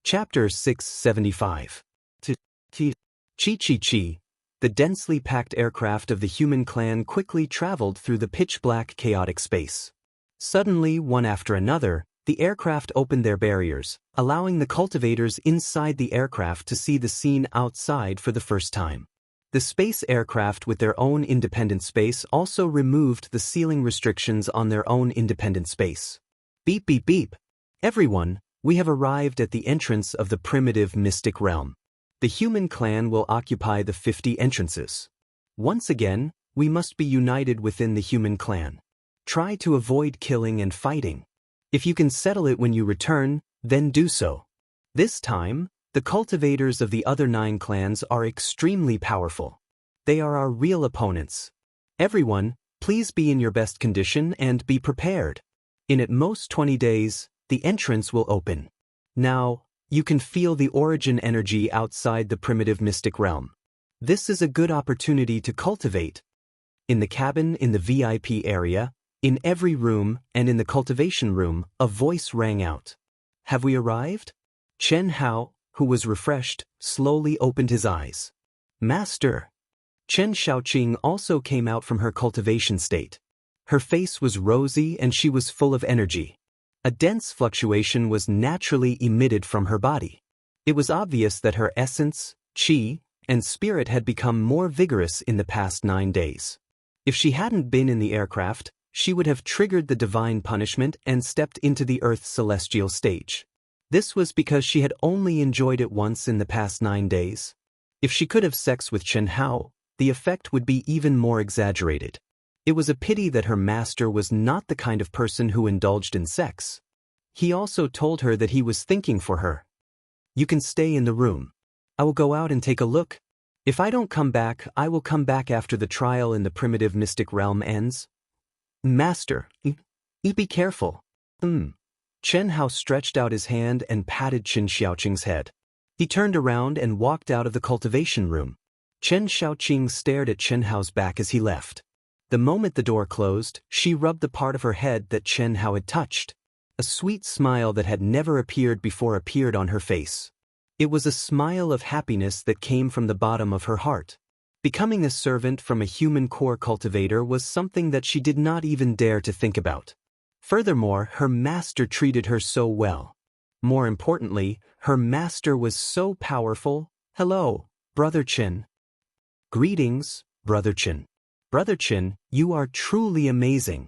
Chapter 675. Chi. The densely packed aircraft of the human clan quickly traveled through the pitch-black chaotic space. Suddenly, one after another, the aircraft opened their barriers, allowing the cultivators inside the aircraft to see the scene outside for the first time. The space aircraft with their own independent space also removed the ceiling restrictions on their own independent space. Beep beep beep. Everyone, we have arrived at the entrance of the primitive mystic realm. The human clan will occupy the 50 entrances. Once again, we must be united within the human clan. Try to avoid killing and fighting. If you can settle it when you return, then do so. This time, the cultivators of the other 9 clans are extremely powerful. They are our real opponents. Everyone, please be in your best condition and be prepared. In at most 20 days, the entrance will open. Now, you can feel the origin energy outside the primitive mystic realm. This is a good opportunity to cultivate. In the cabin, in the VIP area, in every room, and in the cultivation room, a voice rang out. Have we arrived? Chen Hao, who was refreshed, slowly opened his eyes. Master. Chen Shaoqing also came out from her cultivation state. Her face was rosy and she was full of energy. A dense fluctuation was naturally emitted from her body. It was obvious that her essence, qi, and spirit had become more vigorous in the past 9 days. If she hadn't been in the aircraft, she would have triggered the divine punishment and stepped into the Earth's celestial stage. This was because she had only enjoyed it once in the past 9 days. If she could have sex with Chen Hao, the effect would be even more exaggerated. It was a pity that her master was not the kind of person who indulged in sex. He also told her that he was thinking for her. You can stay in the room. I will go out and take a look. If I don't come back, I will come back after the trial in the primitive mystic realm ends. Master, be careful. Chen Hao stretched out his hand and patted Chen Xiaoqing's head. He turned around and walked out of the cultivation room. Chen Xiaoqing stared at Chen Hao's back as he left. The moment the door closed, she rubbed the part of her head that Chen Hao had touched. A sweet smile that had never appeared before appeared on her face. It was a smile of happiness that came from the bottom of her heart. Becoming a servant from a human core cultivator was something that she did not even dare to think about. Furthermore, her master treated her so well. More importantly, her master was so powerful. Hello, Brother Chen. Greetings, Brother Chen. Brother Chen, you are truly amazing.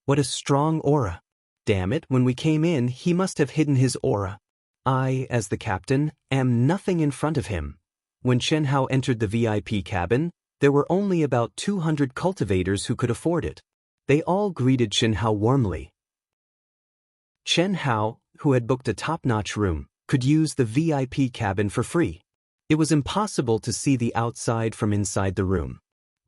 What a strong aura. Damn it, when we came in, he must have hidden his aura. I, as the captain, am nothing in front of him. When Chen Hao entered the VIP cabin, there were only about 200 cultivators who could afford it. They all greeted Chen Hao warmly. Chen Hao, who had booked a top-notch room, could use the VIP cabin for free. It was impossible to see the outside from inside the room.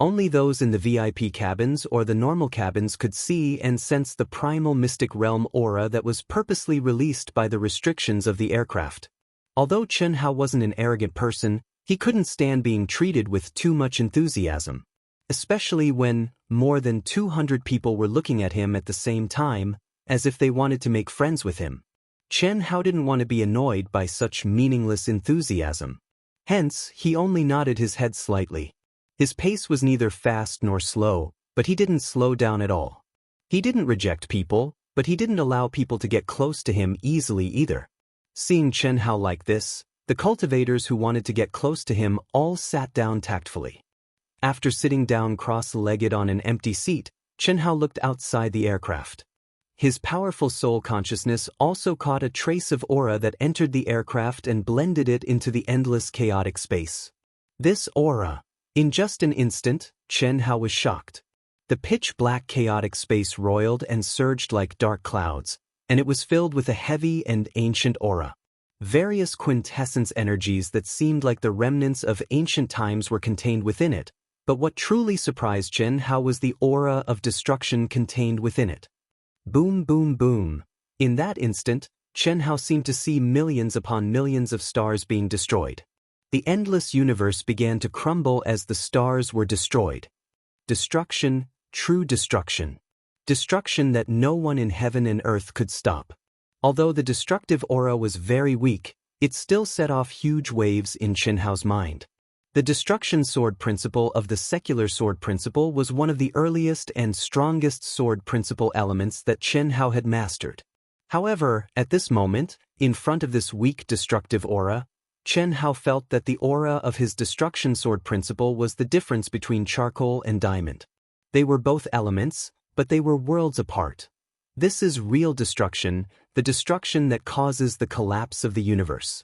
Only those in the VIP cabins or the normal cabins could see and sense the primal mystic realm aura that was purposely released by the restrictions of the aircraft. Although Chen Hao wasn't an arrogant person, he couldn't stand being treated with too much enthusiasm. Especially when more than 200 people were looking at him at the same time, as if they wanted to make friends with him. Chen Hao didn't want to be annoyed by such meaningless enthusiasm. Hence, he only nodded his head slightly. His pace was neither fast nor slow, but he didn't slow down at all. He didn't reject people, but he didn't allow people to get close to him easily either. Seeing Chen Hao like this, the cultivators who wanted to get close to him all sat down tactfully. After sitting down cross-legged on an empty seat, Chen Hao looked outside the aircraft. His powerful soul consciousness also caught a trace of aura that entered the aircraft and blended it into the endless chaotic space. This aura. In just an instant, Chen Hao was shocked. The pitch-black chaotic space roiled and surged like dark clouds, and it was filled with a heavy and ancient aura. Various quintessence energies that seemed like the remnants of ancient times were contained within it, but what truly surprised Chen Hao was the aura of destruction contained within it. Boom, boom, boom. In that instant, Chen Hao seemed to see millions upon millions of stars being destroyed. The endless universe began to crumble as the stars were destroyed. Destruction, true destruction. Destruction that no one in heaven and earth could stop. Although the destructive aura was very weak, it still set off huge waves in Chen Hao's mind. The destruction sword principle of the secular sword principle was one of the earliest and strongest sword principle elements that Chen Hao had mastered. However, at this moment, in front of this weak destructive aura, Chen Hao felt that the aura of his destruction sword principle was the difference between charcoal and diamond. They were both elements, but they were worlds apart. This is real destruction, the destruction that causes the collapse of the universe.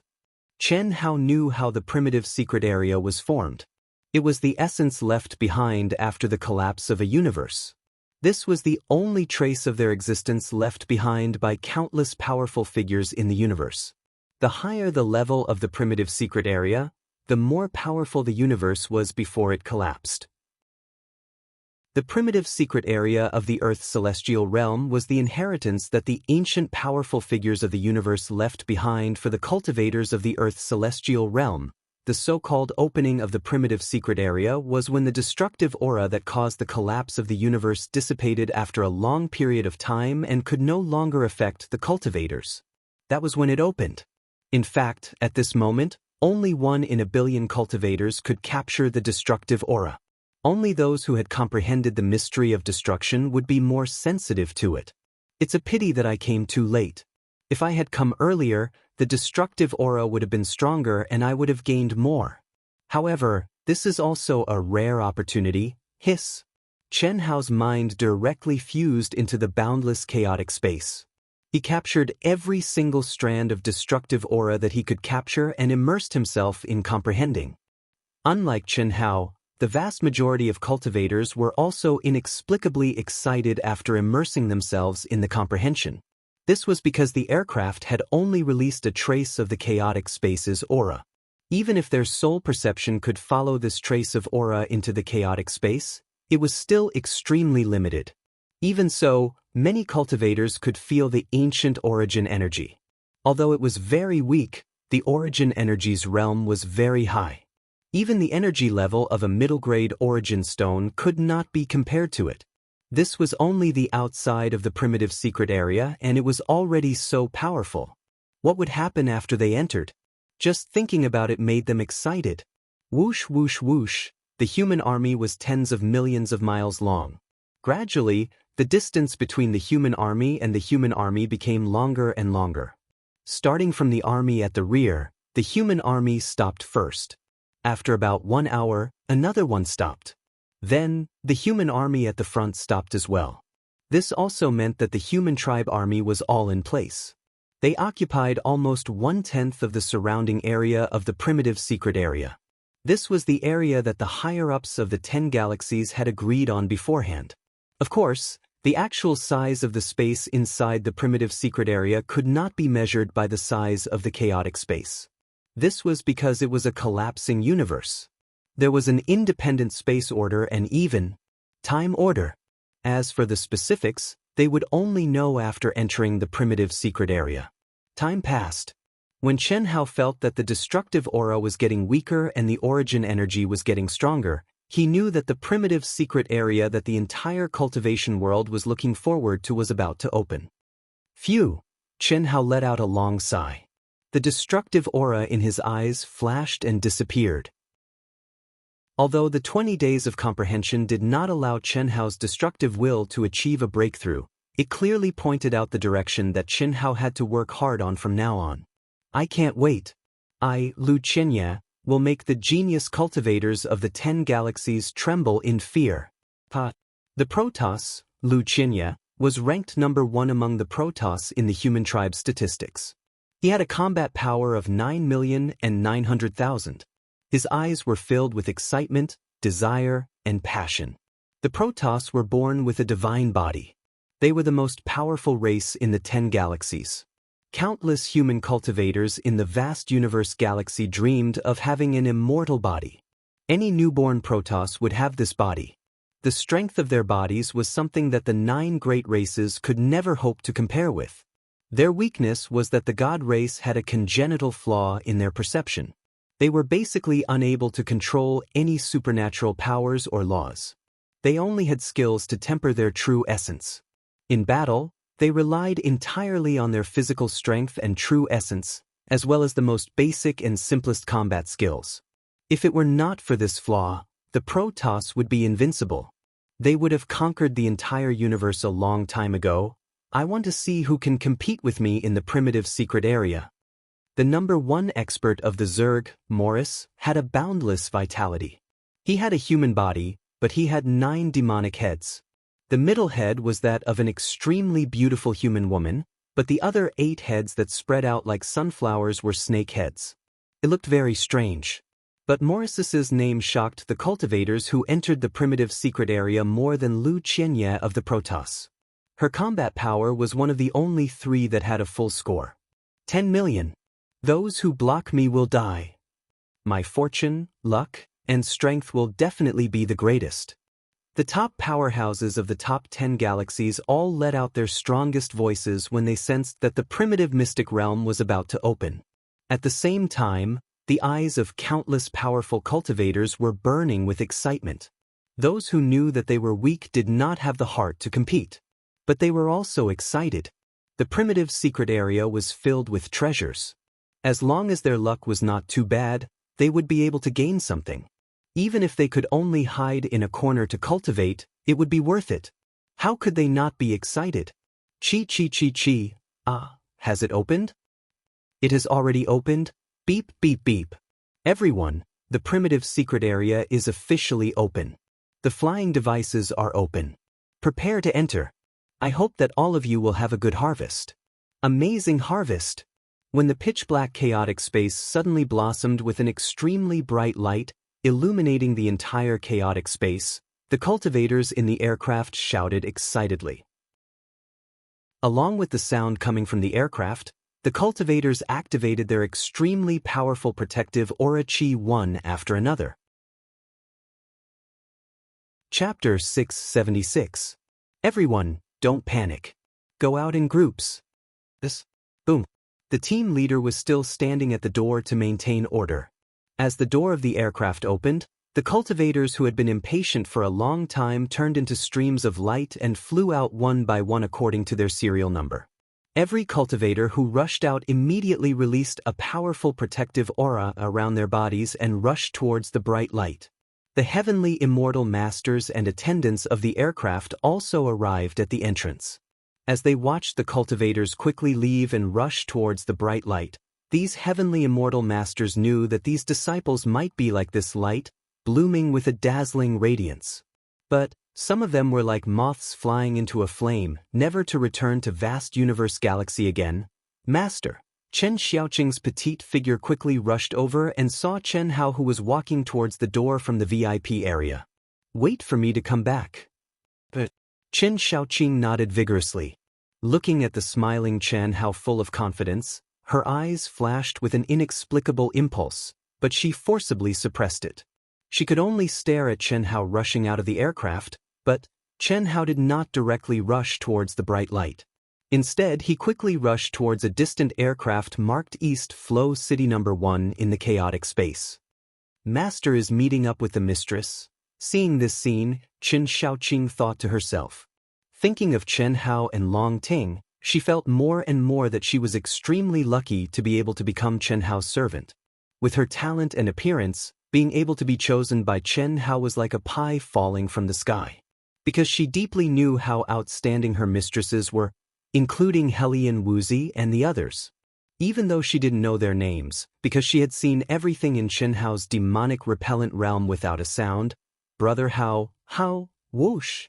Chen Hao knew how the primitive secret area was formed. It was the essence left behind after the collapse of a universe. This was the only trace of their existence left behind by countless powerful figures in the universe. The higher the level of the primitive secret area, the more powerful the universe was before it collapsed. The primitive secret area of the Earth's celestial realm was the inheritance that the ancient powerful figures of the universe left behind for the cultivators of the Earth's celestial realm. The so-called opening of the primitive secret area was when the destructive aura that caused the collapse of the universe dissipated after a long period of time and could no longer affect the cultivators. That was when it opened. In fact, at this moment, only 1 in a billion cultivators could capture the destructive aura. Only those who had comprehended the mystery of destruction would be more sensitive to it. It's a pity that I came too late. If I had come earlier, the destructive aura would have been stronger and I would have gained more. However, this is also a rare opportunity. Hiss. Chen Hao's mind directly fused into the boundless chaotic space. He captured every single strand of destructive aura that he could capture and immersed himself in comprehending. Unlike Chen Hao, the vast majority of cultivators were also inexplicably excited after immersing themselves in the comprehension. This was because the aircraft had only released a trace of the chaotic space's aura. Even if their sole perception could follow this trace of aura into the chaotic space, it was still extremely limited. Even so, many cultivators could feel the ancient origin energy. Although it was very weak, the origin energy's realm was very high. Even the energy level of a middle-grade origin stone could not be compared to it. This was only the outside of the primitive secret area and it was already so powerful. What would happen after they entered? Just thinking about it made them excited. Whoosh whoosh whoosh, the human army was tens of millions of miles long. Gradually, the distance between the human army and the human army became longer and longer. Starting from the army at the rear, the human army stopped first. After about 1 hour, another one stopped. Then, the human army at the front stopped as well. This also meant that the human tribe army was all in place. They occupied almost 1/10 of the surrounding area of the primitive secret area. This was the area that the higher-ups of the 10 galaxies had agreed on beforehand. Of course, the actual size of the space inside the primitive secret area could not be measured by the size of the chaotic space. This was because it was a collapsing universe. There was an independent space order and even time order. As for the specifics, they would only know after entering the primitive secret area. Time passed. When Chen Hao felt that the destructive aura was getting weaker and the origin energy was getting stronger, he knew that the primitive secret area that the entire cultivation world was looking forward to was about to open. Phew! Chen Hao let out a long sigh. The destructive aura in his eyes flashed and disappeared. Although the 20 days of comprehension did not allow Chen Hao's destructive will to achieve a breakthrough, it clearly pointed out the direction that Chen Hao had to work hard on from now on. I can't wait. I, Lu Chenye, will make the genius cultivators of the 10 galaxies tremble in fear. The Protoss, Lu Chenye, was ranked number 1 among the Protoss in the human tribe statistics. He had a combat power of 9,900,000. His eyes were filled with excitement, desire, and passion. The Protoss were born with a divine body. They were the most powerful race in the 10 galaxies. Countless human cultivators in the vast universe galaxy dreamed of having an immortal body. Any newborn Protoss would have this body. The strength of their bodies was something that the 9 great races could never hope to compare with. Their weakness was that the God race had a congenital flaw in their perception. They were basically unable to control any supernatural powers or laws. They only had skills to temper their true essence. In battle, they relied entirely on their physical strength and true essence, as well as the most basic and simplest combat skills. If it were not for this flaw, the Protoss would be invincible. They would have conquered the entire universe a long time ago. I want to see who can compete with me in the primitive secret area. The #1 expert of the Zerg, Morris, had a boundless vitality. He had a human body, but he had 9 demonic heads. The middle head was that of an extremely beautiful human woman, but the other 8 heads that spread out like sunflowers were snake heads. It looked very strange. But Morris's name shocked the cultivators who entered the primitive secret area more than Lu Qianye of the Protoss. Her combat power was one of the only 3 that had a full score. 10 million. Those who block me will die. My fortune, luck, and strength will definitely be the greatest. The top powerhouses of the top 10 galaxies all let out their strongest voices when they sensed that the primitive mystic realm was about to open. At the same time, the eyes of countless powerful cultivators were burning with excitement. Those who knew that they were weak did not have the heart to compete. But they were also excited. The primitive secret area was filled with treasures. As long as their luck was not too bad, they would be able to gain something. Even if they could only hide in a corner to cultivate, it would be worth it. How could they not be excited? Chi. Ah, has it opened? It has already opened? Beep, beep, beep. Everyone, the primitive secret area is officially open. The flying devices are open. Prepare to enter. I hope that all of you will have a good harvest. Amazing harvest. When the pitch-black chaotic space suddenly blossomed with an extremely bright light, illuminating the entire chaotic space, the cultivators in the aircraft shouted excitedly. Along with the sound coming from the aircraft, the cultivators activated their extremely powerful protective aura chi one after another. Chapter 676. Everyone, don't panic. Go out in groups. Boom. The team leader was still standing at the door to maintain order. As the door of the aircraft opened, the cultivators who had been impatient for a long time turned into streams of light and flew out one by one according to their serial number. Every cultivator who rushed out immediately released a powerful protective aura around their bodies and rushed towards the bright light. The heavenly immortal masters and attendants of the aircraft also arrived at the entrance. As they watched the cultivators quickly leave and rush towards the bright light, these heavenly immortal masters knew that these disciples might be like this light, blooming with a dazzling radiance. But some of them were like moths flying into a flame, never to return to vast universe galaxy again. Master. Chen Xiaoqing's petite figure quickly rushed over and saw Chen Hao, who was walking towards the door from the VIP area. Wait for me to come back. But Chen Xiaoqing nodded vigorously. Looking at the smiling Chen Hao full of confidence, her eyes flashed with an inexplicable impulse, but she forcibly suppressed it. She could only stare at Chen Hao rushing out of the aircraft, but Chen Hao did not directly rush towards the bright light. Instead, he quickly rushed towards a distant aircraft marked East Flow City #1 in the chaotic space. Master is meeting up with the mistress. Seeing this scene, Chen Xiaoqing thought to herself. Thinking of Chen Hao and Long Ting, she felt more and more that she was extremely lucky to be able to become Chen Hao's servant. With her talent and appearance, being able to be chosen by Chen Hao was like a pie falling from the sky. Because she deeply knew how outstanding her mistresses were, including Helian Wuzi and the others. Even though she didn't know their names, because she had seen everything in Chen Hao's demonic repellent realm without a sound, Brother Hao, whoosh.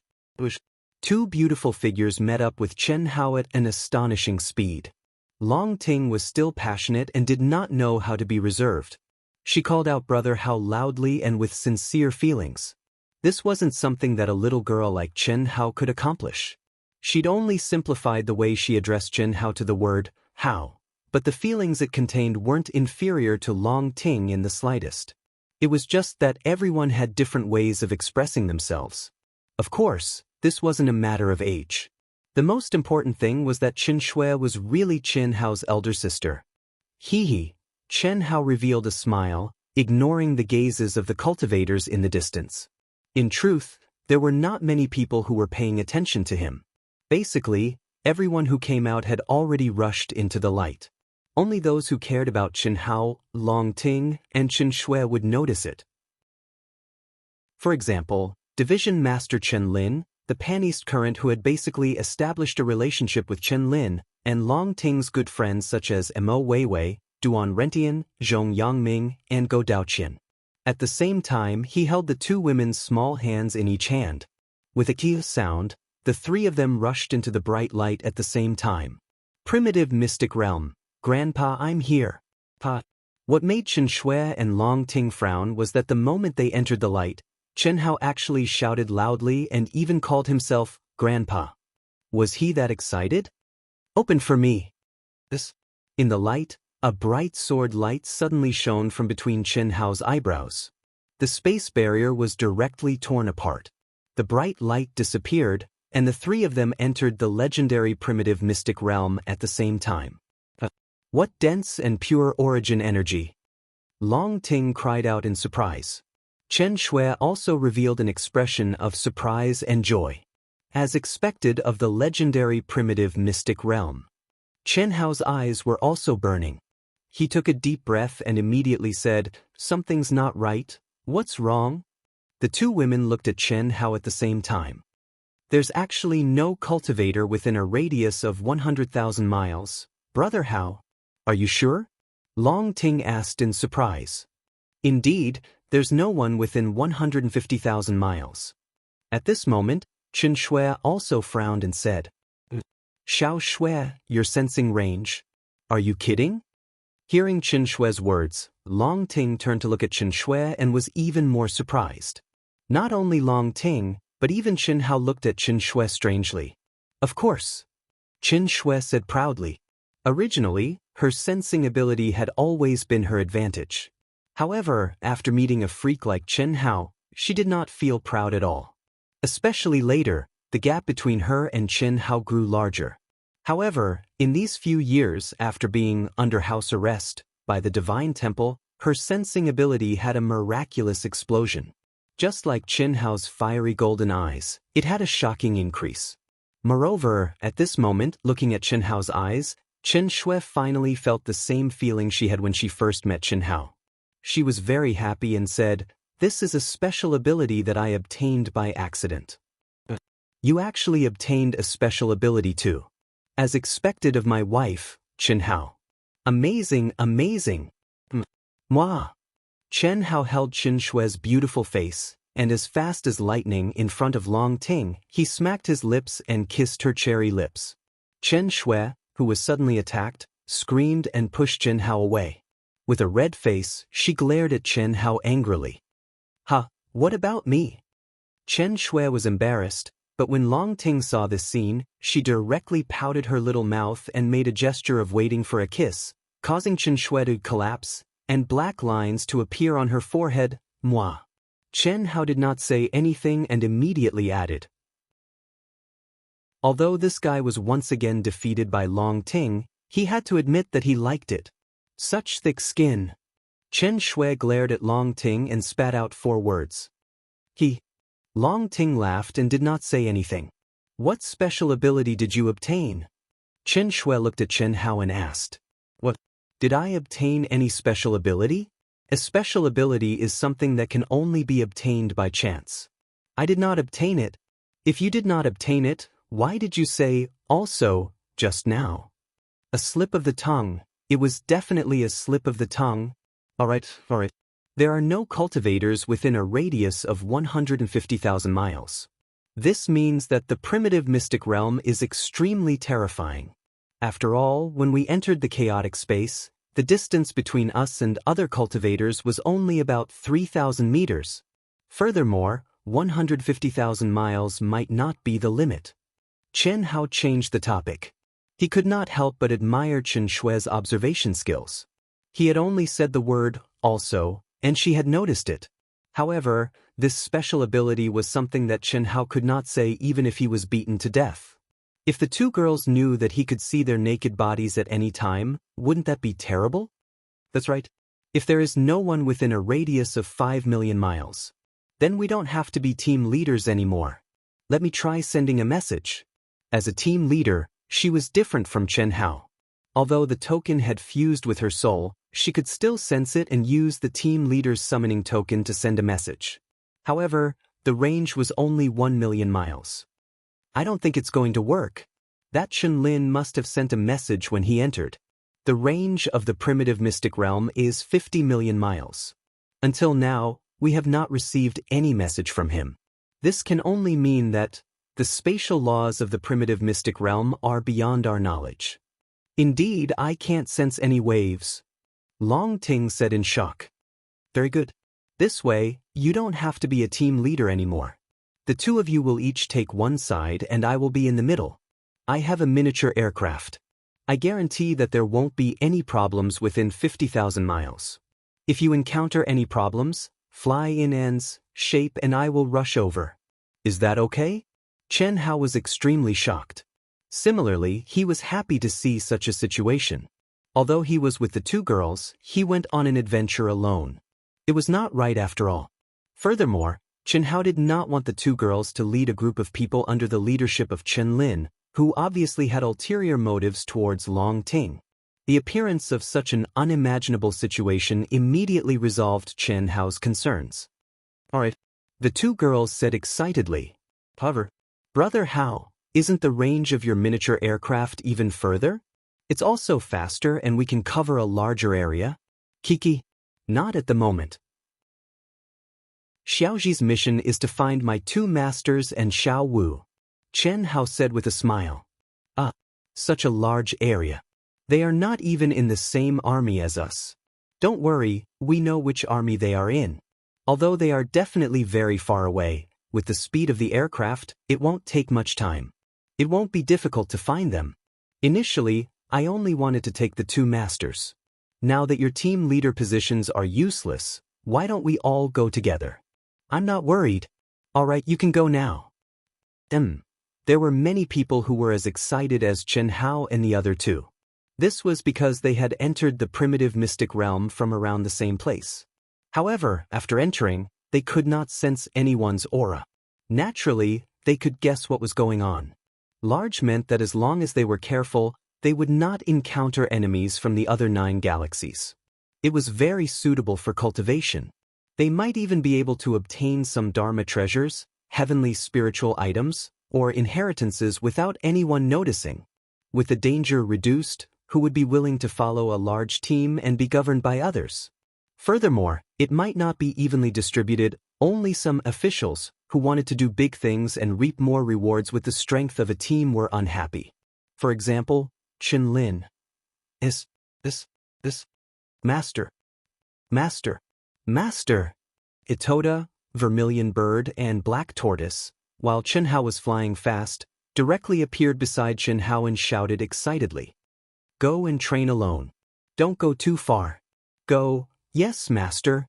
Two beautiful figures met up with Chen Hao at an astonishing speed. Long Ting was still passionate and did not know how to be reserved. She called out Brother Hao loudly and with sincere feelings. This wasn't something that a little girl like Chen Hao could accomplish. She'd only simplified the way she addressed Chen Hao to the word, Hao, but the feelings it contained weren't inferior to Long Ting in the slightest. It was just that everyone had different ways of expressing themselves. Of course, this wasn't a matter of age. The most important thing was that Chen Shui was really Chen Hao's elder sister. Hee. Chen Hao revealed a smile, ignoring the gazes of the cultivators in the distance. In truth, there were not many people who were paying attention to him. Basically, everyone who came out had already rushed into the light. Only those who cared about Chen Hao, Long Ting, and Chen Shui would notice it. For example, Division Master Chen Lin, the Pan-East current who had basically established a relationship with Chen Lin, and Long Ting's good friends such as Mo Weiwei, Duan Rentian, Zhong Yangming, and Go Daoqian. At the same time, he held the two women's small hands in each hand. With a key sound, the three of them rushed into the bright light at the same time. Primitive mystic realm. Grandpa, I'm here. Pa. What made Chen Shui and Long Ting frown was that the moment they entered the light, Chen Hao actually shouted loudly and even called himself Grandpa. Was he that excited? Open for me. In the light, a bright sword light suddenly shone from between Chen Hao's eyebrows. The space barrier was directly torn apart. The bright light disappeared, and the three of them entered the legendary primitive mystic realm at the same time. What dense and pure origin energy! Long Ting cried out in surprise. Chen Shui also revealed an expression of surprise and joy. As expected of the legendary primitive mystic realm. Chen Hao's eyes were also burning. He took a deep breath and immediately said, "Something's not right. What's wrong?" The two women looked at Chen Hao at the same time. There's actually no cultivator within a radius of 100,000 miles. Brother Hao, are you sure? Long Ting asked in surprise. Indeed, there's no one within 150,000 miles. At this moment, Chen Shui also frowned and said, "Xiao Shui, your sensing range. Are you kidding?" Hearing Chen Shui's words, Long Ting turned to look at Chen Shui and was even more surprised. Not only Long Ting, but even Chen Hao looked at Chen Shui strangely. Of course. Chen Shui said proudly. Originally, her sensing ability had always been her advantage. However, after meeting a freak like Chen Hao, she did not feel proud at all. Especially later, the gap between her and Chen Hao grew larger. However, in these few years after being under house arrest by the Divine Temple, her sensing ability had a miraculous explosion. Just like Chen Hao's fiery golden eyes, it had a shocking increase. Moreover, at this moment, looking at Chen Hao's eyes, Chen Shui finally felt the same feeling she had when she first met Chen Hao. She was very happy and said, "This is a special ability that I obtained by accident." You actually obtained a special ability too. As expected of my wife, Chen Hao. Amazing, amazing. Moi. Chen Hao held Chen Shui's beautiful face, and as fast as lightning in front of Long Ting, he smacked his lips and kissed her cherry lips. Chen Shui, who was suddenly attacked, screamed and pushed Chen Hao away. With a red face, she glared at Chen Hao angrily. "Ha, what about me?" Chen Shui was embarrassed, but when Long Ting saw this scene, she directly pouted her little mouth and made a gesture of waiting for a kiss, causing Chen Shui to collapse, and black lines to appear on her forehead. Moi. Chen Hao did not say anything and immediately added. Although this guy was once again defeated by Long Ting, he had to admit that he liked it. Such thick skin. Chen Shui glared at Long Ting and spat out 4 words. Long Ting laughed and did not say anything. What special ability did you obtain? Chen Shui looked at Chen Hao and asked. What? Did I obtain any special ability? A special ability is something that can only be obtained by chance. I did not obtain it. If you did not obtain it, why did you say, also, just now? A slip of the tongue. It was definitely a slip of the tongue. Alright. There are no cultivators within a radius of 150,000 miles. This means that the primitive mystic realm is extremely terrifying. After all, when we entered the chaotic space, the distance between us and other cultivators was only about 3,000 meters. Furthermore, 150,000 miles might not be the limit. Chen Hao changed the topic. He could not help but admire Chen Shui's observation skills. He had only said the word, also, and she had noticed it. However, this special ability was something that Chen Hao could not say even if he was beaten to death. If the two girls knew that he could see their naked bodies at any time, wouldn't that be terrible? That's right. If there is no one within a radius of 5 million miles, then we don't have to be team leaders anymore. Let me try sending a message. As a team leader, she was different from Chen Hao. Although the token had fused with her soul, she could still sense it and use the team leader's summoning token to send a message. However, the range was only 1 million miles. I don't think it's going to work. That Chunlin must have sent a message when he entered. The range of the primitive mystic realm is 50 million miles. Until now, we have not received any message from him. This can only mean that the spatial laws of the primitive mystic realm are beyond our knowledge. Indeed, I can't sense any waves. Long Ting said in shock. Very good. This way, you don't have to be a team leader anymore. The two of you will each take one side and I will be in the middle. I have a miniature aircraft. I guarantee that there won't be any problems within 50,000 miles. If you encounter any problems, fly in ends, shape and I will rush over. Is that okay? Chen Hao was extremely shocked. Similarly, he was happy to see such a situation. Although he was with the two girls, he went on an adventure alone. It was not right after all. Furthermore, Chen Hao did not want the two girls to lead a group of people under the leadership of Chen Lin, who obviously had ulterior motives towards Long Ting. The appearance of such an unimaginable situation immediately resolved Chen Hao's concerns. Alright, the two girls said excitedly. However, Brother Hao, isn't the range of your miniature aircraft even further? It's also faster and we can cover a larger area. Kiki, not at the moment. Xiaoji's mission is to find my two masters and Xiao Wu. Chen Hao said with a smile. Ah, such a large area. They are not even in the same army as us. Don't worry, we know which army they are in. Although they are definitely very far away, with the speed of the aircraft, it won't take much time. It won't be difficult to find them. Initially, I only wanted to take the two masters. Now that your team leader positions are useless, why don't we all go together? I'm not worried. Alright, you can go now. There were many people who were as excited as Chen Hao and the other two. This was because they had entered the primitive mystic realm from around the same place. However, after entering, they could not sense anyone's aura. Naturally, they could guess what was going on. Large meant that as long as they were careful, they would not encounter enemies from the other 9 galaxies. It was very suitable for cultivation. They might even be able to obtain some Dharma treasures, heavenly spiritual items, or inheritances without anyone noticing. With the danger reduced, who would be willing to follow a large team and be governed by others? Furthermore, it might not be evenly distributed, only some officials, who wanted to do big things and reap more rewards with the strength of a team were unhappy. For example, Chen Lin. Master. Itoda, Vermilion Bird and Black Tortoise, while Chen Hao was flying fast, directly appeared beside Chen Hao and shouted excitedly. Go and train alone. Don't go too far. Go, yes, master.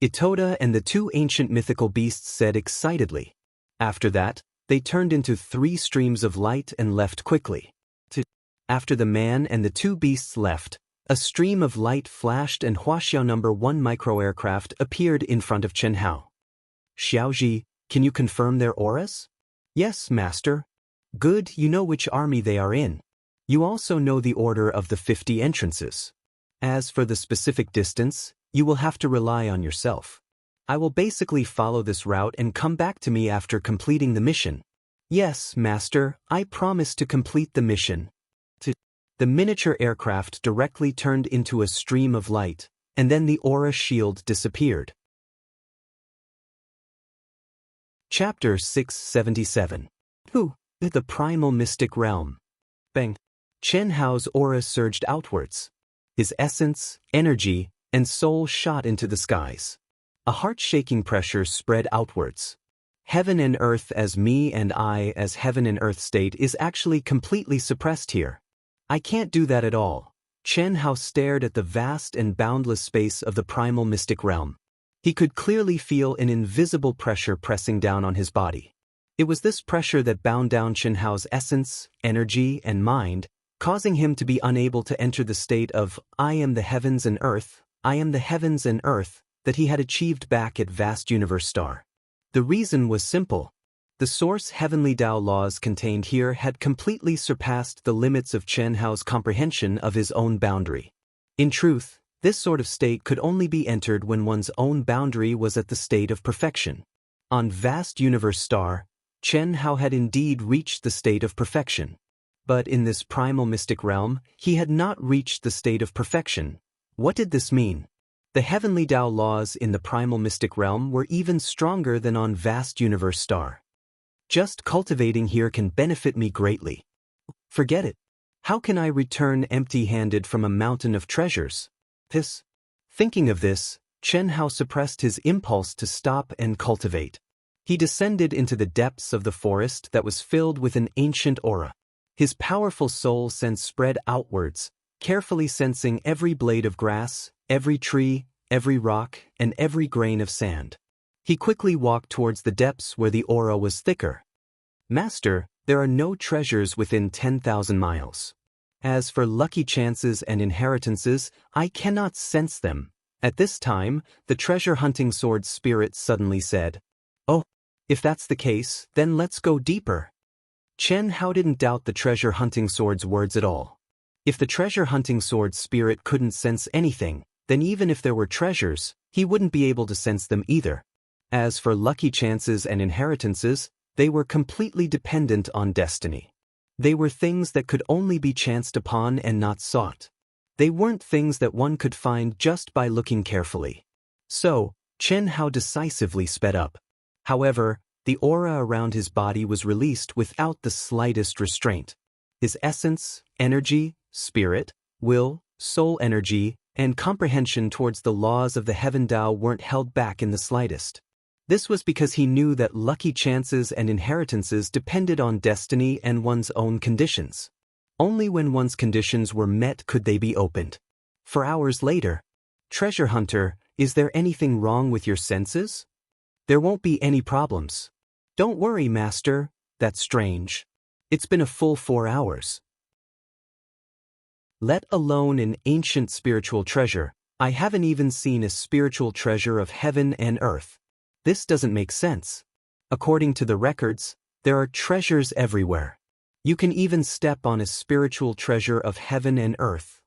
Itoda and the 2 ancient mythical beasts said excitedly. After that, they turned into 3 streams of light and left quickly. After the man and the 2 beasts left, a stream of light flashed and Huaxiao No. 1 microaircraft appeared in front of Chen Hao. Xiaoji, can you confirm their auras? Yes, master. Good, you know which army they are in. You also know the order of the 50 entrances. As for the specific distance, you will have to rely on yourself. I will basically follow this route and come back to me after completing the mission. Yes, master, I promise to complete the mission. The miniature aircraft directly turned into a stream of light, and then the aura shield disappeared. Chapter 677. The Primal Mystic Realm. Bang. Chen Hao's aura surged outwards. His essence, energy, and soul shot into the skies. A heart-shaking pressure spread outwards. Heaven and earth as me and I as heaven and earth state is actually completely suppressed here. I can't do that at all. Chen Hao stared at the vast and boundless space of the primal mystic realm. He could clearly feel an invisible pressure pressing down on his body. It was this pressure that bound down Chen Hao's essence, energy, and mind, causing him to be unable to enter the state of I am the heavens and earth, I am the heavens and earth, that he had achieved back at Vast Universe Star. The reason was simple. The source heavenly Tao laws contained here had completely surpassed the limits of Chen Hao's comprehension of his own boundary. In truth, this sort of state could only be entered when one's own boundary was at the state of perfection. On vast universe star, Chen Hao had indeed reached the state of perfection. But in this primal mystic realm, he had not reached the state of perfection. What did this mean? The heavenly Tao laws in the primal mystic realm were even stronger than on vast universe star. Just cultivating here can benefit me greatly. Forget it. How can I return empty-handed from a mountain of treasures? Thinking of this, Chen Hao suppressed his impulse to stop and cultivate. He descended into the depths of the forest that was filled with an ancient aura. His powerful soul sense spread outwards, carefully sensing every blade of grass, every tree, every rock, and every grain of sand. He quickly walked towards the depths where the aura was thicker. Master, there are no treasures within 10,000 miles. As for lucky chances and inheritances, I cannot sense them. At this time, the treasure-hunting sword spirit suddenly said, "Oh, if that's the case, then let's go deeper." Chen Hao didn't doubt the treasure-hunting sword's words at all. If the treasure-hunting sword spirit couldn't sense anything, then even if there were treasures, he wouldn't be able to sense them either. As for lucky chances and inheritances, they were completely dependent on destiny. They were things that could only be chanced upon and not sought. They weren't things that one could find just by looking carefully. So, Chen Hao decisively sped up. However, the aura around his body was released without the slightest restraint. His essence, energy, spirit, will, soul energy, and comprehension towards the laws of the Heaven Tao weren't held back in the slightest. This was because he knew that lucky chances and inheritances depended on destiny and one's own conditions. Only when one's conditions were met could they be opened. For hours later, "Treasure Hunter, is there anything wrong with your senses?" "There won't be any problems." "Don't worry, Master, that's strange. It's been a full 4 hours. Let alone an ancient spiritual treasure, I haven't even seen a spiritual treasure of heaven and earth. This doesn't make sense. According to the records, there are treasures everywhere. You can even step on a spiritual treasure of heaven and earth.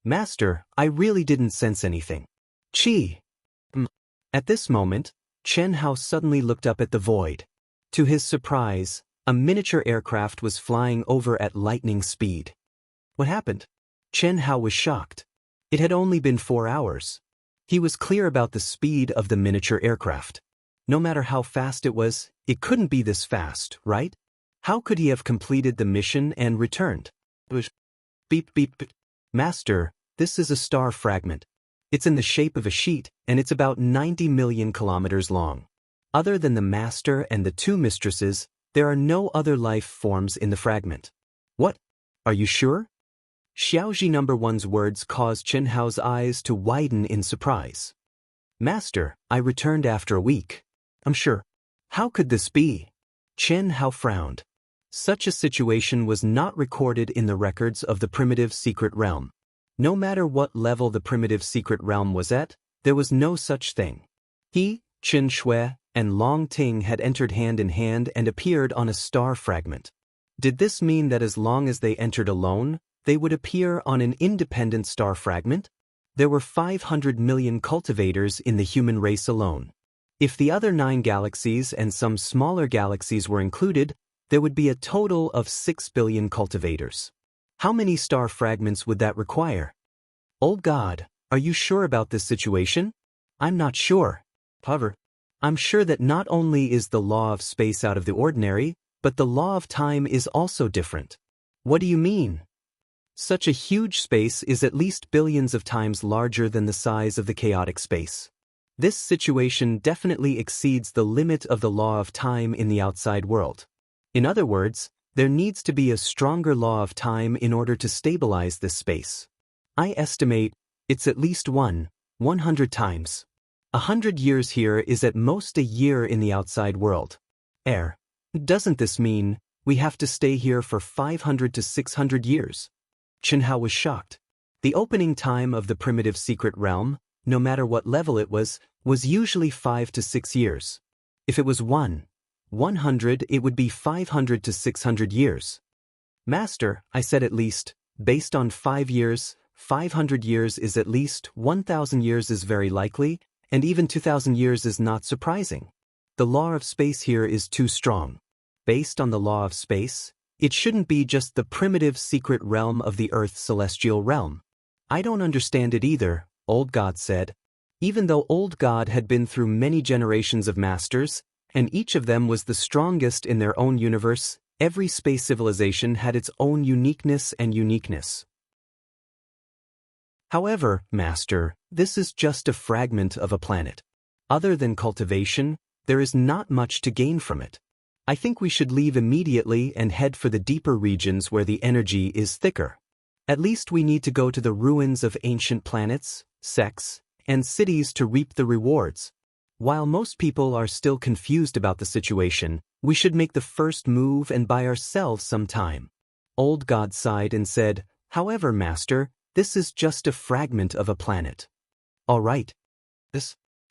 Master, I really didn't sense anything." Chi. At this moment, Chen Hao suddenly looked up at the void. To his surprise, a miniature aircraft was flying over at lightning speed. What happened? Chen Hao was shocked. It had only been 4 hours. He was clear about the speed of the miniature aircraft. No matter how fast it was, it couldn't be this fast, right? How could he have completed the mission and returned? Beep beep beep. Master, this is a star fragment. It's in the shape of a sheet, and it's about 90 million kilometers long. Other than the master and the 2 mistresses, there are no other life forms in the fragment. What? Are you sure? Xiaoji No. 1's words caused Chen Hao's eyes to widen in surprise. Master, I returned after a week. I'm sure. How could this be? Chen Hao frowned. Such a situation was not recorded in the records of the primitive secret realm. No matter what level the primitive secret realm was at, there was no such thing. He, Qin Shui, and Long Ting had entered hand in hand and appeared on a star fragment. Did this mean that as long as they entered alone, they would appear on an independent star fragment? There were 500 million cultivators in the human race alone. If the other 9 galaxies and some smaller galaxies were included, there would be a total of 6 billion cultivators. How many star fragments would that require? Oh God, are you sure about this situation? I'm not sure. However, I'm sure that not only is the law of space out of the ordinary, but the law of time is also different. What do you mean? Such a huge space is at least billions of times larger than the size of the chaotic space. This situation definitely exceeds the limit of the law of time in the outside world. In other words, there needs to be a stronger law of time in order to stabilize this space. I estimate it's at least 100 times. 100 years here is at most a year in the outside world. Doesn't this mean we have to stay here for 500 to 600 years? Chen Hao was shocked. The opening time of the primitive secret realm, no matter what level it was usually 5 to 6 years. If it was 1 100, it would be 500 to 600 years. Master, I said at least, based on 5 years, 500 years is at least, 1,000 years is very likely, and even 2,000 years is not surprising. The law of space here is too strong. Based on the law of space, it shouldn't be just the primitive secret realm of the Earth's celestial realm. I don't understand it either, Old God said. Even though Old God had been through many generations of masters, and each of them was the strongest in their own universe, every space civilization had its own uniqueness and uniqueness. However, Master, this is just a fragment of a planet. Other than cultivation, there is not much to gain from it. I think we should leave immediately and head for the deeper regions where the energy is thicker. At least we need to go to the ruins of ancient planets, sects, and cities to reap the rewards. While most people are still confused about the situation, we should make the first move and buy ourselves some time. Old God sighed and said, However, Master, this is just a fragment of a planet. All right.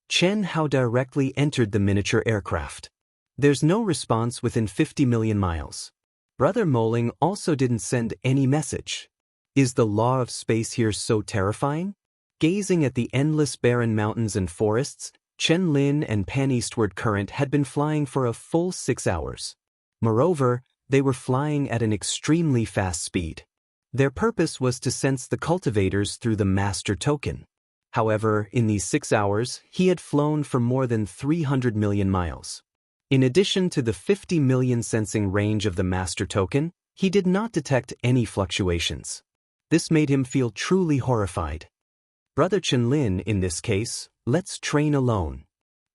Chen Hao directly entered the miniature aircraft. There's no response within 50 million miles. Brother Moling also didn't send any message. Is the law of space here so terrifying? Gazing at the endless barren mountains and forests, Chen Lin and Pan-Eastward Current had been flying for a full 6 hours. Moreover, they were flying at an extremely fast speed. Their purpose was to sense the cultivators through the master token. However, in these 6 hours, he had flown for more than 300 million miles. In addition to the 50 million sensing range of the master token, he did not detect any fluctuations. This made him feel truly horrified. Brother Chen Lin, in this case, let's train alone.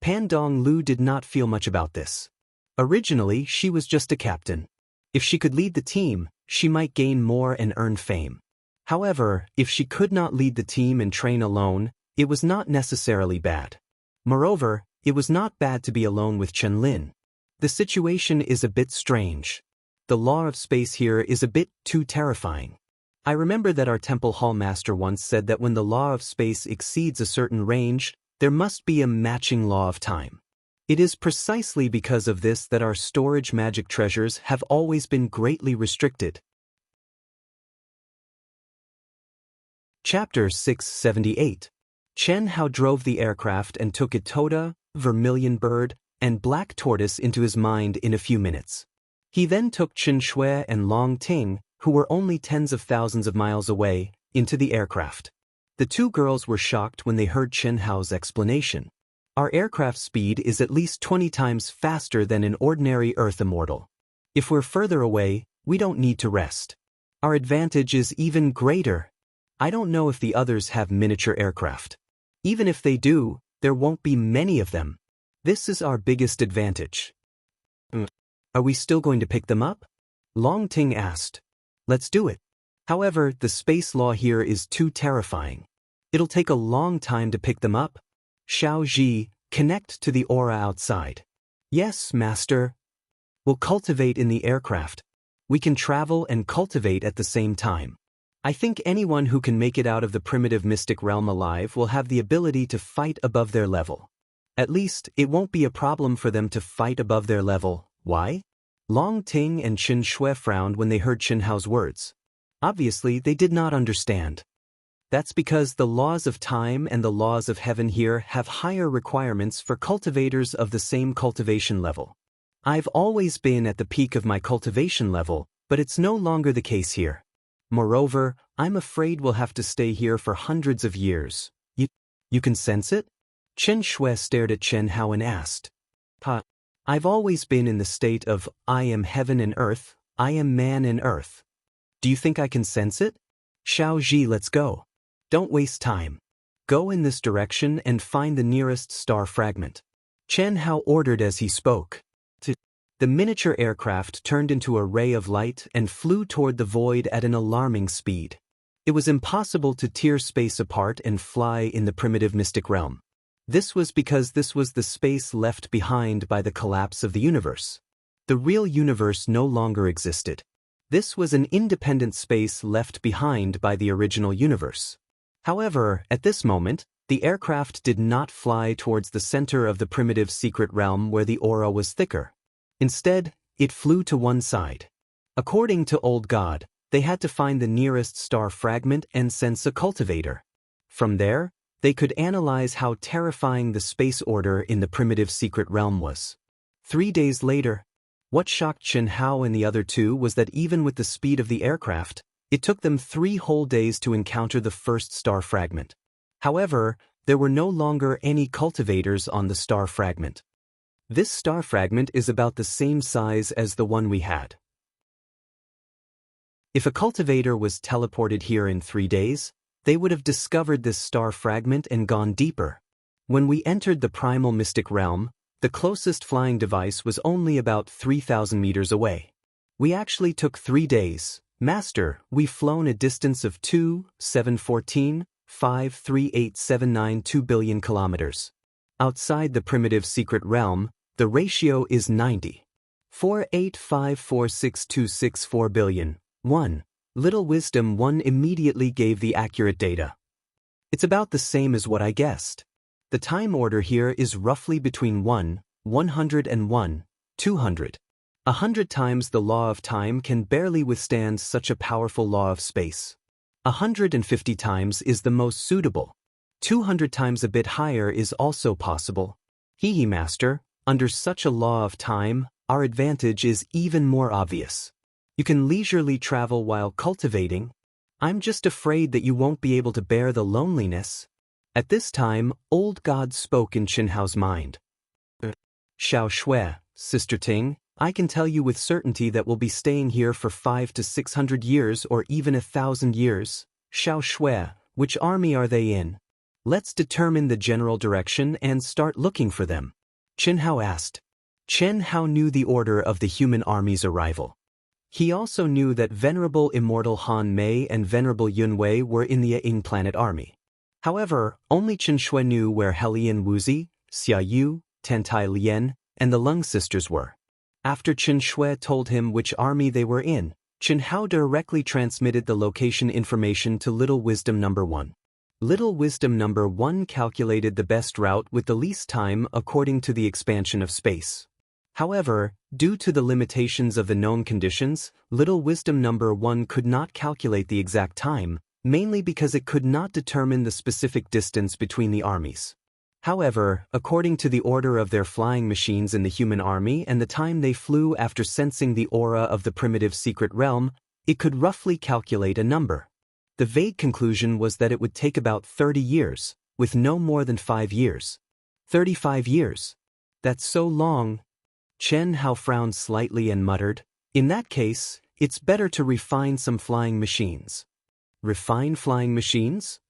Pan Dong Lu did not feel much about this. Originally, she was just a captain. If she could lead the team, she might gain more and earn fame. However, if she could not lead the team and train alone, it was not necessarily bad. Moreover, it was not bad to be alone with Chen Lin. The situation is a bit strange. The law of space here is a bit too terrifying. I remember that our Temple Hall Master once said that when the law of space exceeds a certain range, there must be a matching law of time. It is precisely because of this that our storage magic treasures have always been greatly restricted. Chapter 678. Chen Hao drove the aircraft and took Itoda, Vermilion Bird, and Black Tortoise into his mind in a few minutes. He then took Chen Shui and Long Ting, who were only tens of thousands of miles away, into the aircraft. The two girls were shocked when they heard Chen Hao's explanation. Our aircraft speed is at least 20 times faster than an ordinary Earth immortal. If we're further away, we don't need to rest. Our advantage is even greater. I don't know if the others have miniature aircraft. Even if they do, there won't be many of them. This is our biggest advantage. Are we still going to pick them up? Long Ting asked. Let's do it. However, the space law here is too terrifying. It'll take a long time to pick them up. Xiao Ji, connect to the aura outside. Yes, Master. We'll cultivate in the aircraft. We can travel and cultivate at the same time. I think anyone who can make it out of the primitive mystic realm alive will have the ability to fight above their level. At least, it won't be a problem for them to fight above their level. Why? Long Ting and Chen Shui frowned when they heard Chen Hao's words. Obviously, they did not understand. That's because the laws of time and the laws of heaven here have higher requirements for cultivators of the same cultivation level. I've always been at the peak of my cultivation level, but it's no longer the case here. Moreover, I'm afraid we'll have to stay here for hundreds of years. You can sense it? Chen Shui stared at Chen Hao and asked. I've always been in the state of, I am heaven and earth, I am man and earth. Do you think I can sense it? Xiao Ji, let's go. Don't waste time. Go in this direction and find the nearest star fragment. Chen Hao ordered as he spoke. The miniature aircraft turned into a ray of light and flew toward the void at an alarming speed. It was impossible to tear space apart and fly in the primitive mystic realm. This was because this was the space left behind by the collapse of the universe. The real universe no longer existed. This was an independent space left behind by the original universe. However, at this moment, the aircraft did not fly towards the center of the primitive secret realm where the aura was thicker. Instead, it flew to one side. According to Old God, they had to find the nearest star fragment and sense a cultivator. From there, they could analyze how terrifying the space order in the primitive secret realm was. 3 days later, what shocked Chen Hao and the other two was that even with the speed of the aircraft, it took them 3 whole days to encounter the first star fragment. However, there were no longer any cultivators on the star fragment. This star fragment is about the same size as the one we had. If a cultivator was teleported here in 3 days, they would have discovered this star fragment and gone deeper. When we entered the primal mystic realm, the closest flying device was only about 3,000 meters away. We actually took 3 days. Master, we've flown a distance of 2,714,538,792 billion kilometers. Outside the primitive secret realm, the ratio is 90.48546264 billion. 1. Little Wisdom 1 immediately gave the accurate data. It's about the same as what I guessed. The time order here is roughly between 100 and 200. 100 times the law of time can barely withstand such a powerful law of space. 150 times is the most suitable. 200 times a bit higher is also possible. Hehe, Master, under such a law of time, our advantage is even more obvious. You can leisurely travel while cultivating. I'm just afraid that you won't be able to bear the loneliness. At this time, Old God spoke in Chen Hao's mind. Xiao Shui, Sister Ting, I can tell you with certainty that we'll be staying here for 500 to 600 years or even 1,000 years. Xiao Shui, which army are they in? Let's determine the general direction and start looking for them. Chen Hao asked. Chen Hao knew the order of the human army's arrival. He also knew that Venerable Immortal Han Mei and Venerable Yun Wei were in the Ying Planet Army. However, only Chen Shui knew where Helian Wuzi, Xia Yu, Tantai Lian, and the Lung sisters were. After Chen Shui told him which army they were in, Chen Hao directly transmitted the location information to Little Wisdom number 1. Little Wisdom number 1 calculated the best route with the least time according to the expansion of space. However, due to the limitations of the known conditions, Little Wisdom number 1 could not calculate the exact time, mainly because it could not determine the specific distance between the armies. However, according to the order of their flying machines in the human army and the time they flew after sensing the aura of the primitive secret realm, it could roughly calculate a number. The vague conclusion was that it would take about 30 years, with no more than 5 years. 35 years. That's so long. Chen Hao frowned slightly and muttered, in that case, it's better to refine some flying machines. Refine flying machines?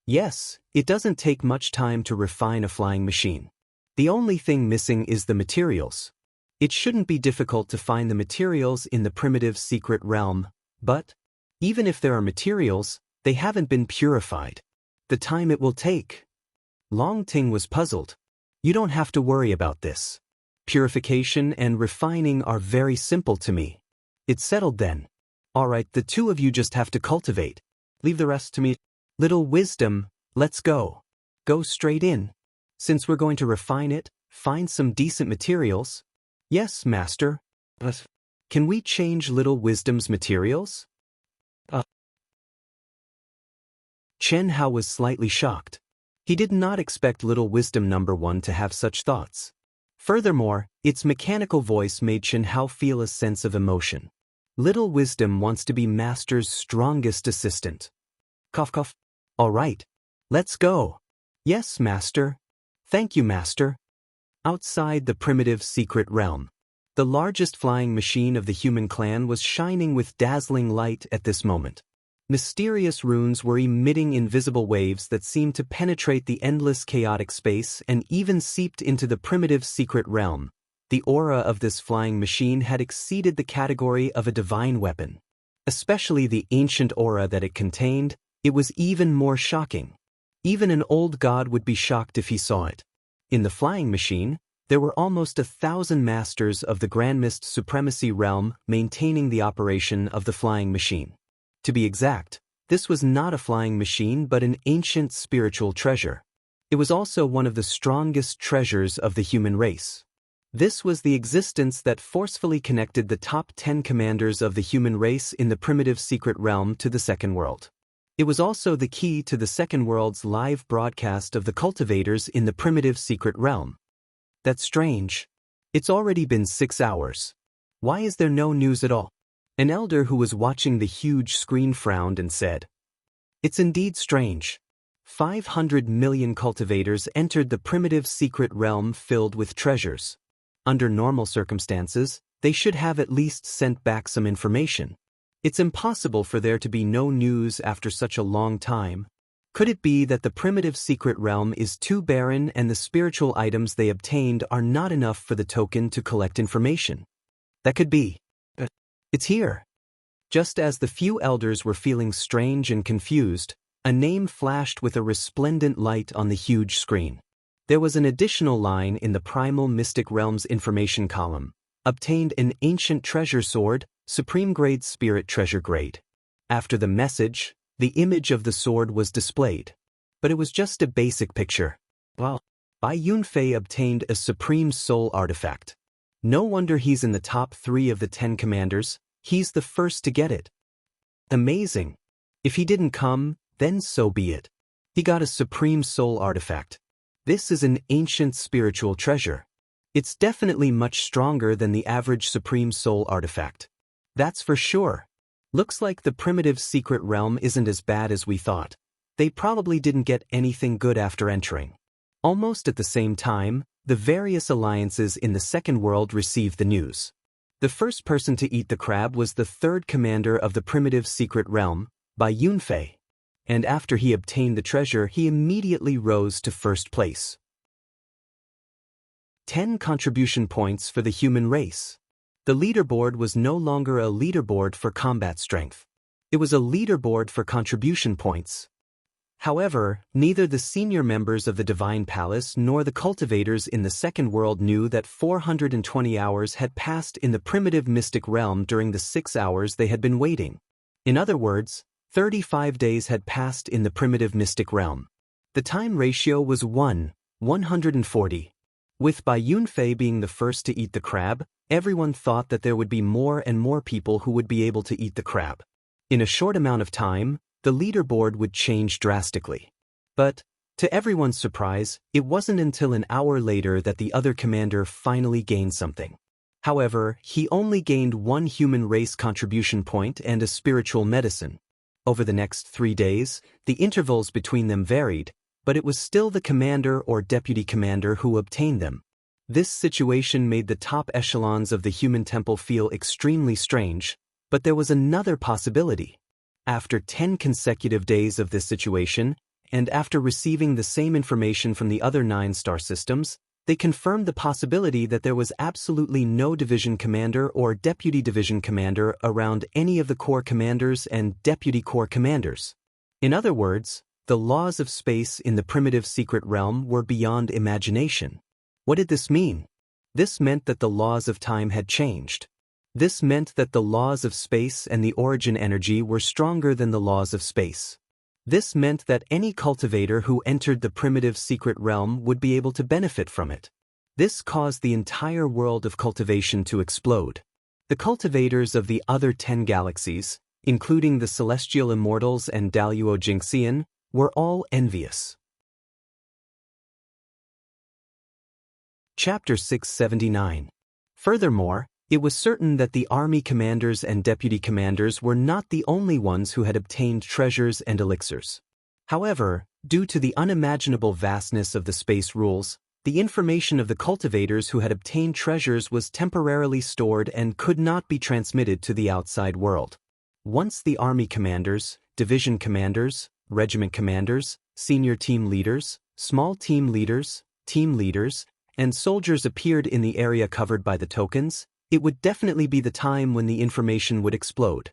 Yes, it doesn't take much time to refine a flying machine. The only thing missing is the materials. It shouldn't be difficult to find the materials in the primitive secret realm, but even if there are materials, they haven't been purified. The time it will take. Long Ting was puzzled. You don't have to worry about this. Purification and refining are very simple to me. It's settled then. All right, the two of you just have to cultivate. Leave the rest to me. Little Wisdom, let's go. Go straight in. Since we're going to refine it, find some decent materials. Yes, Master. But can we change Little Wisdom's materials? Chen Hao was slightly shocked. He did not expect Little Wisdom number 1 to have such thoughts. Furthermore, its mechanical voice made Chen Hao feel a sense of emotion. Little Wisdom wants to be Master's strongest assistant. Cough cough. All right. Let's go. Yes, Master. Thank you, Master. Outside the primitive secret realm, the largest flying machine of the human clan was shining with dazzling light at this moment. Mysterious runes were emitting invisible waves that seemed to penetrate the endless chaotic space and even seeped into the primitive secret realm. The aura of this flying machine had exceeded the category of a divine weapon. Especially the ancient aura that it contained, it was even more shocking. Even an old god would be shocked if he saw it. In the flying machine, there were almost 1,000 masters of the Grand Mist Supremacy realm maintaining the operation of the flying machine. To be exact, this was not a flying machine but an ancient spiritual treasure. It was also one of the strongest treasures of the human race. This was the existence that forcefully connected the top 10 commanders of the human race in the primitive secret realm to the second world. It was also the key to the second world's live broadcast of the cultivators in the primitive secret realm. That's strange. It's already been 6 hours. Why is there no news at all? An elder who was watching the huge screen frowned and said, "It's indeed strange. 500 million cultivators entered the primitive secret realm filled with treasures. Under normal circumstances, they should have at least sent back some information. It's impossible for there to be no news after such a long time. Could it be that the primitive secret realm is too barren and the spiritual items they obtained are not enough for the token to collect information? That could be. It's here." Just as the few elders were feeling strange and confused, a name flashed with a resplendent light on the huge screen. There was an additional line in the primal mystic realm's information column. Obtained an ancient treasure sword, supreme grade spirit treasure grade. After the message, the image of the sword was displayed. But it was just a basic picture. Well, Bai Yunfei obtained a supreme soul artifact. No wonder he's in the top 3 of the 10 commanders. He's the first to get it. Amazing. If he didn't come, then so be it. He got a supreme soul artifact. This is an ancient spiritual treasure. It's definitely much stronger than the average supreme soul artifact. That's for sure. Looks like the primitive secret realm isn't as bad as we thought. They probably didn't get anything good after entering. Almost at the same time, the various alliances in the second world received the news. The first person to eat the crab was the third commander of the primitive secret realm, Bai Yunfei. And after he obtained the treasure, he immediately rose to first place. 10 contribution points for the human race. The leaderboard was no longer a leaderboard for combat strength. It was a leaderboard for contribution points. However, neither the senior members of the Divine Palace nor the cultivators in the second world knew that 420 hours had passed in the primitive mystic realm during the 6 hours they had been waiting. In other words, 35 days had passed in the primitive mystic realm. The time ratio was 1:140. With Bai Yunfei being the first to eat the crab, everyone thought that there would be more and more people who would be able to eat the crab. In a short amount of time, the leaderboard would change drastically. But, to everyone's surprise, it wasn't until an hour later that the other commander finally gained something. However, he only gained 1 human race contribution point and a spiritual medicine. Over the next 3 days, the intervals between them varied, but it was still the commander or deputy commander who obtained them. This situation made the top echelons of the human temple feel extremely strange, but there was another possibility. After 10 consecutive days of this situation, and after receiving the same information from the other 9 star systems, they confirmed the possibility that there was absolutely no division commander or deputy division commander around any of the corps commanders and deputy corps commanders. In other words, the laws of space in the primitive secret realm were beyond imagination. What did this mean? This meant that the laws of time had changed. This meant that the laws of space and the origin energy were stronger than the laws of space. This meant that any cultivator who entered the primitive secret realm would be able to benefit from it. This caused the entire world of cultivation to explode. The cultivators of the other 10 galaxies, including the Celestial Immortals and Daluo Jinxian, were all envious. Chapter 679. Furthermore, it was certain that the army commanders and deputy commanders were not the only ones who had obtained treasures and elixirs. However, due to the unimaginable vastness of the space rules, the information of the cultivators who had obtained treasures was temporarily stored and could not be transmitted to the outside world. Once the army commanders, division commanders, regiment commanders, senior team leaders, small team leaders, and soldiers appeared in the area covered by the tokens, it would definitely be the time when the information would explode.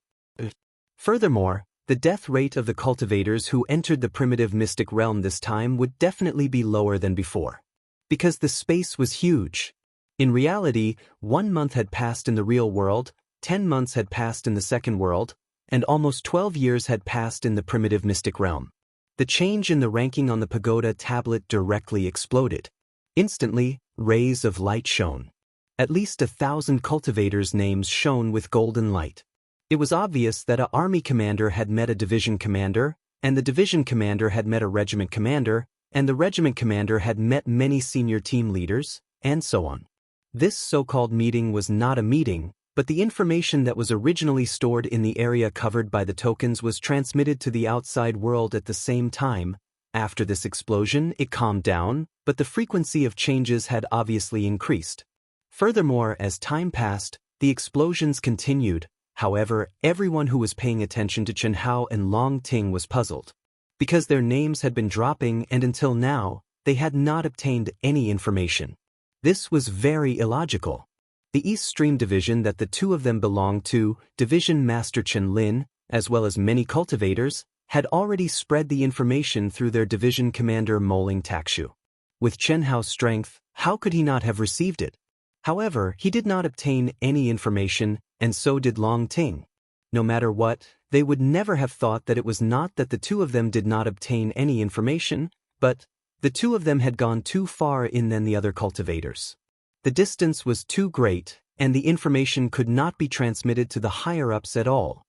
Furthermore, the death rate of the cultivators who entered the primitive mystic realm this time would definitely be lower than before. Because the space was huge. In reality, 1 month had passed in the real world, 10 months had passed in the second world, and almost 12 years had passed in the primitive mystic realm. The change in the ranking on the pagoda tablet directly exploded. Instantly, rays of light shone. At least 1,000 cultivators' names shone with golden light. It was obvious that an army commander had met a division commander, and the division commander had met a regiment commander, and the regiment commander had met many senior team leaders, and so on. This so-called meeting was not a meeting, but the information that was originally stored in the area covered by the tokens was transmitted to the outside world at the same time. After this explosion, it calmed down, but the frequency of changes had obviously increased. Furthermore, as time passed, the explosions continued. However, everyone who was paying attention to Chen Hao and Long Ting was puzzled. Because their names had been dropping and until now, they had not obtained any information. This was very illogical. The East Stream Division that the two of them belonged to, Division Master Chen Lin, as well as many cultivators, had already spread the information through their division commander Moling Takshu. With Chen Hao's strength, how could he not have received it? However, he did not obtain any information, and so did Long Ting. No matter what, they would never have thought that it was not that the two of them did not obtain any information, but the two of them had gone too far in than the other cultivators. The distance was too great, and the information could not be transmitted to the higher-ups at all.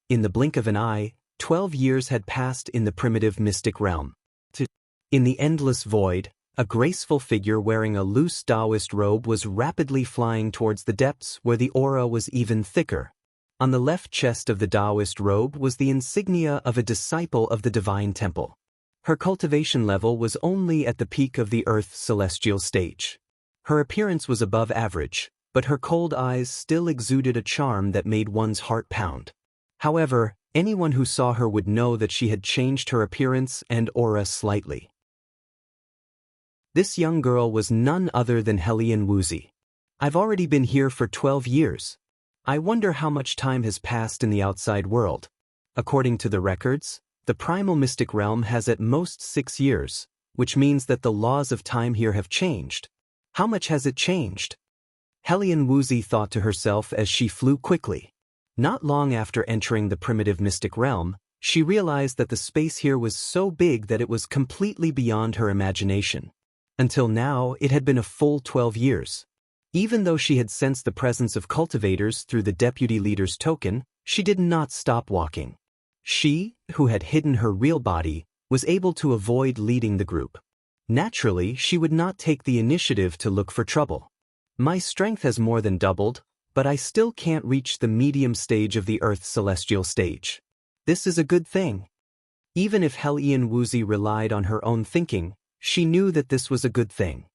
In the blink of an eye, 12 years had passed in the primitive mystic realm. In the endless void, a graceful figure wearing a loose Taoist robe was rapidly flying towards the depths where the aura was even thicker. On the left chest of the Taoist robe was the insignia of a disciple of the divine temple. Her cultivation level was only at the peak of the Earth's celestial stage. Her appearance was above average, but her cold eyes still exuded a charm that made one's heart pound. However, anyone who saw her would know that she had changed her appearance and aura slightly. This young girl was none other than Helian Wuzi. I've already been here for 12 years. I wonder how much time has passed in the outside world. According to the records, the primal mystic realm has at most 6 years, which means that the laws of time here have changed. How much has it changed? Helian Wuzi thought to herself as she flew quickly. Not long after entering the primitive mystic realm, she realized that the space here was so big that it was completely beyond her imagination. Until now, it had been a full 12 years. Even though she had sensed the presence of cultivators through the deputy leader's token, she did not stop walking. She, who had hidden her real body, was able to avoid leading the group. Naturally, she would not take the initiative to look for trouble. My strength has more than doubled, but I still can't reach the medium stage of the Earth's celestial stage. This is a good thing. Even if Helian Wuzi relied on her own thinking, she knew that this was a good thing.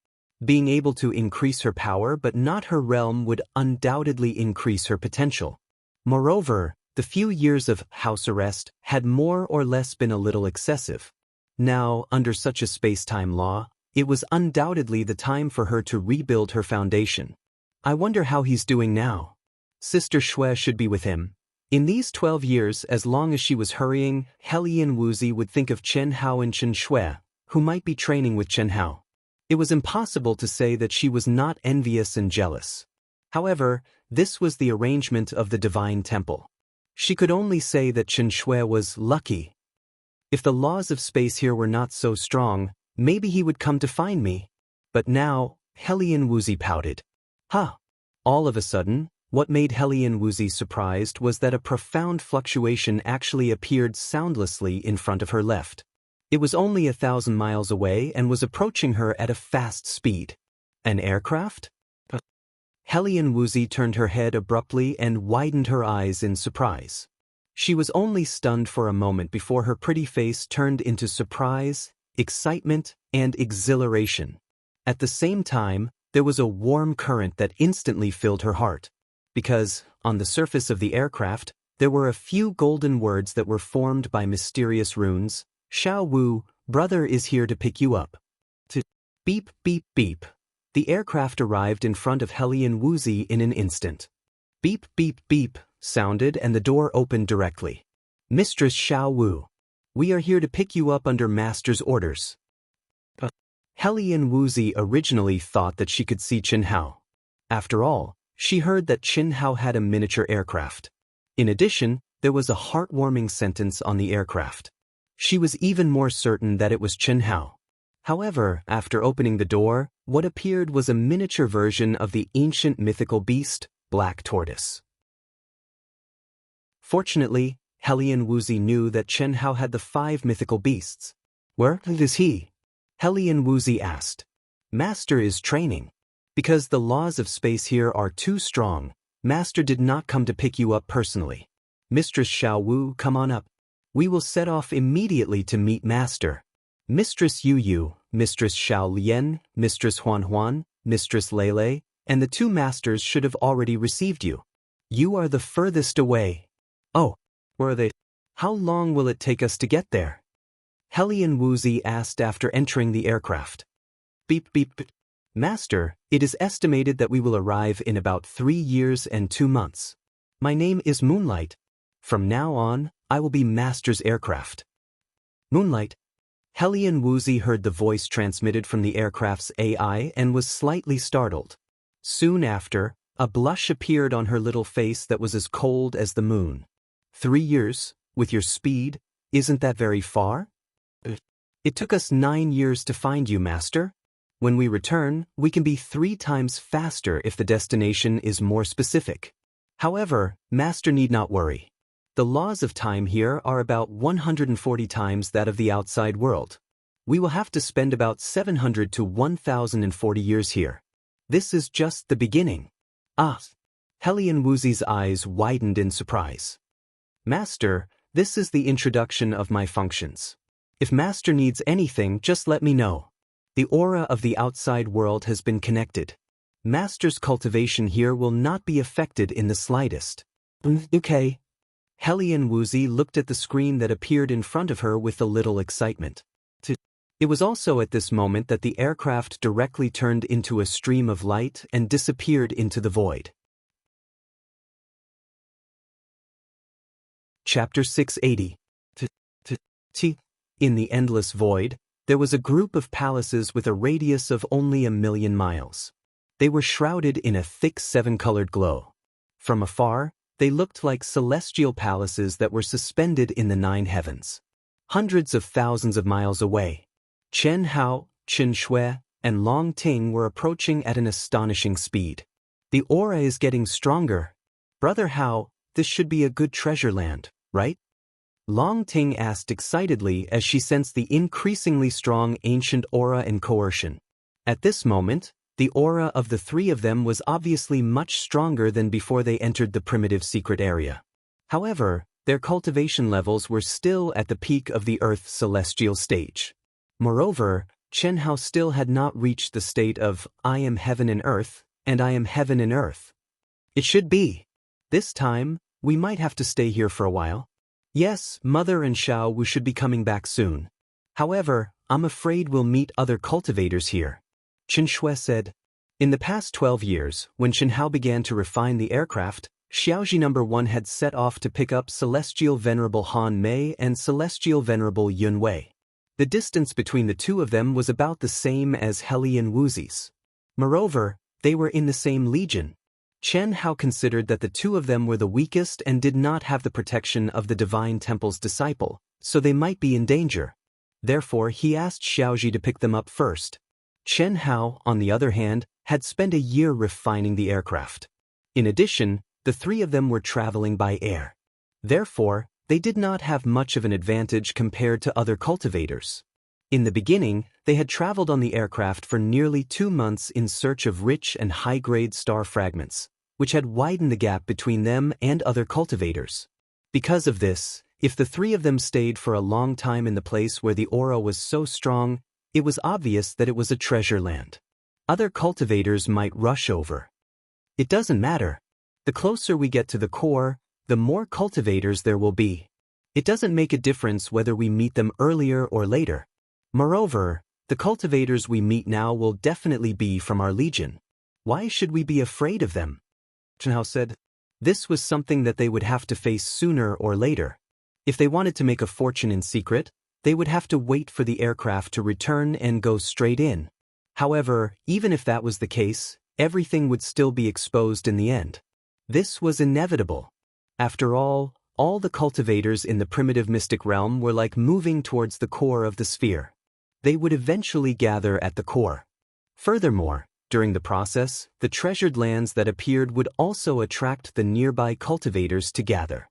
Being able to increase her power but not her realm would undoubtedly increase her potential. Moreover, the few years of house arrest had more or less been a little excessive. Now, under such a space-time law, it was undoubtedly the time for her to rebuild her foundation. I wonder how he's doing now. Sister Shui should be with him. In these 12 years, as long as she was hurrying, Helian Wuzi would think of Chen Hao and Chen Shui, who might be training with Chen Hao. It was impossible to say that she was not envious and jealous. However, this was the arrangement of the divine temple. She could only say that Chen Shui was lucky. If the laws of space here were not so strong, maybe he would come to find me. But now, Helian Wuzi pouted. Huh. All of a sudden, what made Helian Wuzi surprised was that a profound fluctuation actually appeared soundlessly in front of her left. It was only 1,000 miles away and was approaching her at a fast speed. An aircraft? Helian Wuzi turned her head abruptly and widened her eyes in surprise. She was only stunned for a moment before her pretty face turned into surprise, excitement, and exhilaration. At the same time, there was a warm current that instantly filled her heart. Because, on the surface of the aircraft, there were a few golden words that were formed by mysterious runes. Xiao Wu, brother is here to pick you up. Beep, beep, beep. The aircraft arrived in front of Helian Wuzi in an instant. Beep, beep, beep sounded and the door opened directly. Mistress Xiao Wu, we are here to pick you up under Master's orders. Helian Wuzi originally thought that she could see Chen Hao. After all, she heard that Chen Hao had a miniature aircraft. In addition, there was a heartwarming sentence on the aircraft. She was even more certain that it was Chen Hao. However, after opening the door, what appeared was a miniature version of the ancient mythical beast, Black Tortoise. Fortunately, Helian Woozy knew that Chen Hao had the 5 mythical beasts. Where is he? Helian Woozy asked. Master is training. Because the laws of space here are too strong, Master did not come to pick you up personally. Mistress Xiao Wu, come on up. We will set off immediately to meet Master. Mistress Yu Yu, Mistress Xiao Lian, Mistress Huan Huan, Mistress Lele, and the 2 masters should have already received you. You are the furthest away. Oh, where are they? How long will it take us to get there? Helian Woozy asked after entering the aircraft. Beep beep beep. Master, it is estimated that we will arrive in about 3 years and 2 months. My name is Moonlight. From now on, I will be Master's aircraft. Moonlight. Helian Woozy heard the voice transmitted from the aircraft's AI and was slightly startled. Soon after, a blush appeared on her little face that was as cold as the moon. 3 years, with your speed, isn't that very far? It took us 9 years to find you, Master. When we return, we can be 3 times faster if the destination is more specific. However, Master need not worry. The laws of time here are about 140 times that of the outside world. We will have to spend about 700 to 1040 years here. This is just the beginning. Ah! Helian Woozy's eyes widened in surprise. Master, this is the introduction of my functions. If Master needs anything, just let me know. The aura of the outside world has been connected. Master's cultivation here will not be affected in the slightest. Okay. Helian Woozy looked at the screen that appeared in front of her with a little excitement. It was also at this moment that the aircraft directly turned into a stream of light and disappeared into the void. Chapter 680. In the endless void, there was a group of palaces with a radius of only 1,000,000 miles. They were shrouded in a thick 7-colored glow. From afar, they looked like celestial palaces that were suspended in the 9 heavens. Hundreds of thousands of miles away, Chen Hao, Qin Shui, and Long Ting were approaching at an astonishing speed. The aura is getting stronger. Brother Hao, this should be a good treasure land, right? Long Ting asked excitedly as she sensed the increasingly strong ancient aura and coercion. At this moment, the aura of the 3 of them was obviously much stronger than before they entered the primitive secret area. However, their cultivation levels were still at the peak of the Earth's celestial stage. Moreover, Chen Hao still had not reached the state of, I am heaven and earth, and I am heaven and earth. It should be. This time, we might have to stay here for a while. Yes, Mother and Xiao Wu should be coming back soon. However, I'm afraid we'll meet other cultivators here. Qin Shui said. In the past 12 years, when Chen Hao began to refine the aircraft, Xiaoji No. 1 had set off to pick up Celestial Venerable Han Mei and Celestial Venerable Yun Wei. The distance between the 2 of them was about the same as Helian Woozy's. Moreover, they were in the same legion. Chen Hao considered that the 2 of them were the weakest and did not have the protection of the Divine Temple's disciple, so they might be in danger. Therefore, he asked Xiaoji to pick them up first. Chen Hao, on the other hand, had spent a year refining the aircraft. In addition, the 3 of them were traveling by air. Therefore, they did not have much of an advantage compared to other cultivators. In the beginning, they had traveled on the aircraft for nearly 2 months in search of rich and high-grade star fragments, which had widened the gap between them and other cultivators. Because of this, if the 3 of them stayed for a long time in the place where the aura was so strong, it was obvious that it was a treasure land. Other cultivators might rush over. It doesn't matter. The closer we get to the core, the more cultivators there will be. It doesn't make a difference whether we meet them earlier or later. Moreover, the cultivators we meet now will definitely be from our legion. Why should we be afraid of them? Chen Hao said. This was something that they would have to face sooner or later. If they wanted to make a fortune in secret, they would have to wait for the aircraft to return and go straight in. However, even if that was the case, everything would still be exposed in the end. This was inevitable. After all the cultivators in the primitive mystic realm were like moving towards the core of the sphere. they would eventually gather at the core. Furthermore, during the process, the treasured lands that appeared would also attract the nearby cultivators to gather.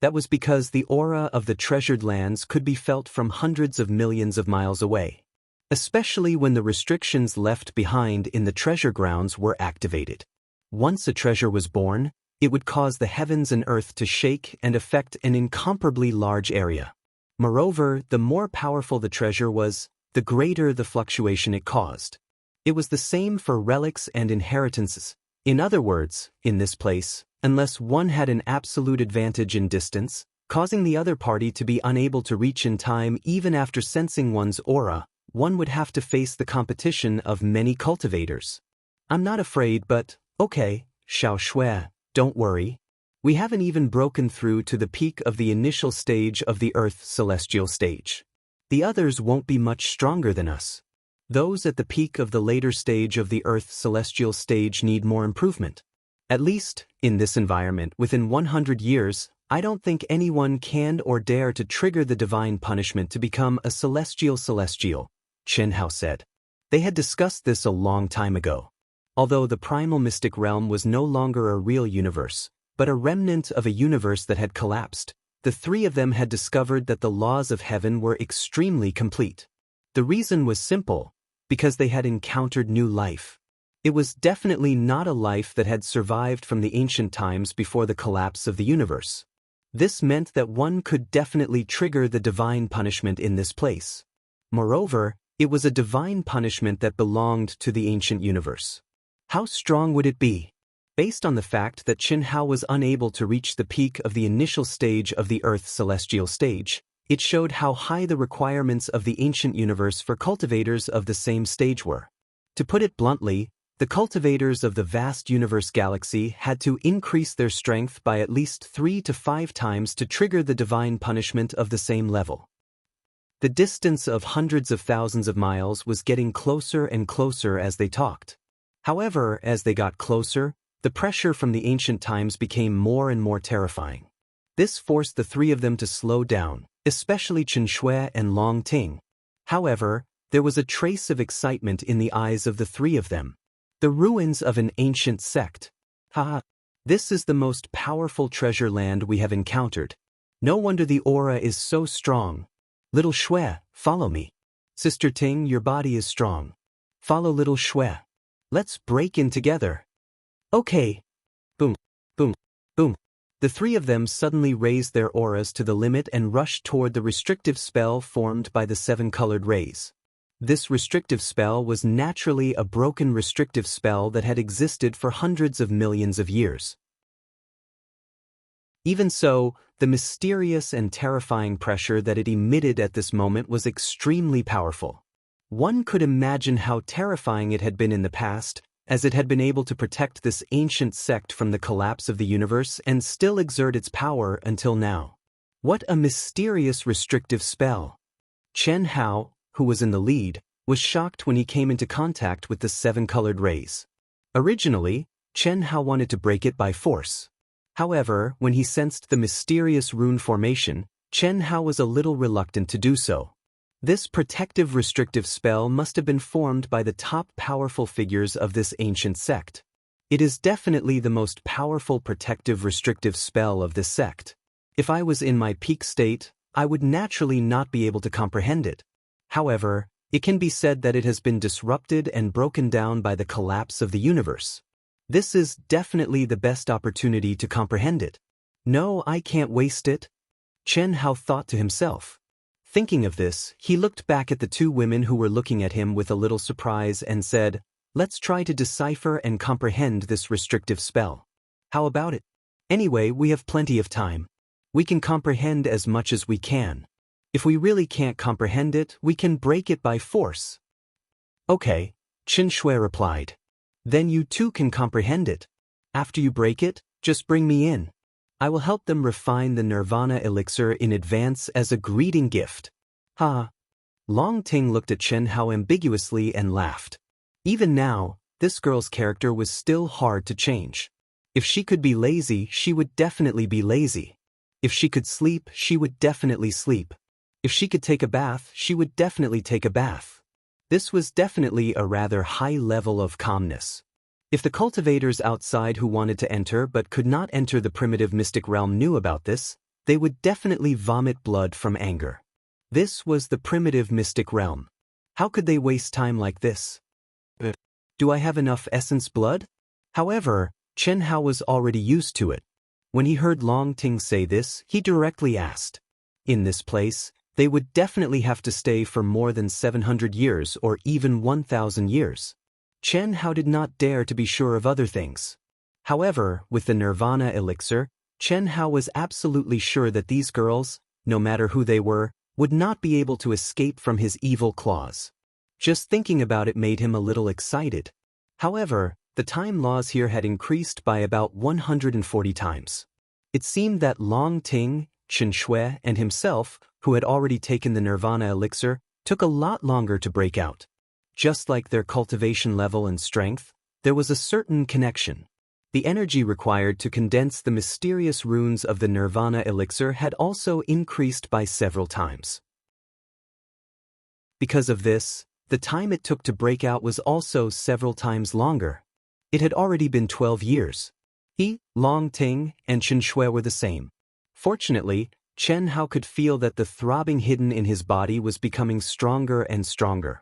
That was because the aura of the treasured lands could be felt from hundreds of millions of miles away, especially when the restrictions left behind in the treasure grounds were activated. Once a treasure was born, it would cause the heavens and earth to shake and affect an incomparably large area. Moreover, the more powerful the treasure was, the greater the fluctuation it caused. It was the same for relics and inheritances. In other words, in this place, unless one had an absolute advantage in distance, causing the other party to be unable to reach in time even after sensing one's aura, one would have to face the competition of many cultivators. I'm not afraid, but, okay, Xiao Shui, don't worry. We haven't even broken through to the peak of the initial stage of the Earth celestial stage. The others won't be much stronger than us. Those at the peak of the later stage of the Earth celestial stage need more improvement. At least, in this environment, within 100 years, I don't think anyone can or dare to trigger the divine punishment to become a celestial, Chen Hao said. They had discussed this a long time ago. Although the primal mystic realm was no longer a real universe, but a remnant of a universe that had collapsed, the three of them had discovered that the laws of heaven were extremely complete. The reason was simple, because they had encountered new life. It was definitely not a life that had survived from the ancient times before the collapse of the universe. This meant that one could definitely trigger the divine punishment in this place. Moreover, it was a divine punishment that belonged to the ancient universe. How strong would it be? Based on the fact that Chen Hao was unable to reach the peak of the initial stage of the Earth celestial stage, it showed how high the requirements of the ancient universe for cultivators of the same stage were. To put it bluntly, the cultivators of the vast universe galaxy had to increase their strength by at least 3 to 5 times to trigger the divine punishment of the same level. The distance of hundreds of thousands of miles was getting closer and closer as they talked. However, as they got closer, the pressure from the ancient times became more and more terrifying. This forced the three of them to slow down, especially Chen Shui and Long Ting. However, there was a trace of excitement in the eyes of the three of them. The ruins of an ancient sect. Haha. This is the most powerful treasure land we have encountered. No wonder the aura is so strong. Little Shui, follow me. Sister Ting, your body is strong. Follow little Shui. Let's break in together. Okay. Boom, boom, boom. The three of them suddenly raised their auras to the limit and rushed toward the restrictive spell formed by the 7 colored rays. This restrictive spell was naturally a broken restrictive spell that had existed for hundreds of millions of years. Even so, the mysterious and terrifying pressure that it emitted at this moment was extremely powerful. One could imagine how terrifying it had been in the past, as it had been able to protect this ancient sect from the collapse of the universe and still exert its power until now. What a mysterious restrictive spell! Chen Hao, who was in the lead, was shocked when he came into contact with the 7 colored rays. Originally, Chen Hao wanted to break it by force. However, when he sensed the mysterious rune formation, Chen Hao was a little reluctant to do so. This protective restrictive spell must have been formed by the top powerful figures of this ancient sect. It is definitely the most powerful protective restrictive spell of this sect. If I was in my peak state, I would naturally not be able to comprehend it. However, it can be said that it has been disrupted and broken down by the collapse of the universe. This is definitely the best opportunity to comprehend it. No, I can't waste it. Chen Hao thought to himself. Thinking of this, he looked back at the 2 women who were looking at him with a little surprise and said, "Let's try to decipher and comprehend this restrictive spell. How about it? Anyway, we have plenty of time. We can comprehend as much as we can. If we really can't comprehend it, we can break it by force." "Okay," Chen Shui replied. "Then you too can comprehend it. After you break it, just bring me in. I will help them refine the Nirvana elixir in advance as a greeting gift." Ha! Long Ting looked at Chen Hao ambiguously and laughed. Even now, this girl's character was still hard to change. If she could be lazy, she would definitely be lazy. If she could sleep, she would definitely sleep. If she could take a bath, she would definitely take a bath. This was definitely a rather high level of calmness. If the cultivators outside who wanted to enter but could not enter the primitive mystic realm knew about this, they would definitely vomit blood from anger. This was the primitive mystic realm. How could they waste time like this? Do I have enough essence blood? However, Chen Hao was already used to it. When he heard Long Ting say this, he directly asked. In this place, they would definitely have to stay for more than 700 years or even 1,000 years. Chen Hao did not dare to be sure of other things. However, with the Nirvana elixir, Chen Hao was absolutely sure that these girls, no matter who they were, would not be able to escape from his evil claws. Just thinking about it made him a little excited. However, the time laws here had increased by about 140 times. It seemed that Long Ting, Chen Shui, and himself, who had already taken the Nirvana elixir, took a lot longer to break out. Just like their cultivation level and strength, there was a certain connection. The energy required to condense the mysterious runes of the Nirvana elixir had also increased by several times. Because of this, the time it took to break out was also several times longer. It had already been 12 years. He, Long Ting, and Chen Shui were the same. Fortunately, Chen Hao could feel that the throbbing hidden in his body was becoming stronger and stronger.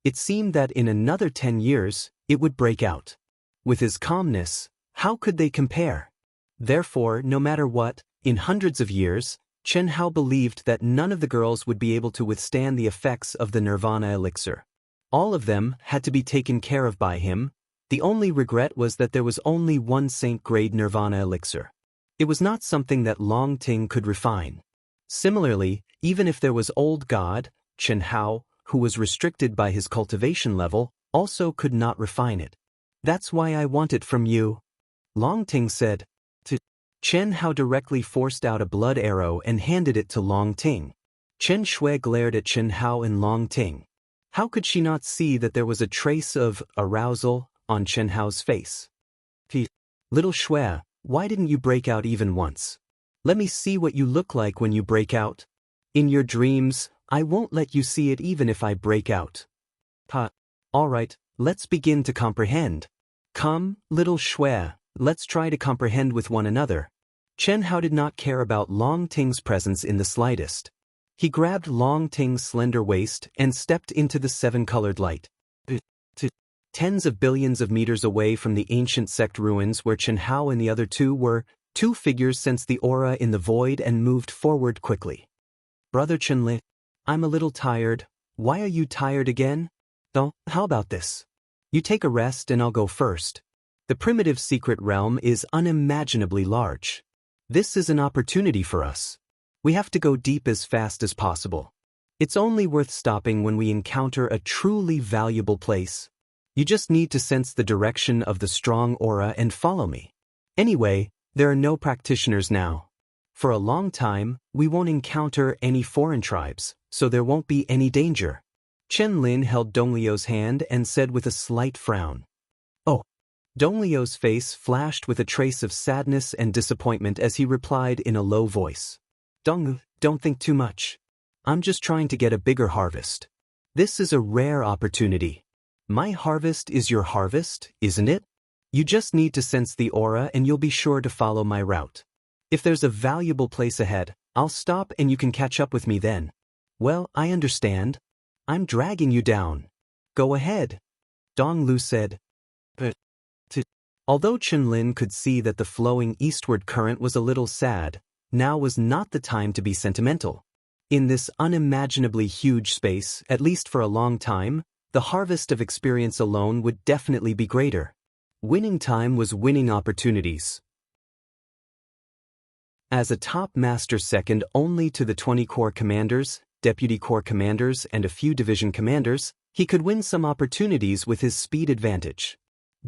It seemed that in another 10 years, it would break out. With his calmness, how could they compare? Therefore, no matter what, in hundreds of years, Chen Hao believed that none of the girls would be able to withstand the effects of the Nirvana elixir. All of them had to be taken care of by him. The only regret was that there was only one saint-grade Nirvana elixir. It was not something that Long Ting could refine. Similarly, even if there was old God, Chen Hao, who was restricted by his cultivation level, also could not refine it. That's why I want it from you. Long Ting said. Chen Hao directly forced out a blood arrow and handed it to Long Ting. Chen Shui glared at Chen Hao and Long Ting. How could she not see that there was a trace of arousal on Chen Hao's face? Little Shui, why didn't you break out even once? Let me see what you look like when you break out. In your dreams, I won't let you see it even if I break out. All right, let's begin to comprehend. Come, little Shui, let's try to comprehend with one another. Chen Hao did not care about Long Ting's presence in the slightest. He grabbed Long Ting's slender waist and stepped into the seven-colored light. Tens of billions of meters away from the ancient sect ruins where Chen Hao and the other two were, two figures sensed the aura in the void and moved forward quickly. Brother Chen Li, I'm a little tired. Why are you tired again? Oh, how about this? You take a rest and I'll go first. The primitive secret realm is unimaginably large. This is an opportunity for us. We have to go deep as fast as possible. It's only worth stopping when we encounter a truly valuable place. You just need to sense the direction of the strong aura and follow me. Anyway, there are no practitioners now. For a long time, we won't encounter any foreign tribes, so there won't be any danger. Chen Lin held Dong Liu's hand and said with a slight frown. Oh. Dong Liu's face flashed with a trace of sadness and disappointment as he replied in a low voice. Dong, don't think too much. I'm just trying to get a bigger harvest. This is a rare opportunity. My harvest is your harvest, isn't it? You just need to sense the aura and you'll be sure to follow my route. If there's a valuable place ahead, I'll stop and you can catch up with me then. Well, I understand. I'm dragging you down. Go ahead. Dong Lu said. Although Chen Lin could see that the flowing eastward current was a little sad, now was not the time to be sentimental. In this unimaginably huge space, at least for a long time, the harvest of experience alone would definitely be greater. Winning time was winning opportunities. As a top master second only to the 20 corps commanders, deputy corps commanders, and a few division commanders, he could win some opportunities with his speed advantage.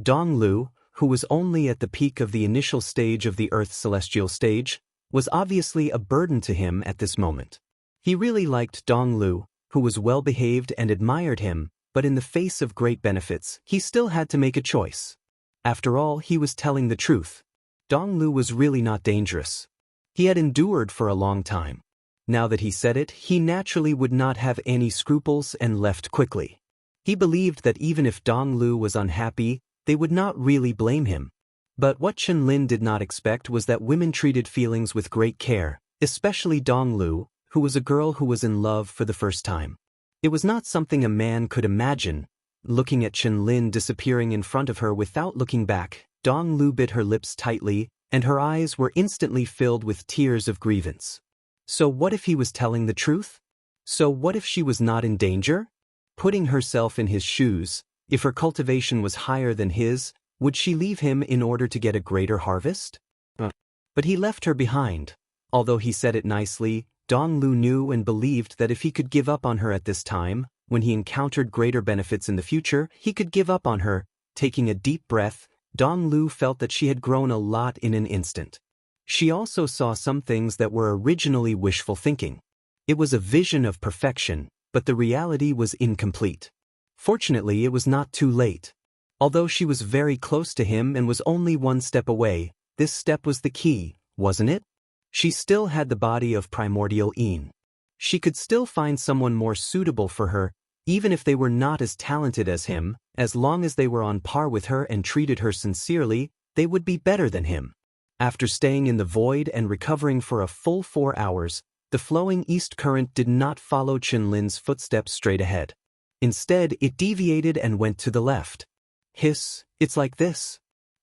Dong Lu, who was only at the peak of the initial stage of the Earth's celestial stage, was obviously a burden to him at this moment. He really liked Dong Lu, who was well-behaved and admired him, but in the face of great benefits, he still had to make a choice. After all, he was telling the truth. Dong Lu was really not dangerous. He had endured for a long time. Now that he said it, he naturally would not have any scruples and left quickly. He believed that even if Dong Lu was unhappy, they would not really blame him. But what Chen Lin did not expect was that women treated feelings with great care, especially Dong Lu, who was a girl who was in love for the first time. It was not something a man could imagine. Looking at Chen Lin disappearing in front of her without looking back, Dong Lu bit her lips tightly, and her eyes were instantly filled with tears of grievance. So what if he was telling the truth? So what if she was not in danger? Putting herself in his shoes, if her cultivation was higher than his, would she leave him in order to get a greater harvest? But he left her behind. Although he said it nicely, Dong Lu knew and believed that if he could give up on her at this time, when he encountered greater benefits in the future, he could give up on her. Taking a deep breath, Dong Lu felt that she had grown a lot in an instant. She also saw some things that were originally wishful thinking. It was a vision of perfection, but the reality was incomplete. Fortunately, it was not too late. Although she was very close to him and was only one step away, this step was the key, wasn't it? She still had the body of primordial Yin. She could still find someone more suitable for her, even if they were not as talented as him. As long as they were on par with her and treated her sincerely, they would be better than him. After staying in the void and recovering for a full 4 hours, the flowing east current did not follow Chen Lin's footsteps straight ahead. Instead, it deviated and went to the left. Hiss, it's like this.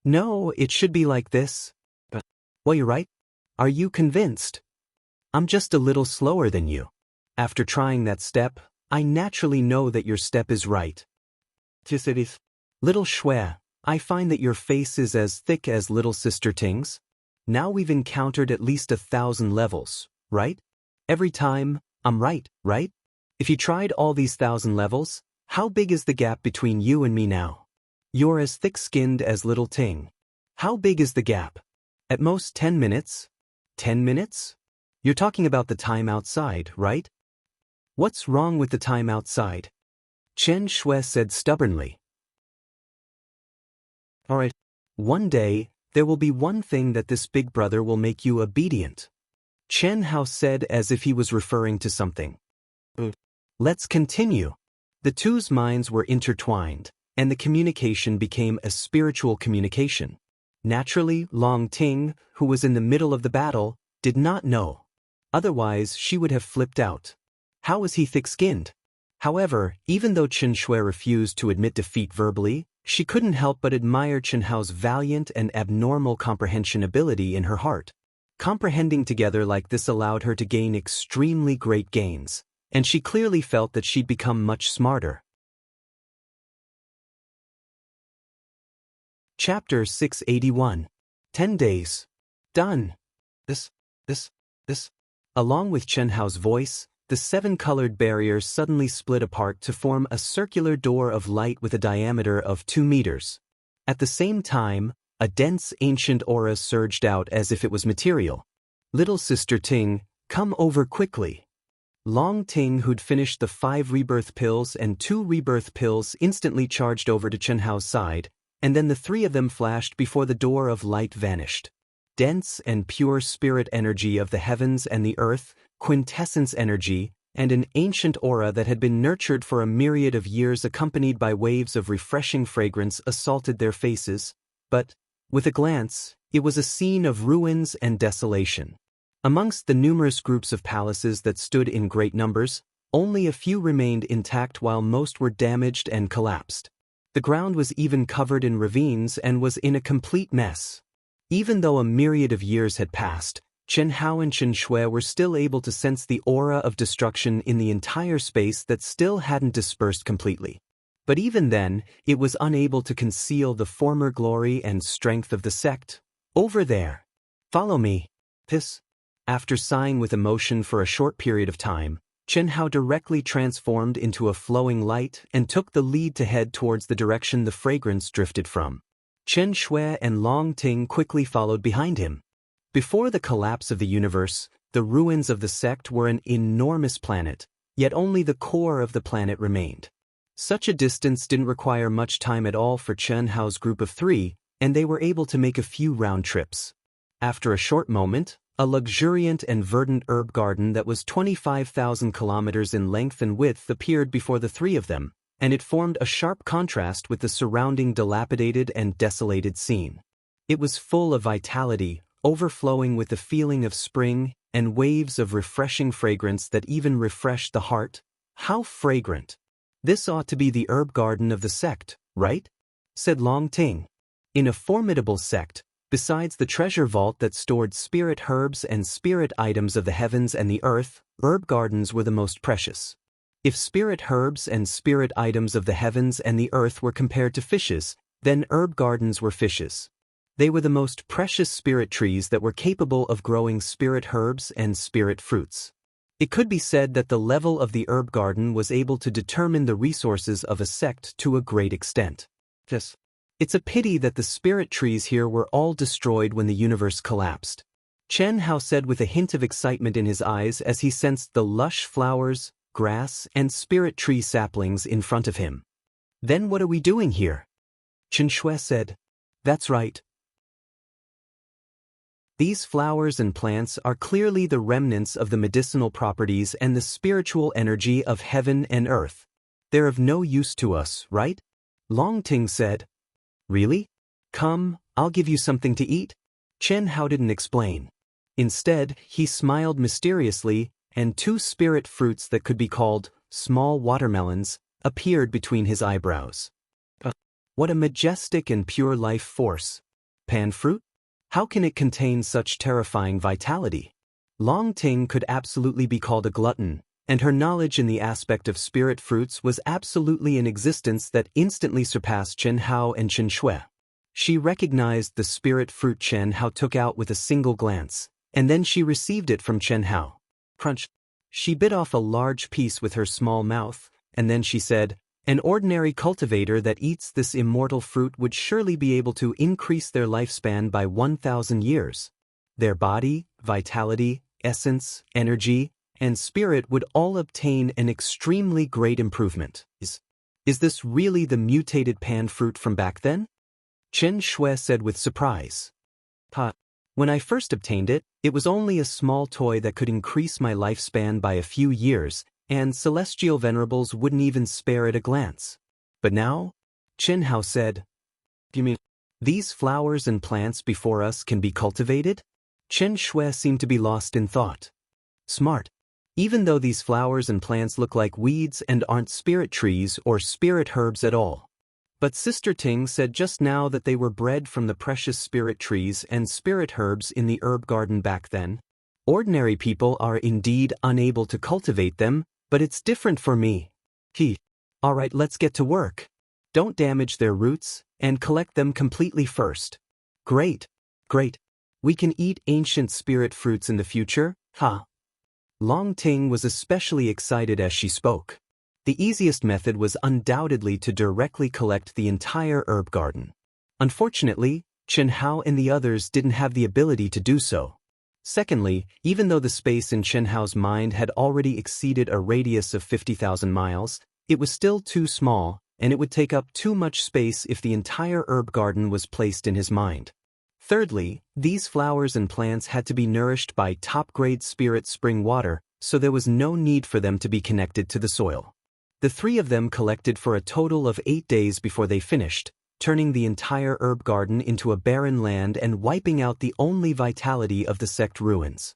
No, it should be like this. Well, you're right. Are you convinced? I'm just a little slower than you. After trying that step, I naturally know that your step is right. Little Shui, I find that your face is as thick as little sister Ting's. Now we've encountered at least 1,000 levels, right? Every time, I'm right, right? If you tried all these 1,000 levels, how big is the gap between you and me now? You're as thick-skinned as little Ting. How big is the gap? At most 10 minutes? 10 minutes? You're talking about the time outside, right? What's wrong with the time outside? Chen Shui said stubbornly. All right. One day, there will be one thing that this big brother will make you obedient. Chen Hao said as if he was referring to something. Let's continue. The two's minds were intertwined, and the communication became a spiritual communication. Naturally, Long Ting, who was in the middle of the battle, did not know. Otherwise, she would have flipped out. How was he thick-skinned? However, even though Chen Shui refused to admit defeat verbally, she couldn't help but admire Chen Hao's valiant and abnormal comprehension ability in her heart. Comprehending together like this allowed her to gain extremely great gains, and she clearly felt that she'd become much smarter. Chapter 681. 10 days. Done. This. Along with Chen Hao's voice, the 7-colored barriers suddenly split apart to form a circular door of light with a diameter of 2 meters. At the same time, a dense ancient aura surged out as if it was material. Little sister Ting, come over quickly. Long Ting, who'd finished the 5 rebirth pills and 2 rebirth pills, instantly charged over to Chen Hao's side, and then the 3 of them flashed before the door of light vanished. Dense and pure spirit energy of the heavens and the earth, quintessence energy, and an ancient aura that had been nurtured for a myriad of years accompanied by waves of refreshing fragrance assaulted their faces, but, with a glance, it was a scene of ruins and desolation. Amongst the numerous groups of palaces that stood in great numbers, only a few remained intact while most were damaged and collapsed. The ground was even covered in ravines and was in a complete mess. Even though a myriad of years had passed, Chen Hao and Chen Shui were still able to sense the aura of destruction in the entire space that still hadn't dispersed completely. But even then, it was unable to conceal the former glory and strength of the sect. Over there. Follow me. This. After sighing with emotion for a short period of time, Chen Hao directly transformed into a flowing light and took the lead to head towards the direction the fragrance drifted from. Chen Shui and Long Ting quickly followed behind him. Before the collapse of the universe, the ruins of the sect were an enormous planet, yet only the core of the planet remained. Such a distance didn't require much time at all for Chen Hao's group of 3, and they were able to make a few round trips. After a short moment, A luxuriant and verdant herb garden that was 25,000 kilometers in length and width appeared before the three of them, and it formed a sharp contrast with the surrounding dilapidated and desolated scene. It was full of vitality, overflowing with the feeling of spring, and waves of refreshing fragrance that even refreshed the heart. How fragrant! This ought to be the herb garden of the sect, right? Said Long Ting. In a formidable sect, besides the treasure vault that stored spirit herbs and spirit items of the heavens and the earth, herb gardens were the most precious. If spirit herbs and spirit items of the heavens and the earth were compared to fishes, then herb gardens were fishes. They were the most precious spirit trees that were capable of growing spirit herbs and spirit fruits. It could be said that the level of the herb garden was able to determine the resources of a sect to a great extent. Yes. It's a pity that the spirit trees here were all destroyed when the universe collapsed. Chen Hao said with a hint of excitement in his eyes as he sensed the lush flowers, grass, and spirit tree saplings in front of him. Then what are we doing here? Chen Shui said. That's right. These flowers and plants are clearly the remnants of the medicinal properties and the spiritual energy of heaven and earth. They're of no use to us, right? Long Ting said. Really? Come, I'll give you something to eat? Chen Hao didn't explain. Instead, he smiled mysteriously, and two spirit fruits that could be called small watermelons appeared between his eyebrows. What a majestic and pure life force. Pan fruit? How can it contain such terrifying vitality? Long Ting could absolutely be called a glutton, and her knowledge in the aspect of spirit fruits was absolutely in existence that instantly surpassed Chen Hao and Chen Shui. She recognized the spirit fruit Chen Hao took out with a single glance, and then she received it from Chen Hao. Crunch. She bit off a large piece with her small mouth, and then she said, an ordinary cultivator that eats this immortal fruit would surely be able to increase their lifespan by 1,000 years. Their body, vitality, essence, energy, and spirit would all obtain an extremely great improvement. Is this really the mutated pan fruit from back then? Chen Shui said with surprise. When I first obtained it, it was only a small toy that could increase my lifespan by a few years, and celestial venerables wouldn't even spare it a glance. But now? Chen Hao said. You mean, these flowers and plants before us can be cultivated? Chen Shui seemed to be lost in thought. Smart. Even though these flowers and plants look like weeds and aren't spirit trees or spirit herbs at all. But Sister Ting said just now that they were bred from the precious spirit trees and spirit herbs in the herb garden back then. Ordinary people are indeed unable to cultivate them, but it's different for me. All right, let's get to work. Don't damage their roots, and collect them completely first. Great. We can eat ancient spirit fruits in the future, Long Ting was especially excited as she spoke. The easiest method was undoubtedly to directly collect the entire herb garden. Unfortunately, Chen Hao and the others didn't have the ability to do so. Secondly, even though the space in Chen Hao's mind had already exceeded a radius of 50,000 miles, it was still too small, and it would take up too much space if the entire herb garden was placed in his mind. Thirdly, these flowers and plants had to be nourished by top-grade spirit spring water, so there was no need for them to be connected to the soil. The three of them collected for a total of 8 days before they finished, turning the entire herb garden into a barren land and wiping out the only vitality of the sect ruins.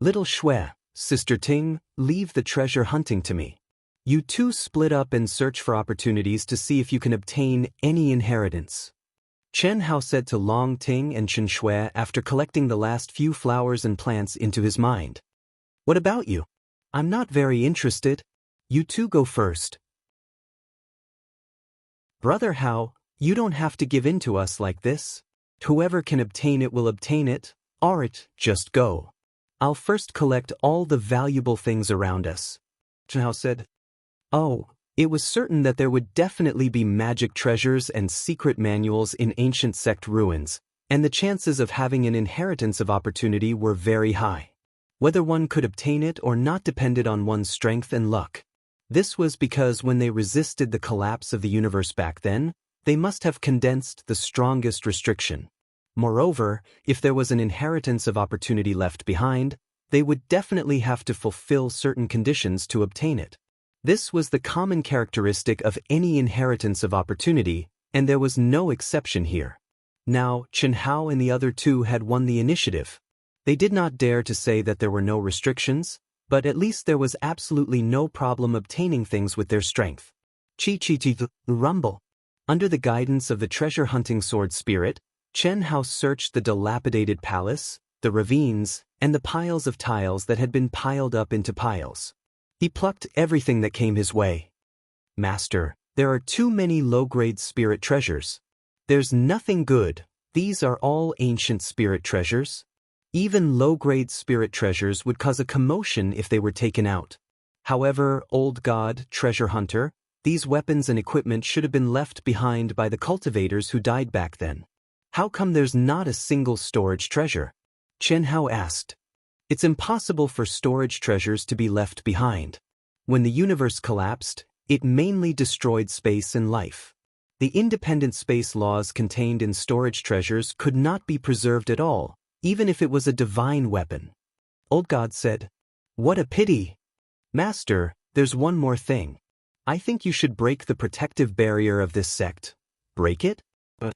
Little Shui, Sister Ting, leave the treasure hunting to me. You two split up and search for opportunities to see if you can obtain any inheritance. Chen Hao said to Long Ting and Chen Shui after collecting the last few flowers and plants into his mind. What about you? I'm not very interested. You two go first. Brother Hao, you don't have to give in to us like this. Whoever can obtain it will obtain it. Alright, just go. I'll first collect all the valuable things around us. Chen Hao said. Oh. It was certain that there would definitely be magic treasures and secret manuals in ancient sect ruins, and the chances of having an inheritance of opportunity were very high. Whether one could obtain it or not depended on one's strength and luck. This was because when they resisted the collapse of the universe back then, they must have condensed the strongest restriction. Moreover, if there was an inheritance of opportunity left behind, they would definitely have to fulfill certain conditions to obtain it. This was the common characteristic of any inheritance of opportunity, and there was no exception here. Now, Chen Hao and the other two had won the initiative. They did not dare to say that there were no restrictions, but at least there was absolutely no problem obtaining things with their strength. Rumble. Under the guidance of the treasure-hunting sword spirit, Chen Hao searched the dilapidated palace, the ravines, and the piles of tiles that had been piled up into piles. He plucked everything that came his way. Master, there are too many low-grade spirit treasures. There's nothing good. These are all ancient spirit treasures. Even low-grade spirit treasures would cause a commotion if they were taken out. However, old god, treasure hunter, these weapons and equipment should have been left behind by the cultivators who died back then. How come there's not a single storage treasure? Chen Hao asked. It's impossible for storage treasures to be left behind. When the universe collapsed, it mainly destroyed space and life. The independent space laws contained in storage treasures could not be preserved at all, even if it was a divine weapon. Old God said, "What a pity. Master, there's one more thing. I think you should break the protective barrier of this sect." Break it? But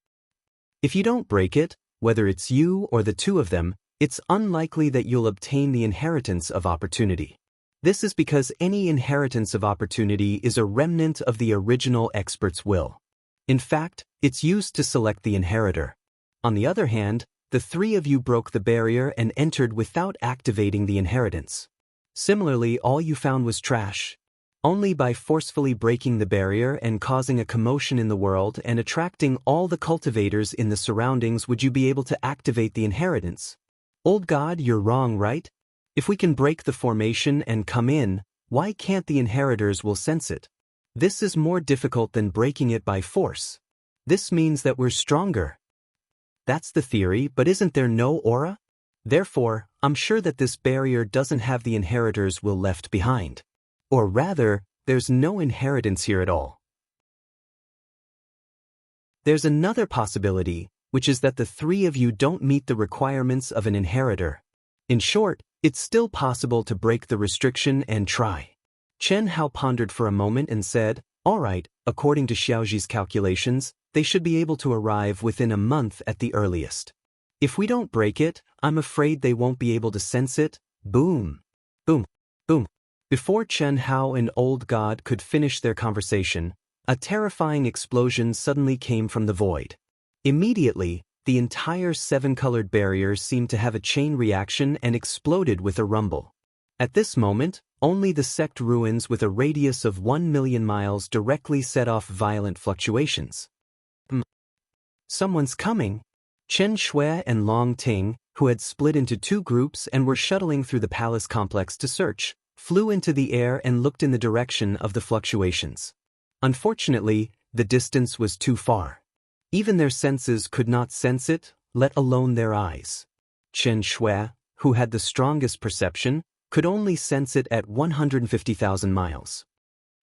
if you don't break it, whether it's you or the two of them, it's unlikely that you'll obtain the inheritance of opportunity. This is because any inheritance of opportunity is a remnant of the original expert's will. In fact, it's used to select the inheritor. On the other hand, the three of you broke the barrier and entered without activating the inheritance. Similarly, all you found was trash. Only by forcefully breaking the barrier and causing a commotion in the world and attracting all the cultivators in the surroundings would you be able to activate the inheritance. Old God, you're wrong, right? If we can break the formation and come in, why can't the inheritors will sense it? This is more difficult than breaking it by force. This means that we're stronger. That's the theory, but isn't there no aura? Therefore, I'm sure that this barrier doesn't have the inheritors will left behind. Or rather, there's no inheritance here at all. There's another possibility, which is that the three of you don't meet the requirements of an inheritor. In short, it's still possible to break the restriction and try. Chen Hao pondered for a moment and said, "All right, according to Xiaoji's calculations, they should be able to arrive within a month at the earliest. If we don't break it, I'm afraid they won't be able to sense it." Boom. Boom. Boom. Before Chen Hao and Old God could finish their conversation, a terrifying explosion suddenly came from the void. Immediately, the entire seven-colored barrier seemed to have a chain reaction and exploded with a rumble. At this moment, only the sect ruins with a radius of 1,000,000 miles directly set off violent fluctuations. Someone's coming. Chen Shui and Long Ting, who had split into two groups and were shuttling through the palace complex to search, flew into the air and looked in the direction of the fluctuations. Unfortunately, the distance was too far. Even their senses could not sense it, let alone their eyes. Chen Shui, who had the strongest perception, could only sense it at 150,000 miles.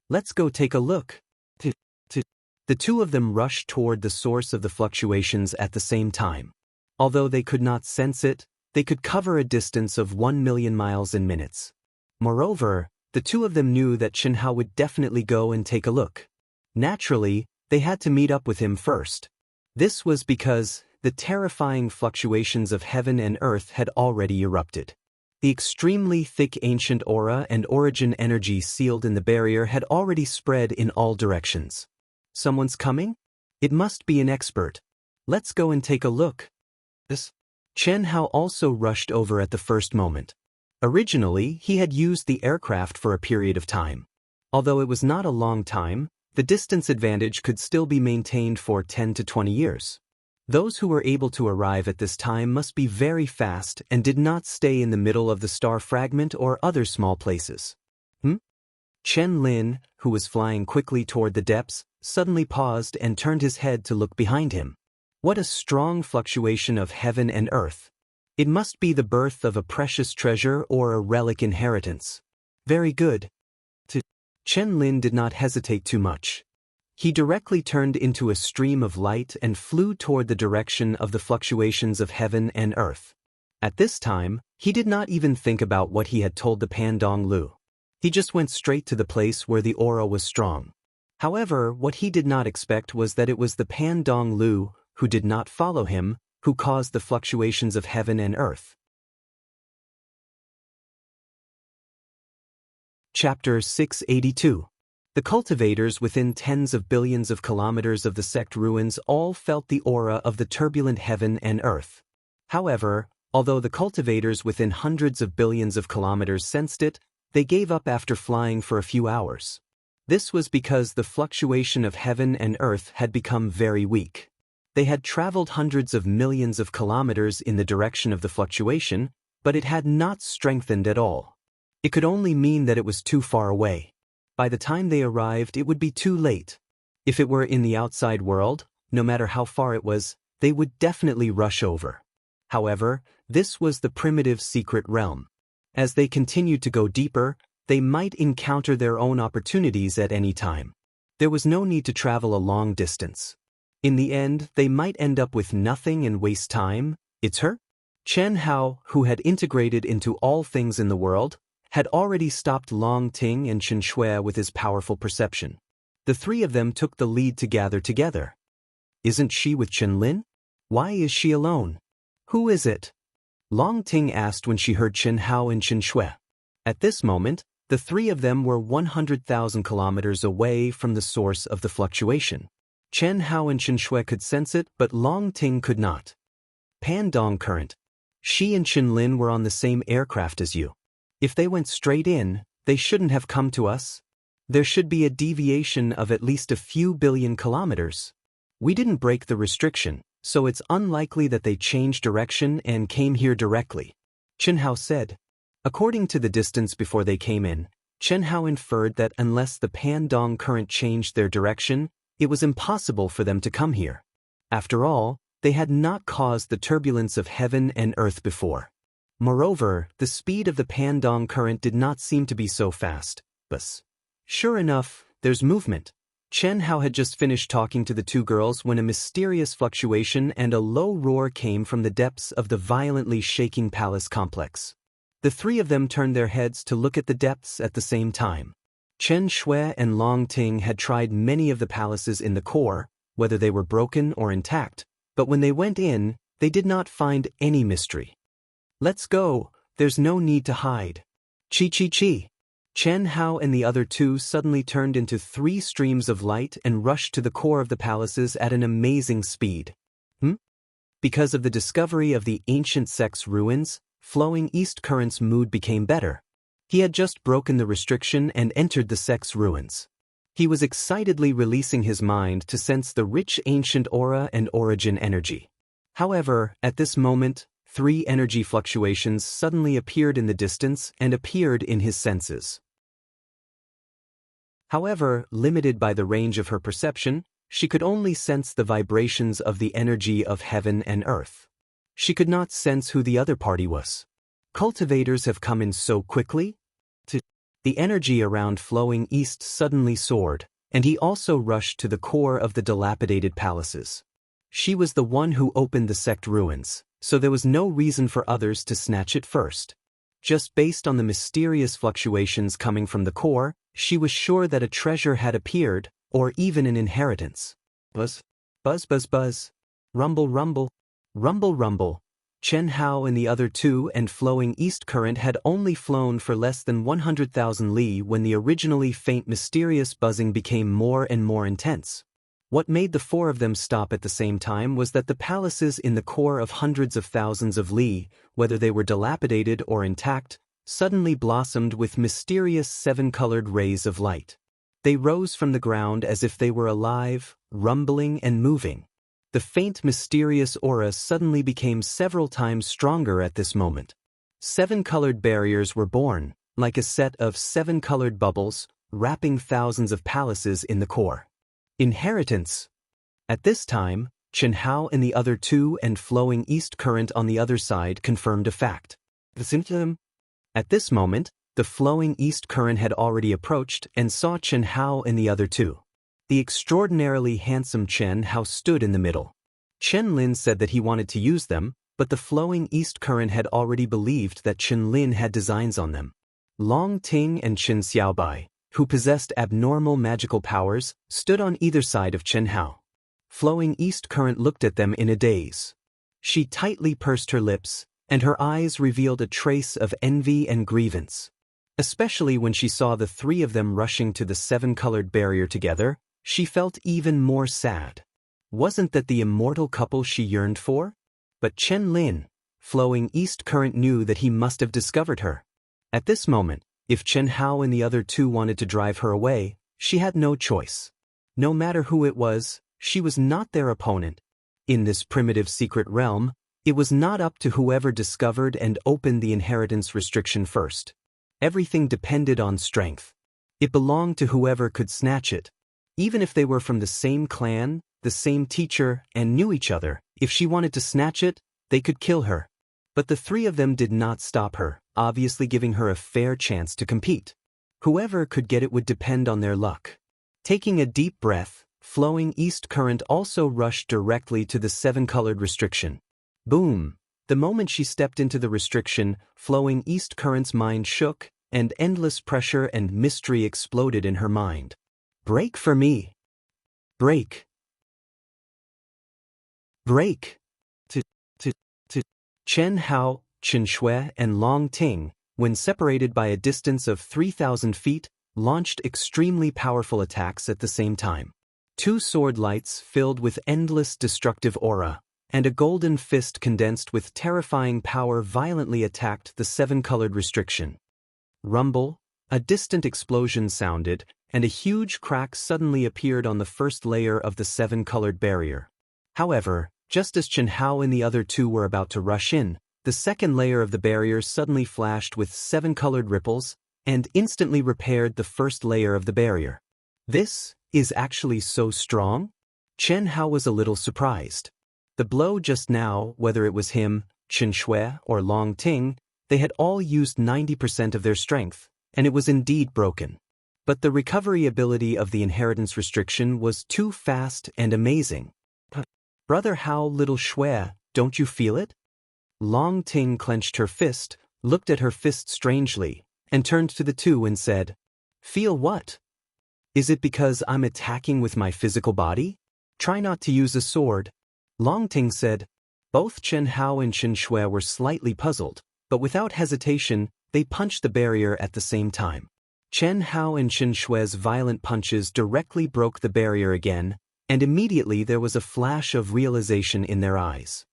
"Let's go take a look." The two of them rushed toward the source of the fluctuations at the same time. Although they could not sense it, they could cover a distance of 1,000,000 miles in minutes. Moreover, the two of them knew that Chen Hao would definitely go and take a look. Naturally, they had to meet up with him first. This was because the terrifying fluctuations of heaven and earth had already erupted. The extremely thick ancient aura and origin energy sealed in the barrier had already spread in all directions. Someone's coming? It must be an expert. Let's go and take a look. Chen Hao also rushed over at the first moment. Originally, he had used the aircraft for a period of time. Although it was not a long time, the distance advantage could still be maintained for 10 to 20 years. Those who were able to arrive at this time must be very fast and did not stay in the middle of the star fragment or other small places. Chen Lin, who was flying quickly toward the depths, suddenly paused and turned his head to look behind him. What a strong fluctuation of heaven and earth. It must be the birth of a precious treasure or a relic inheritance. Very good. Chen Lin did not hesitate too much. He directly turned into a stream of light and flew toward the direction of the fluctuations of heaven and earth. At this time, he did not even think about what he had told the Pandong Lu. He just went straight to the place where the aura was strong. However, what he did not expect was that it was the Pandong Lu, who did not follow him, who caused the fluctuations of heaven and earth. Chapter 682. The cultivators within tens of billions of kilometers of the sect ruins all felt the aura of the turbulent heaven and earth. However, although the cultivators within hundreds of billions of kilometers sensed it, they gave up after flying for a few hours. This was because the fluctuation of heaven and earth had become very weak. They had traveled hundreds of millions of kilometers in the direction of the fluctuation, but it had not strengthened at all. It could only mean that it was too far away. By the time they arrived, it would be too late. If it were in the outside world, no matter how far it was, they would definitely rush over. However, this was the primitive secret realm. As they continued to go deeper, they might encounter their own opportunities at any time. There was no need to travel a long distance. In the end, they might end up with nothing and waste time. It's her? Chen Hao, who had integrated into all things in the world, had already stopped Long Ting and Chen Shui with his powerful perception. The three of them took the lead to gather together. Isn't she with Chen Lin? Why is she alone? Who is it? Long Ting asked when she heard Chen Hao and Chen Shui. At this moment, the three of them were 100,000 kilometers away from the source of the fluctuation. Chen Hao and Chen Shui could sense it, but Long Ting could not. Pandong current. She and Chen Lin were on the same aircraft as you. If they went straight in, they shouldn't have come to us. There should be a deviation of at least a few billion kilometers. We didn't break the restriction, so it's unlikely that they changed direction and came here directly, Chen Hao said. According to the distance before they came in, Chen Hao inferred that unless the Pandong current changed their direction, it was impossible for them to come here. After all, they had not caused the turbulence of heaven and earth before. Moreover, the speed of the Pandong current did not seem to be so fast. But sure enough, there's movement. Chen Hao had just finished talking to the two girls when a mysterious fluctuation and a low roar came from the depths of the violently shaking palace complex. The three of them turned their heads to look at the depths at the same time. Chen Shui and Long Ting had tried many of the palaces in the core, whether they were broken or intact, but when they went in, they did not find any mystery. Let's go, there's no need to hide. Chi. Chen Hao and the other two suddenly turned into three streams of light and rushed to the core of the palaces at an amazing speed. Because of the discovery of the ancient sect's ruins, Flowing East Current's mood became better. He had just broken the restriction and entered the sect's ruins. He was excitedly releasing his mind to sense the rich ancient aura and origin energy. However, at this moment, three energy fluctuations suddenly appeared in the distance and appeared in his senses. However, limited by the range of her perception, she could only sense the vibrations of the energy of heaven and earth. She could not sense who the other party was. Cultivators have come in so quickly? The energy around Flowing East suddenly soared, and he also rushed to the core of the dilapidated palaces. She was the one who opened the sect ruins, so there was no reason for others to snatch it first. Just based on the mysterious fluctuations coming from the core, she was sure that a treasure had appeared, or even an inheritance. Buzz, buzz, buzz, buzz. Rumble, rumble. Rumble, rumble. Chen Hao and the other two and Flowing East Current had only flown for less than 100,000 li when the originally faint mysterious buzzing became more and more intense. What made the four of them stop at the same time was that the palaces in the core of hundreds of thousands of li, whether they were dilapidated or intact, suddenly blossomed with mysterious seven-colored rays of light. They rose from the ground as if they were alive, rumbling and moving. The faint mysterious aura suddenly became several times stronger at this moment. Seven-colored barriers were born, like a set of seven-colored bubbles, wrapping thousands of palaces in the core. Inheritance. At this time, Chen Hao and the other two and Flowing East Current on the other side confirmed a fact. At this moment, the Flowing East Current had already approached and saw Chen Hao and the other two. The extraordinarily handsome Chen Hao stood in the middle. Chen Lin said that he wanted to use them, but the flowing east current had already believed that Chen Lin had designs on them. Long Ting and Chen Xiaobai, who possessed abnormal magical powers, stood on either side of Chen Hao. Flowing east current looked at them in a daze. She tightly pursed her lips, and her eyes revealed a trace of envy and grievance. Especially when she saw the three of them rushing to the seven-colored barrier together, she felt even more sad. Wasn't that the immortal couple she yearned for? But Chen Lin, flowing east current, knew that he must have discovered her. At this moment, if Chen Hao and the other two wanted to drive her away, she had no choice. No matter who it was, she was not their opponent. In this primitive secret realm, it was not up to whoever discovered and opened the inheritance restriction first. Everything depended on strength. It belonged to whoever could snatch it. Even if they were from the same clan, the same teacher, and knew each other, if she wanted to snatch it, they could kill her. But the three of them did not stop her, obviously giving her a fair chance to compete. Whoever could get it would depend on their luck. Taking a deep breath, flowing east current also rushed directly to the seven-colored restriction. Boom! The moment she stepped into the restriction, flowing east current's mind shook, and endless pressure and mystery exploded in her mind. Break for me! Break! Break! Chen Hao, Chen Shui, and Long Ting, when separated by a distance of 3,000 feet, launched extremely powerful attacks at the same time. Two sword lights filled with endless destructive aura, and a golden fist condensed with terrifying power violently attacked the seven-colored restriction. Rumble, a distant explosion sounded, and a huge crack suddenly appeared on the first layer of the seven-colored barrier. However, just as Chen Hao and the other two were about to rush in, the second layer of the barrier suddenly flashed with seven-colored ripples and instantly repaired the first layer of the barrier. This is actually so strong? Chen Hao was a little surprised. The blow just now, whether it was him, Chen Shui, or Long Ting, they had all used 90% of their strength, and it was indeed broken. But the recovery ability of the inheritance restriction was too fast and amazing. Brother Hao, little Shui, don't you feel it? Long Ting clenched her fist, looked at her fist strangely, and turned to the two and said, "Feel what? Is it because I'm attacking with my physical body? Try not to use a sword." Long Ting said. Both Chen Hao and Chen Shui were slightly puzzled, but without hesitation, they punched the barrier at the same time. Chen Hao and Chen Shui's violent punches directly broke the barrier again, and immediately there was a flash of realization in their eyes.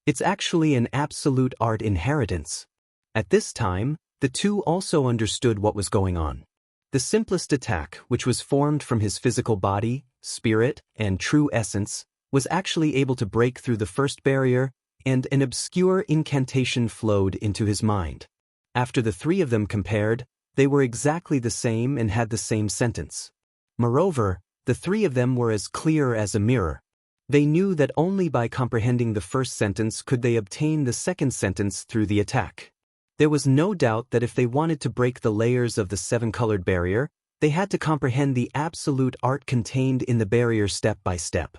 It's actually an absolute art inheritance. At this time, the two also understood what was going on. The simplest attack, which was formed from his physical body, spirit, and true essence, was actually able to break through the first barrier, and an obscure incantation flowed into his mind. After the three of them compared, they were exactly the same and had the same sentence. Moreover, the three of them were as clear as a mirror. They knew that only by comprehending the first sentence could they obtain the second sentence through the attack. There was no doubt that if they wanted to break the layers of the seven-colored barrier, they had to comprehend the absolute art contained in the barrier step by step.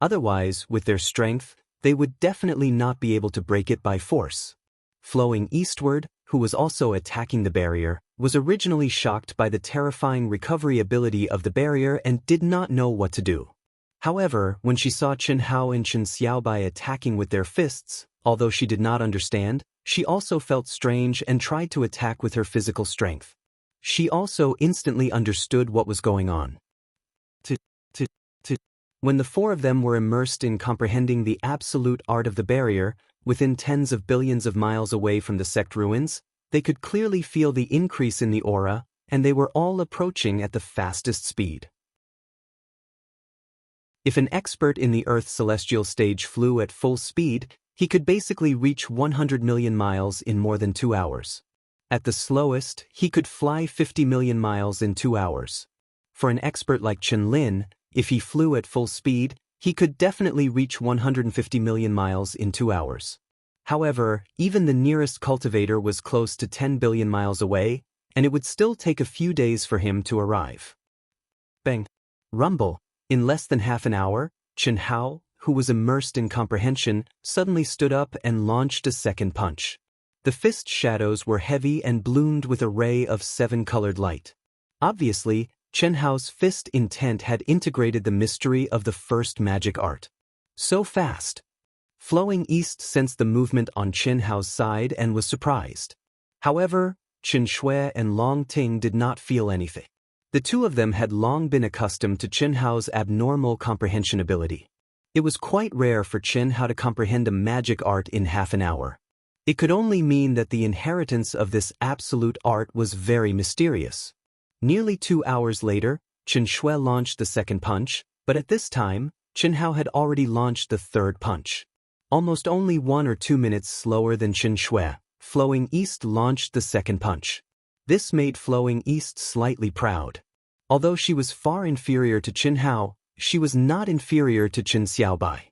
Otherwise, with their strength, they would definitely not be able to break it by force. Flowing eastward, who was also attacking the barrier, was originally shocked by the terrifying recovery ability of the barrier and did not know what to do. However, when she saw Chen Hao and Chen Xiaobai attacking with their fists, although she did not understand, she also felt strange and tried to attack with her physical strength. She also instantly understood what was going on. When the four of them were immersed in comprehending the absolute art of the barrier, within tens of billions of miles away from the sect ruins, they could clearly feel the increase in the aura, and they were all approaching at the fastest speed. If an expert in the Earth's celestial stage flew at full speed, he could basically reach 100 million miles in more than 2 hours. At the slowest, he could fly 50 million miles in 2 hours. For an expert like Chen Lin, if he flew at full speed, he could definitely reach 150 million miles in 2 hours. However, even the nearest cultivator was close to 10 billion miles away, and it would still take a few days for him to arrive. Bang! Rumble! In less than half an hour, Chen Hao, who was immersed in comprehension, suddenly stood up and launched a second punch. The fist shadows were heavy and bloomed with a ray of 7-colored light. Obviously, Chen Hao's fist intent had integrated the mystery of the first magic art. So fast. Flowing East sensed the movement on Chen Hao's side and was surprised. However, Chen Shui and Long Ting did not feel anything. The two of them had long been accustomed to Chen Hao's abnormal comprehension ability. It was quite rare for Chen Hao to comprehend a magic art in half an hour. It could only mean that the inheritance of this absolute art was very mysterious. Nearly 2 hours later, Chen Shui launched the second punch, but at this time, Chen Hao had already launched the third punch. Almost only 1 or 2 minutes slower than Chen Shui, Flowing East launched the second punch. This made Flowing East slightly proud. Although she was far inferior to Chen Hao, she was not inferior to Chen Xiaobai.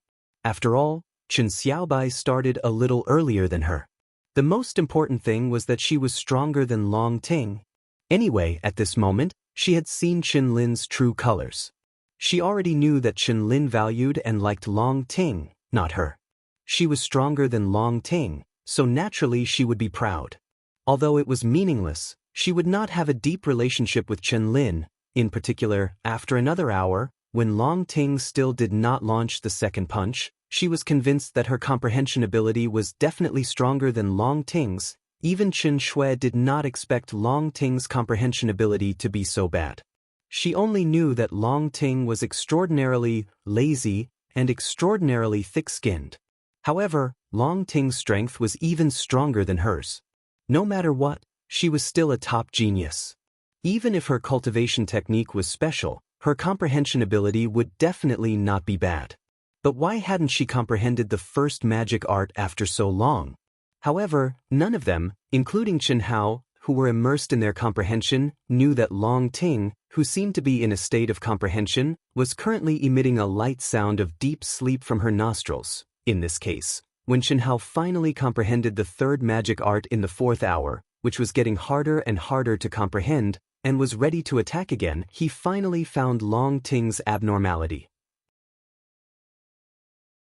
After all, Chen Xiaobai started a little earlier than her. The most important thing was that she was stronger than Long Ting. Anyway, at this moment, she had seen Chen Lin's true colors. She already knew that Chen Lin valued and liked Long Ting, not her. She was stronger than Long Ting, so naturally she would be proud. Although it was meaningless, she would not have a deep relationship with Chen Lin. In particular, after another hour, when Long Ting still did not launch the second punch, she was convinced that her comprehension ability was definitely stronger than Long Ting's. Even Chen Shui did not expect Long Ting's comprehension ability to be so bad. She only knew that Long Ting was extraordinarily lazy and extraordinarily thick-skinned. However, Long Ting's strength was even stronger than hers. No matter what, she was still a top genius. Even if her cultivation technique was special, her comprehension ability would definitely not be bad. But why hadn't she comprehended the first magic art after so long? However, none of them, including Chen Hao, who were immersed in their comprehension, knew that Long Ting, who seemed to be in a state of comprehension, was currently emitting a light sound of deep sleep from her nostrils. In this case, when Chen Hao finally comprehended the third magic art in the 4th hour, which was getting harder and harder to comprehend, and was ready to attack again, he finally found Long Ting's abnormality.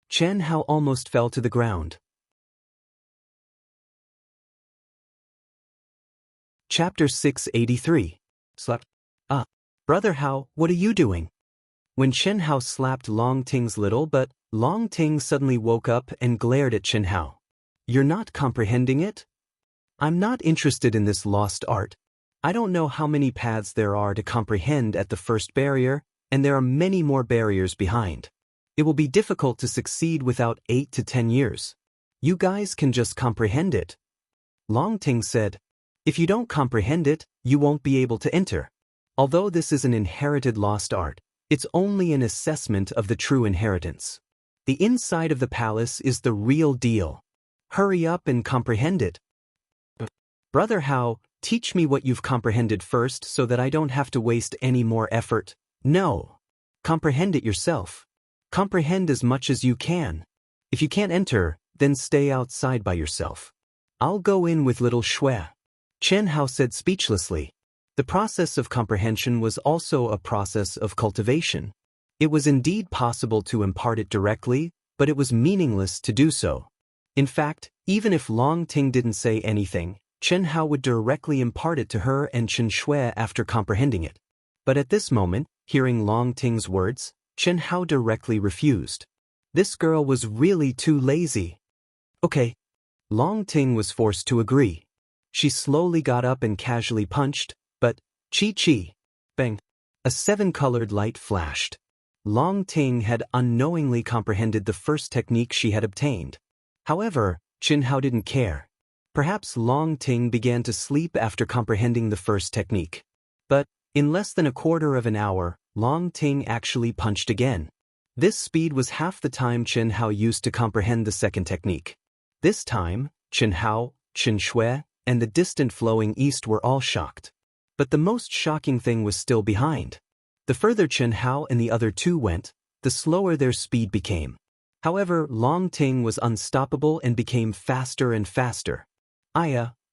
Chen Hao almost fell to the ground. Chapter 683. Slept. Brother Hao, what are you doing? When Chen Hao slapped Long Ting's little butt, Long Ting suddenly woke up and glared at Chen Hao. You're not comprehending it? I'm not interested in this lost art. I don't know how many paths there are to comprehend at the first barrier, and there are many more barriers behind. It will be difficult to succeed without 8 to 10 years. You guys can just comprehend it. Long Ting said, if you don't comprehend it, you won't be able to enter. Although this is an inherited lost art, it's only an assessment of the true inheritance. The inside of the palace is the real deal. Hurry up and comprehend it. Brother Hao, teach me what you've comprehended first so that I don't have to waste any more effort. No. Comprehend it yourself. Comprehend as much as you can. If you can't enter, then stay outside by yourself. I'll go in with little Shui. Chen Hao said speechlessly. The process of comprehension was also a process of cultivation. It was indeed possible to impart it directly, but it was meaningless to do so. In fact, even if Long Ting didn't say anything, Chen Hao would directly impart it to her and Chen Shui after comprehending it. But at this moment, hearing Long Ting's words, Chen Hao directly refused. This girl was really too lazy. Okay. Long Ting was forced to agree. She slowly got up and casually punched, but, chi-chi, bang, a 7-colored light flashed. Long Ting had unknowingly comprehended the first technique she had obtained. However, Chen Hao didn't care. Perhaps Long Ting began to sleep after comprehending the first technique. But, in less than a quarter of an hour, Long Ting actually punched again. This speed was half the time Chen Hao used to comprehend the second technique. This time, Chen Hao, Chen Shui, and the distant Flowing East were all shocked. But the most shocking thing was still behind. The further Chen Hao and the other two went, the slower their speed became. However, Long Ting was unstoppable and became faster and faster.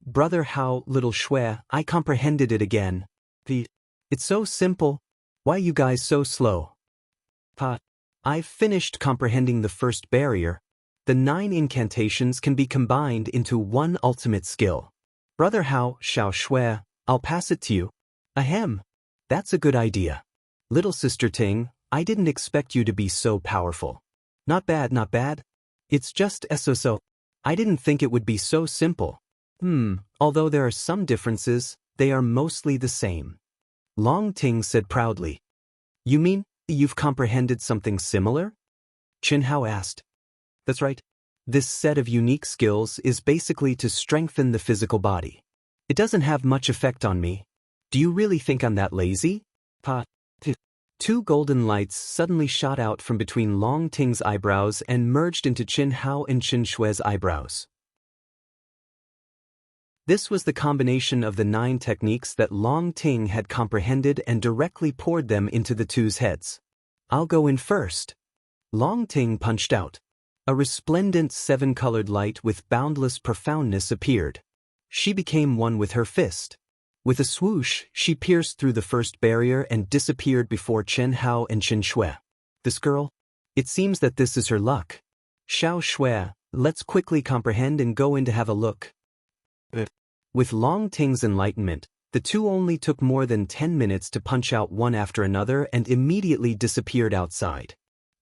Brother Hao, little Shui, I comprehended it again. It's so simple. Why you guys so slow? I've finished comprehending the first barrier. The 9 incantations can be combined into one ultimate skill. Brother Hao Xiao Shui, I'll pass it to you. Ahem. That's a good idea. Little sister Ting, I didn't expect you to be so powerful. Not bad, not bad. It's just so. I didn't think it would be so simple. Although there are some differences, they are mostly the same. Long Ting said proudly. You mean, you've comprehended something similar? Qin Hao asked. That's right. This set of unique skills is basically to strengthen the physical body. It doesn't have much effect on me. Do you really think I'm that lazy? 2 golden lights suddenly shot out from between Long Ting's eyebrows and merged into Qin Hao and Qin Shui's eyebrows. This was the combination of the 9 techniques that Long Ting had comprehended and directly poured them into the 2's heads. I'll go in first. Long Ting punched out. A resplendent 7-colored light with boundless profoundness appeared. She became one with her fist. With a swoosh, she pierced through the first barrier and disappeared before Qin Hao and Qin Shui. This girl? It seems that this is her luck. Xiao Shui, let's quickly comprehend and go in to have a look. With Long Ting's enlightenment, the 2 only took more than 10 minutes to punch out one after another and immediately disappeared outside.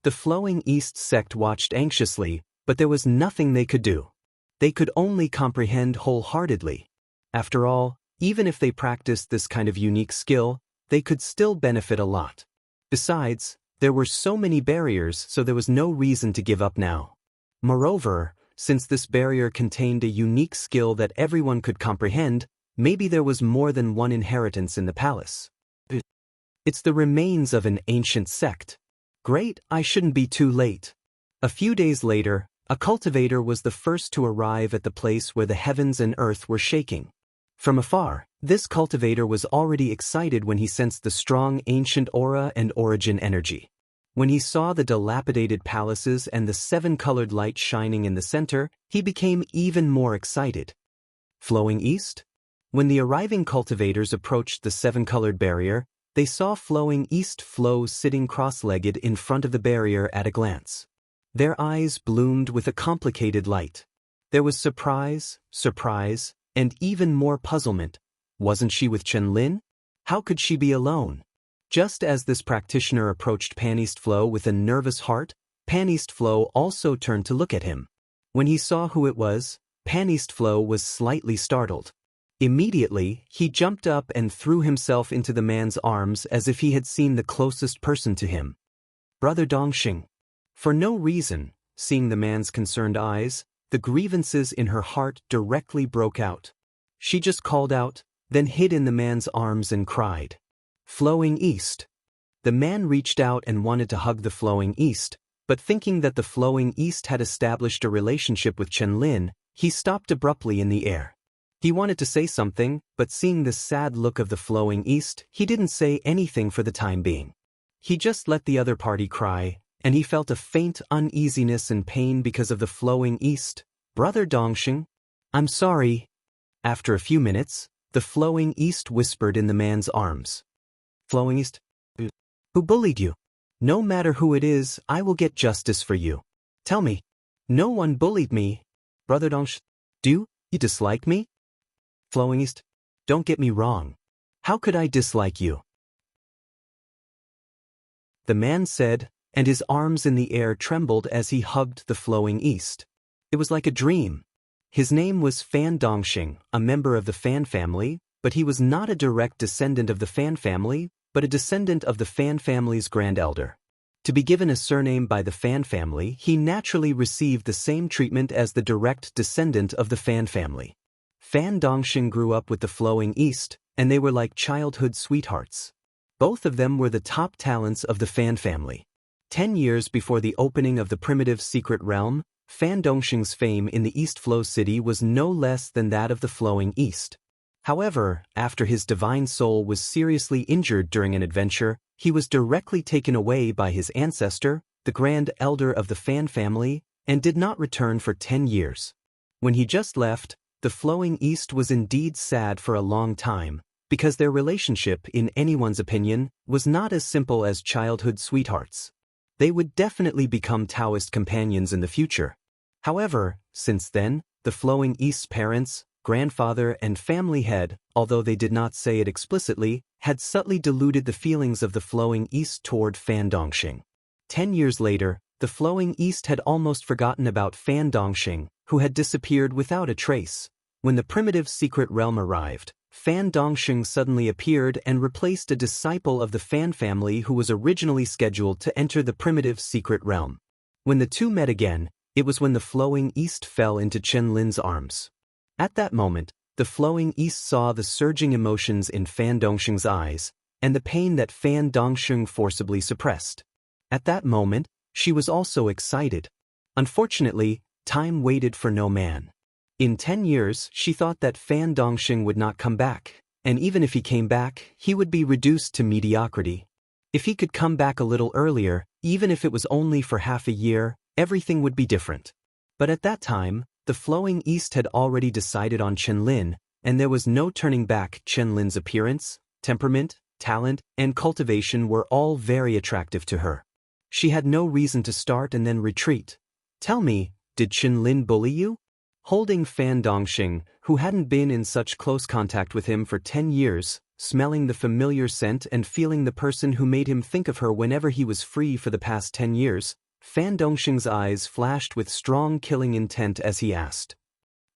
The Flowing East sect watched anxiously, but there was nothing they could do. They could only comprehend wholeheartedly. After all, even if they practiced this kind of unique skill, they could still benefit a lot. Besides, there were so many barriers, so there was no reason to give up now. Moreover, since this barrier contained a unique skill that everyone could comprehend, maybe there was more than one inheritance in the palace. It's the remains of an ancient sect. Great, I shouldn't be too late. A few days later, a cultivator was the first to arrive at the place where the heavens and earth were shaking. From afar, this cultivator was already excited when he sensed the strong ancient aura and origin energy. When he saw the dilapidated palaces and the 7-colored light shining in the center, he became even more excited. Flowing East? When the arriving cultivators approached the 7-colored barrier, they saw Flowing East Flow sitting cross-legged in front of the barrier at a glance. Their eyes bloomed with a complicated light. There was surprise, and even more puzzlement. Wasn't she with Chen Lin? How could she be alone? Just as this practitioner approached Paneast Flow with a nervous heart, Paneast Flow also turned to look at him. When he saw who it was, Paneast Flow was slightly startled. Immediately, he jumped up and threw himself into the man's arms as if he had seen the closest person to him. Brother Dongxing. For no reason, seeing the man's concerned eyes, the grievances in her heart directly broke out. She just called out, then hid in the man's arms and cried. Flowing East. The man reached out and wanted to hug the Flowing East, but thinking that the Flowing East had established a relationship with Chen Lin, he stopped abruptly in the air. He wanted to say something, but seeing the sad look of the Flowing East, he didn't say anything for the time being. He just let the other party cry, and he felt a faint uneasiness and pain because of the Flowing East. Brother Dongxing, I'm sorry. After a few minutes, the Flowing East whispered in the man's arms. Flowing East? Who bullied you? No matter who it is, I will get justice for you. Tell me. No one bullied me. Brother Dongxing, do you dislike me? Flowing East, don't get me wrong. How could I dislike you? The man said, and his arms in the air trembled as he hugged the Flowing East. It was like a dream. His name was Fan Dongxing, a member of the Fan family, but he was not a direct descendant of the Fan family, but a descendant of the Fan family's grand elder. To be given a surname by the Fan family, he naturally received the same treatment as the direct descendant of the Fan family. Fan Dongxing grew up with the Flowing East, and they were like childhood sweethearts. Both of them were the top talents of the Fan family. 10 years before the opening of the primitive secret realm, Fan Dongxing's fame in the East Flow City was no less than that of the Flowing East. However, after his divine soul was seriously injured during an adventure, he was directly taken away by his ancestor, the Grand Elder of the Fan family, and did not return for 10 years. When he just left, the Flowing East was indeed sad for a long time, because their relationship, in anyone's opinion, was not as simple as childhood sweethearts. They would definitely become Taoist companions in the future. However, since then, the Flowing East's parents, grandfather and family head, although they did not say it explicitly, had subtly diluted the feelings of the Flowing East toward Fan Dongxing. 10 years later, the Flowing East had almost forgotten about Fan Dongxing, who had disappeared without a trace. When the primitive secret realm arrived, Fan Dongxing suddenly appeared and replaced a disciple of the Fan family who was originally scheduled to enter the primitive secret realm. When the two met again, it was when the Flowing East fell into Chen Lin's arms. At that moment, the Flowing East saw the surging emotions in Fan Dongxing's eyes, and the pain that Fan Dongxing forcibly suppressed. At that moment, she was also excited. Unfortunately, time waited for no man. In 10 years, she thought that Fan Dongxing would not come back, and even if he came back, he would be reduced to mediocrity. If he could come back a little earlier, even if it was only for half a year, everything would be different. But at that time, the Flowing East had already decided on Chen Lin, and there was no turning back. Chen Lin's appearance, temperament, talent, and cultivation were all very attractive to her. She had no reason to start and then retreat. Tell me, did Chen Lin bully you? Holding Fan Dongxing, who hadn't been in such close contact with him for 10 years, smelling the familiar scent and feeling the person who made him think of her whenever he was free for the past 10 years, Fan Dongxing's eyes flashed with strong killing intent as he asked.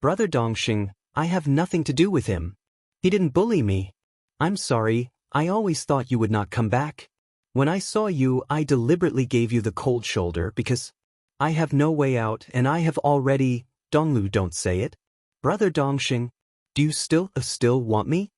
Brother Dongxing, I have nothing to do with him. He didn't bully me. I'm sorry, I always thought you would not come back. When I saw you, I deliberately gave you the cold shoulder because I have no way out and I have already... Donglu, don't say it. Brother Dongxing, do you still want me?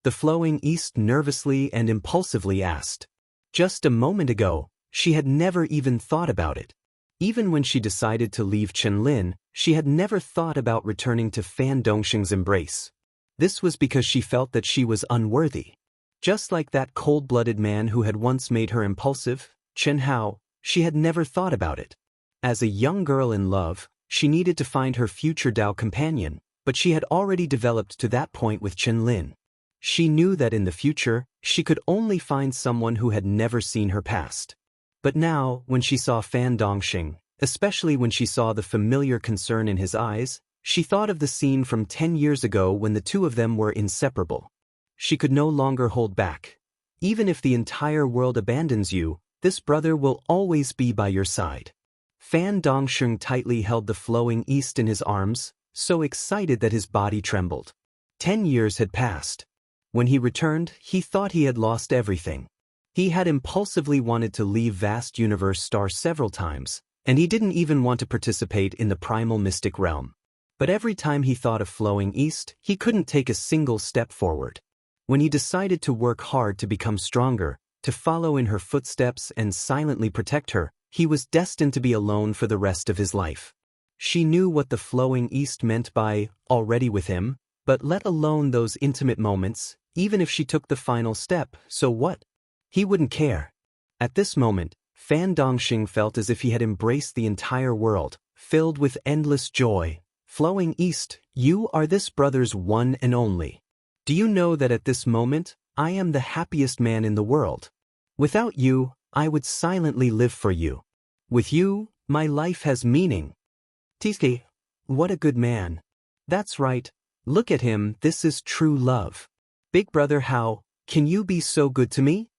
The Flowing East nervously and impulsively asked. Just a moment ago, she had never even thought about it. Even when she decided to leave Chen Lin, she had never thought about returning to Fan Dongxing's embrace. This was because she felt that she was unworthy. Just like that cold-blooded man who had once made her impulsive, Chen Hao, she had never thought about it. As a young girl in love, she needed to find her future Dao companion, but she had already developed to that point with Chen Lin. She knew that in the future, she could only find someone who had never seen her past. But now, when she saw Fan Dongxing, especially when she saw the familiar concern in his eyes, she thought of the scene from 10 years ago when the two of them were inseparable. She could no longer hold back. Even if the entire world abandons you, this brother will always be by your side. Fan Dongxing tightly held the Flowing East in his arms, so excited that his body trembled. 10 years had passed. When he returned, he thought he had lost everything. He had impulsively wanted to leave Vast Universe Star several times, and he didn't even want to participate in the primal mystic realm. But every time he thought of Flowing East, he couldn't take a single step forward. When he decided to work hard to become stronger, to follow in her footsteps and silently protect her, he was destined to be alone for the rest of his life. She knew what the Flowing East meant by already with him, but let alone those intimate moments, even if she took the final step, so what? He wouldn't care. At this moment, Fan Dongxing felt as if he had embraced the entire world, filled with endless joy. Flowing East, you are this brother's one and only. Do you know that at this moment, I am the happiest man in the world? Without you, I would silently live for you. With you, my life has meaning. Tisuke, what a good man. That's right, look at him, this is true love. Big brother, how can you be so good to me?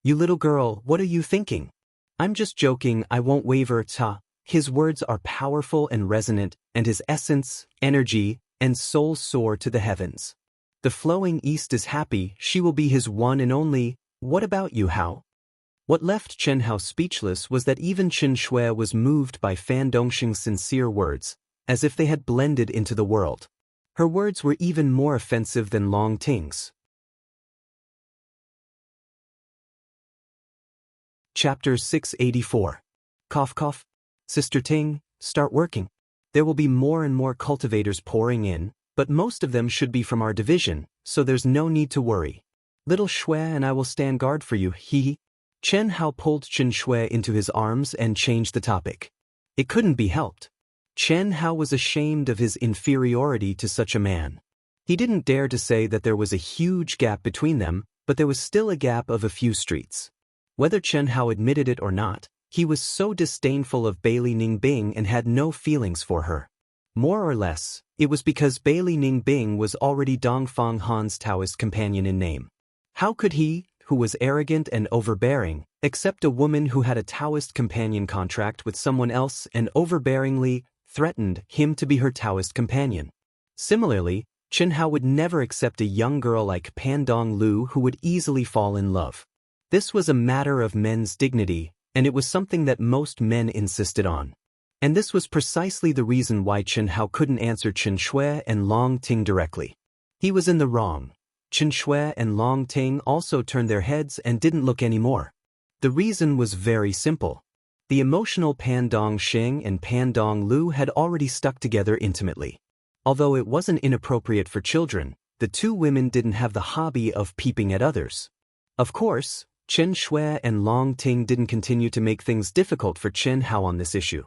You little girl, what are you thinking? I'm just joking, I won't waver. His words are powerful and resonant, and his essence, energy, and soul soar to the heavens. The Flowing East is happy, she will be his one and only. What about you, Hao? What left Chen Hao speechless was that even Chen Shui was moved by Fan Dongxing's sincere words, as if they had blended into the world. Her words were even more offensive than Long Ting's. Chapter 684. Cough cough. Sister Ting, start working. There will be more and more cultivators pouring in, but most of them should be from our division, so there's no need to worry. Little Shui and I will stand guard for you, hee. Chen Hao pulled Chen Shui into his arms and changed the topic. It couldn't be helped. Chen Hao was ashamed of his inferiority to such a man. He didn't dare to say that there was a huge gap between them, but there was still a gap of a few streets. Whether Chen Hao admitted it or not, he was so disdainful of Bailey Ningbing and had no feelings for her. More or less, it was because Bailey Ningbing was already Dongfang Han's Taoist companion in name. How could he, who was arrogant and overbearing, accept a woman who had a Taoist companion contract with someone else and overbearingly threatened him to be her Taoist companion? Similarly, Chen Hao would never accept a young girl like Pan Dong Lu who would easily fall in love. This was a matter of men's dignity, and it was something that most men insisted on. And this was precisely the reason why Chen Hao couldn't answer Chen Shui and Long Ting directly. He was in the wrong. Chen Shui and Long Ting also turned their heads and didn't look anymore. The reason was very simple. The emotional Pan Dong Xing and Pan Dong Lu had already stuck together intimately. Although it wasn't inappropriate for children, the two women didn't have the hobby of peeping at others. Of course, Chen Shui and Long Ting didn't continue to make things difficult for Chen Hao on this issue.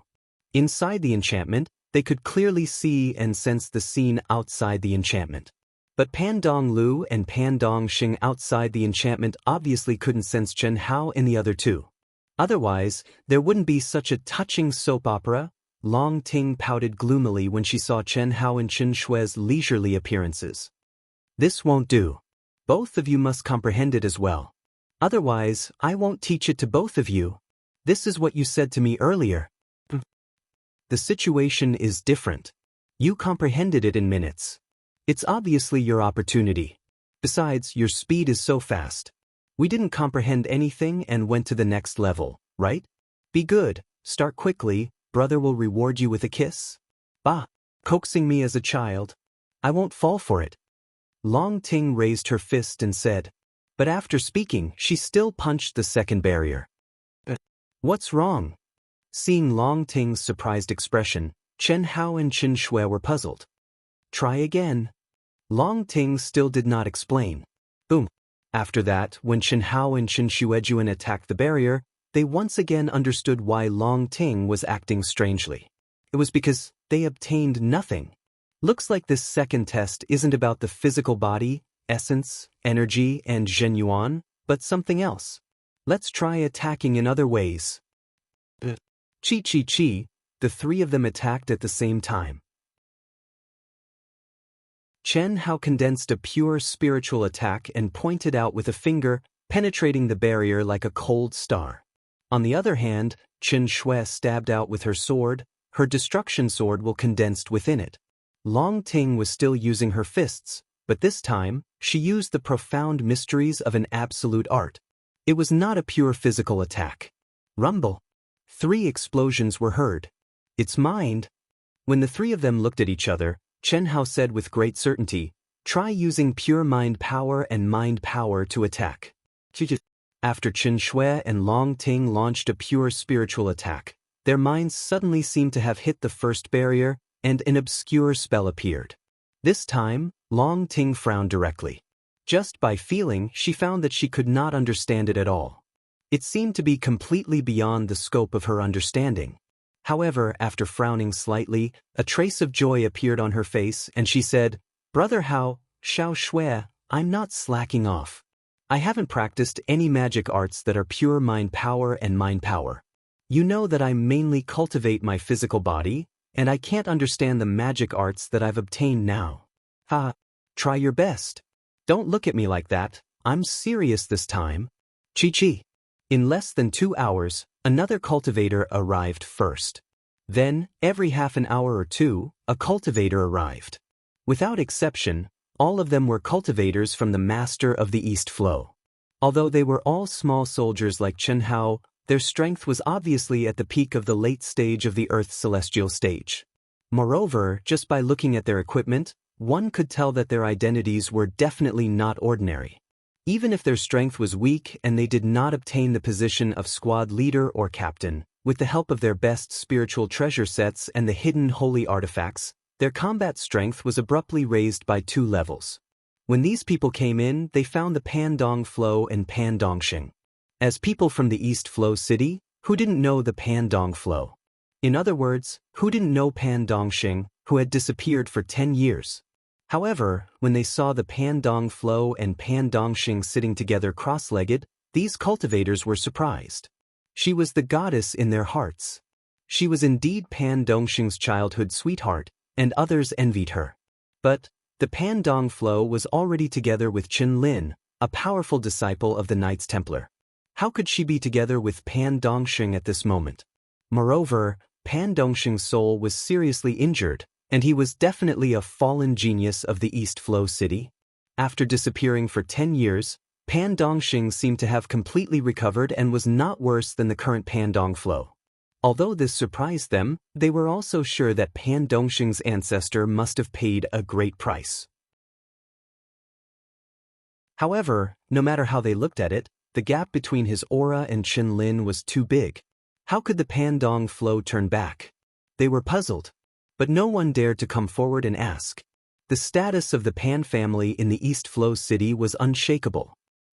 Inside the enchantment, they could clearly see and sense the scene outside the enchantment. But Pan Dong Lu and Pan Dong Xing outside the enchantment obviously couldn't sense Chen Hao in the other two. Otherwise, there wouldn't be such a touching soap opera. Long Ting pouted gloomily when she saw Chen Hao and Chen Shui's leisurely appearances. This won't do. Both of you must comprehend it as well. Otherwise, I won't teach it to both of you. This is what you said to me earlier. The situation is different. You comprehended it in minutes. It's obviously your opportunity. Besides, your speed is so fast. We didn't comprehend anything and went to the next level, right? Be good, start quickly, brother will reward you with a kiss. Bah, coaxing me as a child. I won't fall for it. Long Ting raised her fist and said, but after speaking, she still punched the second barrier. What's wrong? Seeing Long Ting's surprised expression, Chen Hao and Chen Shui were puzzled. Try again. Long Ting still did not explain. Boom. After that, when Chen Hao and Chen Shuejuan attacked the barrier, they once again understood why Long Ting was acting strangely. It was because they obtained nothing. Looks like this second test isn't about the physical body, essence, energy, and Zhenyuan, but something else. Let's try attacking in other ways. Chi Chi Chi, the three of them attacked at the same time. Chen Hao condensed a pure spiritual attack and pointed out with a finger, penetrating the barrier like a cold star. On the other hand, Chen Shui stabbed out with her sword, her destruction sword will condensed within it. Long Ting was still using her fists, but this time, she used the profound mysteries of an absolute art. It was not a pure physical attack. Rumble. 3 explosions were heard. It's mind. When the three of them looked at each other, Chen Hao said with great certainty, try using pure mind power and mind power to attack. After Chen Shui and Long Ting launched a pure spiritual attack, their minds suddenly seemed to have hit the first barrier, and an obscure spell appeared. This time, Long Ting frowned directly. Just by feeling, she found that she could not understand it at all. It seemed to be completely beyond the scope of her understanding. However, after frowning slightly, a trace of joy appeared on her face and she said, Brother Hao, Xiao Shui, I'm not slacking off. I haven't practiced any magic arts that are pure mind power and mind power. You know that I mainly cultivate my physical body, and I can't understand the magic arts that I've obtained now. Ha! Try your best. Don't look at me like that, I'm serious this time. Chi Chi. In less than 2 hours, another cultivator arrived first. Then, every half an hour or two, a cultivator arrived. Without exception, all of them were cultivators from the Master of the East Flow. Although they were all small soldiers like Chen Hao, their strength was obviously at the peak of the late stage of the Earth's celestial stage. Moreover, just by looking at their equipment, one could tell that their identities were definitely not ordinary. Even if their strength was weak and they did not obtain the position of squad leader or captain, with the help of their best spiritual treasure sets and the hidden holy artifacts, their combat strength was abruptly raised by 2 levels. When these people came in, they found the Pan Dong Flow and Pan Dong Xing. As people from the East Flow City, who didn't know the Pan Dong Flow? In other words, who didn't know Pan Dong Xing, who had disappeared for 10 years? However, when they saw the Pan Dong Flow and Pan Dong Xing sitting together cross-legged, These cultivators were surprised. She was the goddess in their hearts. She was indeed Pan Dongxing's childhood sweetheart, and others envied her. But the Pan Dongflo was already together with Qin Lin, a powerful disciple of the Knights Templar. How could she be together with Pan Dongxing at this moment? Moreover, Pan Dongxing's soul was seriously injured, and he was definitely a fallen genius of the East Flow city. After disappearing for 10 years, Pan Dongxing seemed to have completely recovered and was not worse than the current Pan Dongflo. Although this surprised them, they were also sure that Pan Dongxing's ancestor must have paid a great price. However, no matter how they looked at it, the gap between his aura and Qin Lin was too big. How could the Pan Dongflo turn back? They were puzzled. But no one dared to come forward and ask. The status of the Pan family in the East Flow city was unshakable.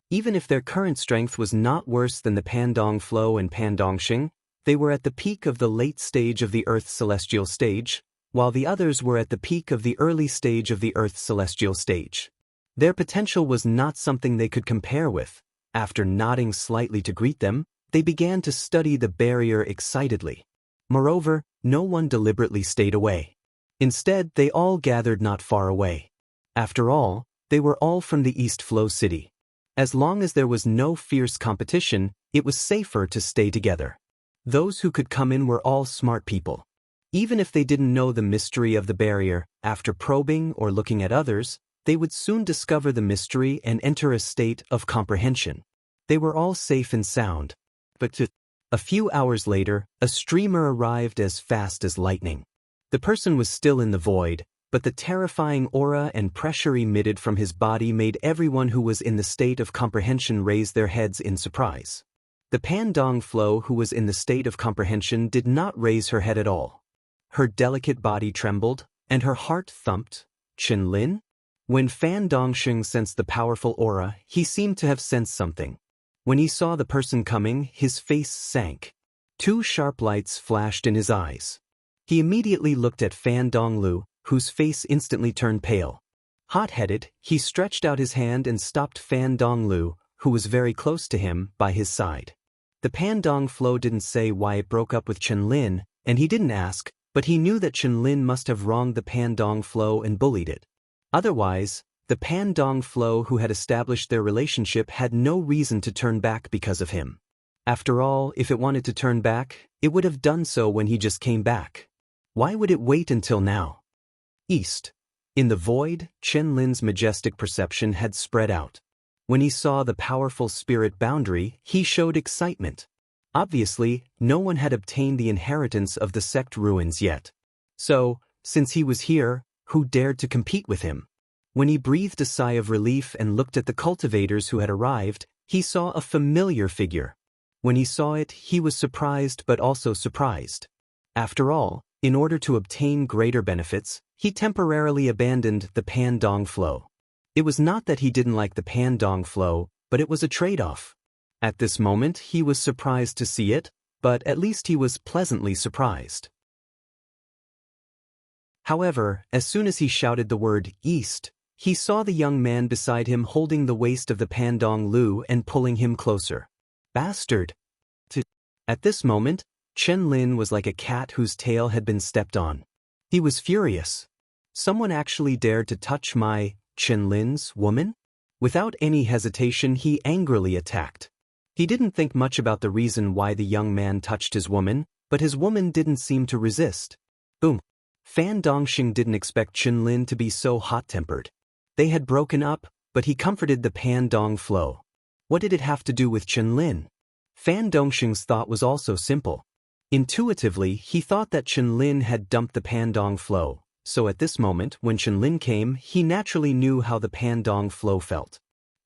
Even if their current strength was not worse than the Pan Dongflo and Pan Dongxing, they were at the peak of the late stage of the Earth's celestial stage, while the others were at the peak of the early stage of the Earth's celestial stage. Their potential was not something they could compare with. After nodding slightly to greet them, they began to study the barrier excitedly. Moreover, no one deliberately stayed away. Instead, they all gathered not far away. After all, they were all from the East Flow city. As long as there was no fierce competition, it was safer to stay together. Those who could come in were all smart people. Even if they didn't know the mystery of the barrier, after probing or looking at others, they would soon discover the mystery and enter a state of comprehension. They were all safe and sound. But a few hours later, a streamer arrived as fast as lightning. The person was still in the void, but the terrifying aura and pressure emitted from his body made everyone who was in the state of comprehension raise their heads in surprise. The Pan Dongflo who was in the state of comprehension did not raise her head at all. Her delicate body trembled, and her heart thumped. Qin Lin? When Fan Dongxing sensed the powerful aura, he seemed to have sensed something. When he saw the person coming, his face sank. 2 sharp lights flashed in his eyes. He immediately looked at Fan Donglu, whose face instantly turned pale. Hot-headed, he stretched out his hand and stopped Fan Donglu, who was very close to him, by his side. The Pan Dongflo didn't say why it broke up with Qin Lin, and he didn't ask, but he knew that Qin Lin must have wronged the Pan Dongflo and bullied it. Otherwise, the Pan Dongflo who had established their relationship had no reason to turn back because of him. After all, if it wanted to turn back, it would have done so when he just came back. Why would it wait until now? East. In the void, Qin Lin's majestic perception had spread out. When he saw the powerful spirit boundary, he showed excitement. Obviously, no one had obtained the inheritance of the sect ruins yet. So, since he was here, who dared to compete with him? When he breathed a sigh of relief and looked at the cultivators who had arrived, he saw a familiar figure. When he saw it, he was surprised but also surprised. After all, in order to obtain greater benefits, he temporarily abandoned the Pan Dongflo. It was not that he didn't like the Pan Dongflo, but it was a trade-off. At this moment, he was surprised to see it, but at least he was pleasantly surprised. However, as soon as he shouted the word East, he saw the young man beside him holding the waist of the Pan Donglu and pulling him closer. Bastard! At this moment, Qin Lin was like a cat whose tail had been stepped on. He was furious. Someone actually dared to touch my Qin Lin's woman? Without any hesitation, he angrily attacked. He didn't think much about the reason why the young man touched his woman, but his woman didn't seem to resist. Boom! Fan Dongxing didn't expect Qin Lin to be so hot-tempered. They had broken up, but he comforted the Pan Dongflo. What did it have to do with Qin Lin? Fan Dongxing's thought was also simple. Intuitively, he thought that Qin Lin had dumped the Pan Dongflo, so at this moment, when Qin Lin came, he naturally knew how the Pan Dongflo felt.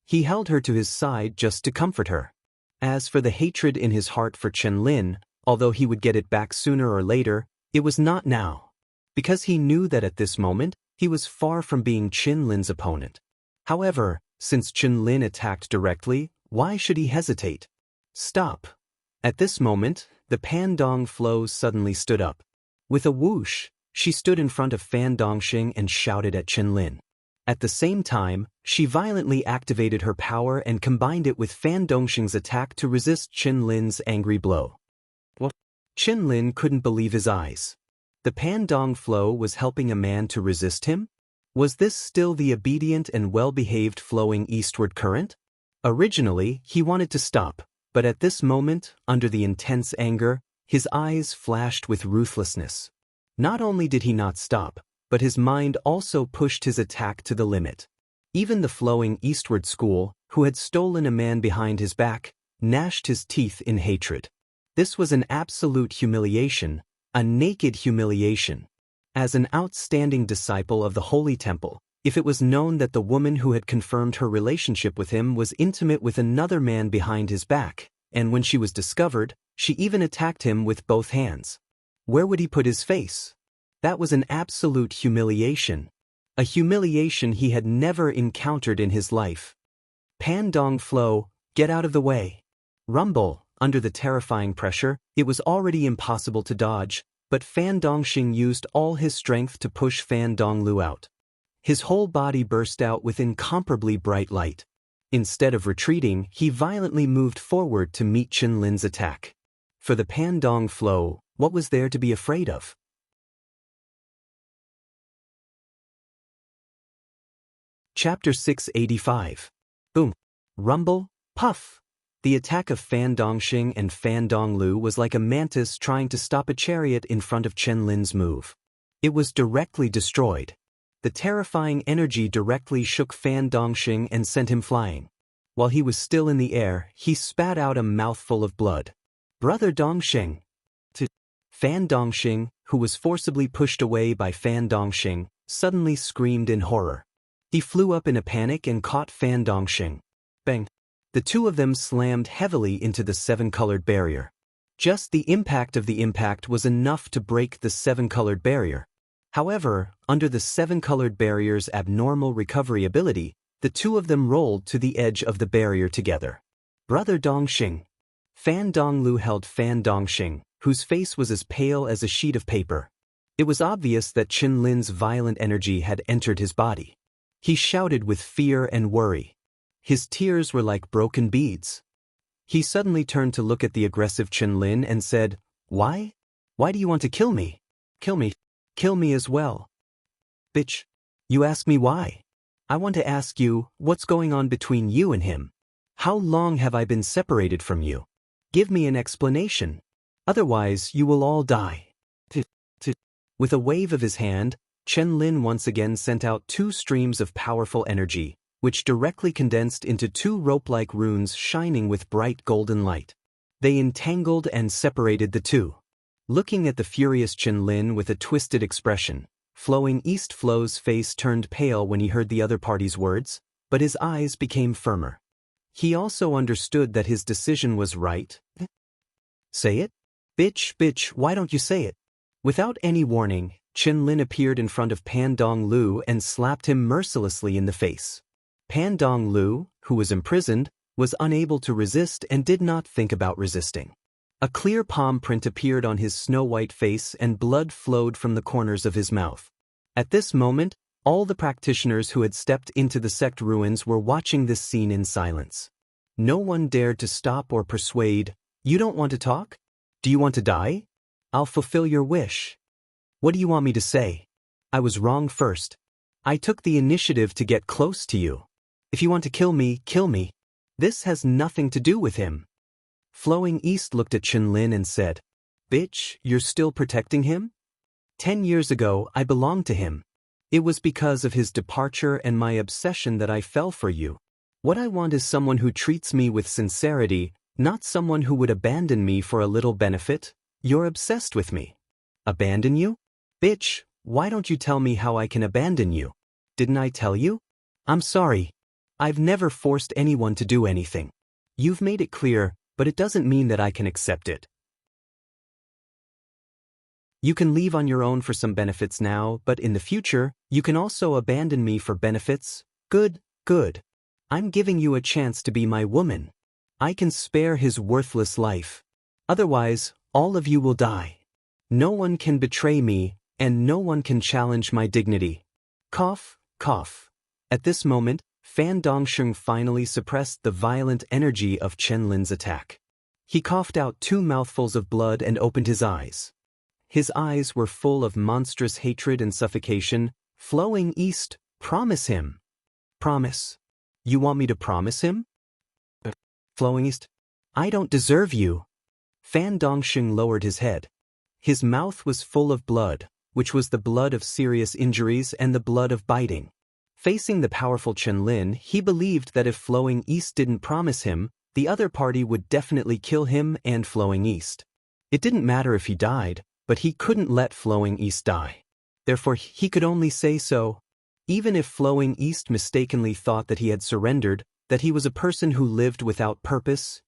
He held her to his side just to comfort her. As for the hatred in his heart for Qin Lin, although he would get it back sooner or later, it was not now. Because he knew that at this moment, he was far from being Qin Lin's opponent. However, since Qin Lin attacked directly, why should he hesitate? Stop! At this moment, the Pan Dongflo suddenly stood up. With a whoosh, she stood in front of Fan Dongxing and shouted at Qin Lin. At the same time, she violently activated her power and combined it with Fan Dongxing's attack to resist Qin Lin's angry blow. What? Qin Lin couldn't believe his eyes. The Pandong flow was helping a man to resist him? Was this still the obedient and well-behaved flowing eastward current? Originally, he wanted to stop, but at this moment, under the intense anger, his eyes flashed with ruthlessness. Not only did he not stop, but his mind also pushed his attack to the limit. Even the flowing eastward school, who had stolen a man behind his back, gnashed his teeth in hatred. This was an absolute humiliation, a naked humiliation. As an outstanding disciple of the Holy Temple, if it was known that the woman who had confirmed her relationship with him was intimate with another man behind his back, and when she was discovered, she even attacked him with both hands, where would he put his face? That was an absolute humiliation. A humiliation he had never encountered in his life. Pandong flow, get out of the way. Rumble, under the terrifying pressure, it was already impossible to dodge, but Fan Dongxing used all his strength to push Fan Donglu out. His whole body burst out with incomparably bright light. Instead of retreating, he violently moved forward to meet Qin Lin's attack. For the Pandong flow, what was there to be afraid of? Chapter 685. Boom. Rumble, puff. The attack of Fan Dongxing and Fan Donglu was like a mantis trying to stop a chariot in front of Qin Lin's move. It was directly destroyed. The terrifying energy directly shook Fan Dongxing and sent him flying. While he was still in the air, he spat out a mouthful of blood. Brother Dongxing. Fan Dongxing, who was forcibly pushed away by Fan Dongxing, suddenly screamed in horror. He flew up in a panic and caught Fan Dongxing. Bang! The two of them slammed heavily into the seven-colored barrier. Just the impact of the impact was enough to break the seven-colored barrier. However, under the seven-colored barrier's abnormal recovery ability, the two of them rolled to the edge of the barrier together. Brother Dongxing. Fan Donglu held Fan Dongxing, whose face was as pale as a sheet of paper. It was obvious that Qin Lin's violent energy had entered his body. He shouted with fear and worry. His tears were like broken beads. He suddenly turned to look at the aggressive Qin Lin and said, "Why? Why do you want to kill me? Kill me. Kill me as well." "Bitch. You ask me why? I want to ask you, what's going on between you and him? How long have I been separated from you? Give me an explanation. Otherwise, you will all die." With a wave of his hand, Qin Lin once again sent out two streams of powerful energy, which directly condensed into two rope-like runes shining with bright golden light. They entangled and separated the two. Looking at the furious Qin Lin with a twisted expression, Flowing East Flow's face turned pale when he heard the other party's words, but his eyes became firmer. He also understood that his decision was right. "Say it? Bitch, why don't you say it?" Without any warning, Qin Lin appeared in front of Pandong Lu and slapped him mercilessly in the face. Pandong Lu, who was imprisoned, was unable to resist and did not think about resisting. A clear palm print appeared on his snow-white face and blood flowed from the corners of his mouth. At this moment, all the practitioners who had stepped into the sect ruins were watching this scene in silence. No one dared to stop or persuade. "You don't want to talk? Do you want to die? I'll fulfill your wish. What do you want me to say? I was wrong first. I took the initiative to get close to you. If you want to kill me, kill me. This has nothing to do with him." Flowing East looked at Qin Lin and said, "Bitch, you're still protecting him? 10 years ago, I belonged to him. It was because of his departure and my obsession that I fell for you. What I want is someone who treats me with sincerity, not someone who would abandon me for a little benefit. You're obsessed with me. Abandon you? Bitch, why don't you tell me how I can abandon you? Didn't I tell you? I'm sorry. I've never forced anyone to do anything. You've made it clear, but it doesn't mean that I can accept it. You can leave on your own for some benefits now, but in the future, you can also abandon me for benefits. Good. I'm giving you a chance to be my woman. I can spare his worthless life. Otherwise, all of you will die. No one can betray me, and no one can challenge my dignity." Cough, cough. At this moment, Fan Dongsheng finally suppressed the violent energy of Chen Lin's attack. He coughed out 2 mouthfuls of blood and opened his eyes. His eyes were full of monstrous hatred and suffocation. Flowing east, promise him. Promise? You want me to promise him? Flowing east? I don't deserve you. Fan Dongsheng lowered his head. His mouth was full of blood, which was the blood of serious injuries and the blood of biting. Facing the powerful Chen Lin, he believed that if Flowing East didn't promise him, the other party would definitely kill him and Flowing East. It didn't matter if he died, but he couldn't let Flowing East die. Therefore, he could only say so. Even if Flowing East mistakenly thought that he had surrendered, that he was a person who lived without purpose,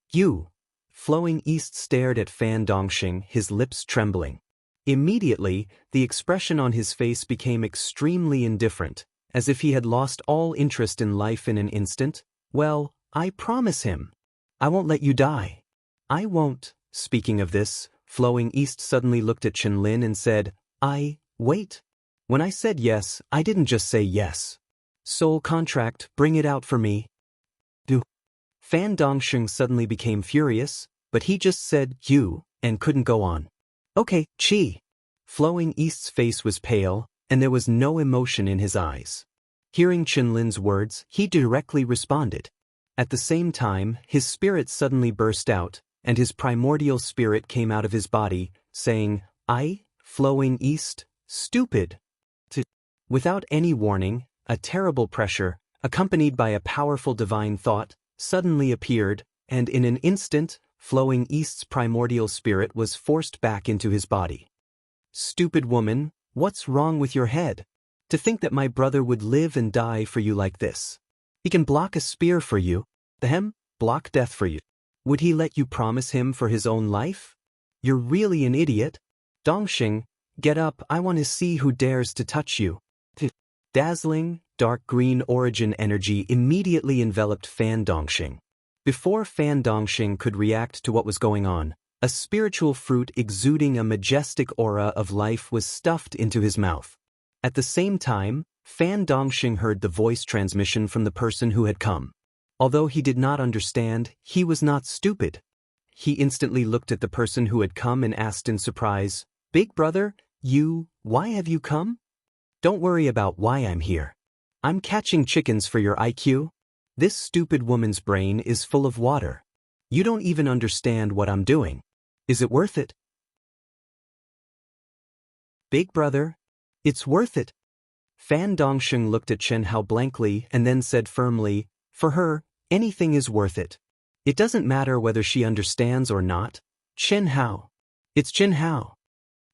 Flowing East stared at Fan Dongsheng, his lips trembling. Immediately, the expression on his face became extremely indifferent, as if he had lost all interest in life in an instant. Well, I promise him. I won't let you die. I won't. Speaking of this, Flowing East suddenly looked at Chen Lin and said, Wait. When I said yes, I didn't just say yes. Soul contract, bring it out for me. Fan Dongsheng suddenly became furious, but he just said, and couldn't go on. Okay, Chi. Flowing East's face was pale, and there was no emotion in his eyes. Hearing Chen Lin's words, he directly responded. At the same time, his spirit suddenly burst out, and his primordial spirit came out of his body, saying, Flowing East, stupid. Without any warning, a terrible pressure, accompanied by a powerful divine thought, suddenly appeared, and in an instant, Flowing East's primordial spirit was forced back into his body. Stupid woman, what's wrong with your head? To think that my brother would live and die for you like this. He can block a spear for you, block death for you. Would he let you promise him for his own life? You're really an idiot. Dongsheng, get up, I want to see who dares to touch you. Dazzling, dark green origin energy immediately enveloped Fan Dongsheng. Before Fan Dongsheng could react to what was going on, a spiritual fruit exuding a majestic aura of life was stuffed into his mouth. At the same time, Fan Dongsheng heard the voice transmission from the person who had come. Although he did not understand, he was not stupid. He instantly looked at the person who had come and asked in surprise, Big brother, why have you come? Don't worry about why I'm here. I'm catching chickens for your IQ. This stupid woman's brain is full of water. You don't even understand what I'm doing. Is it worth it? Big brother, it's worth it. Fan Dongsheng looked at Chen Hao blankly and then said firmly, For her, anything is worth it. It doesn't matter whether she understands or not. Chen Hao. It's Chen Hao.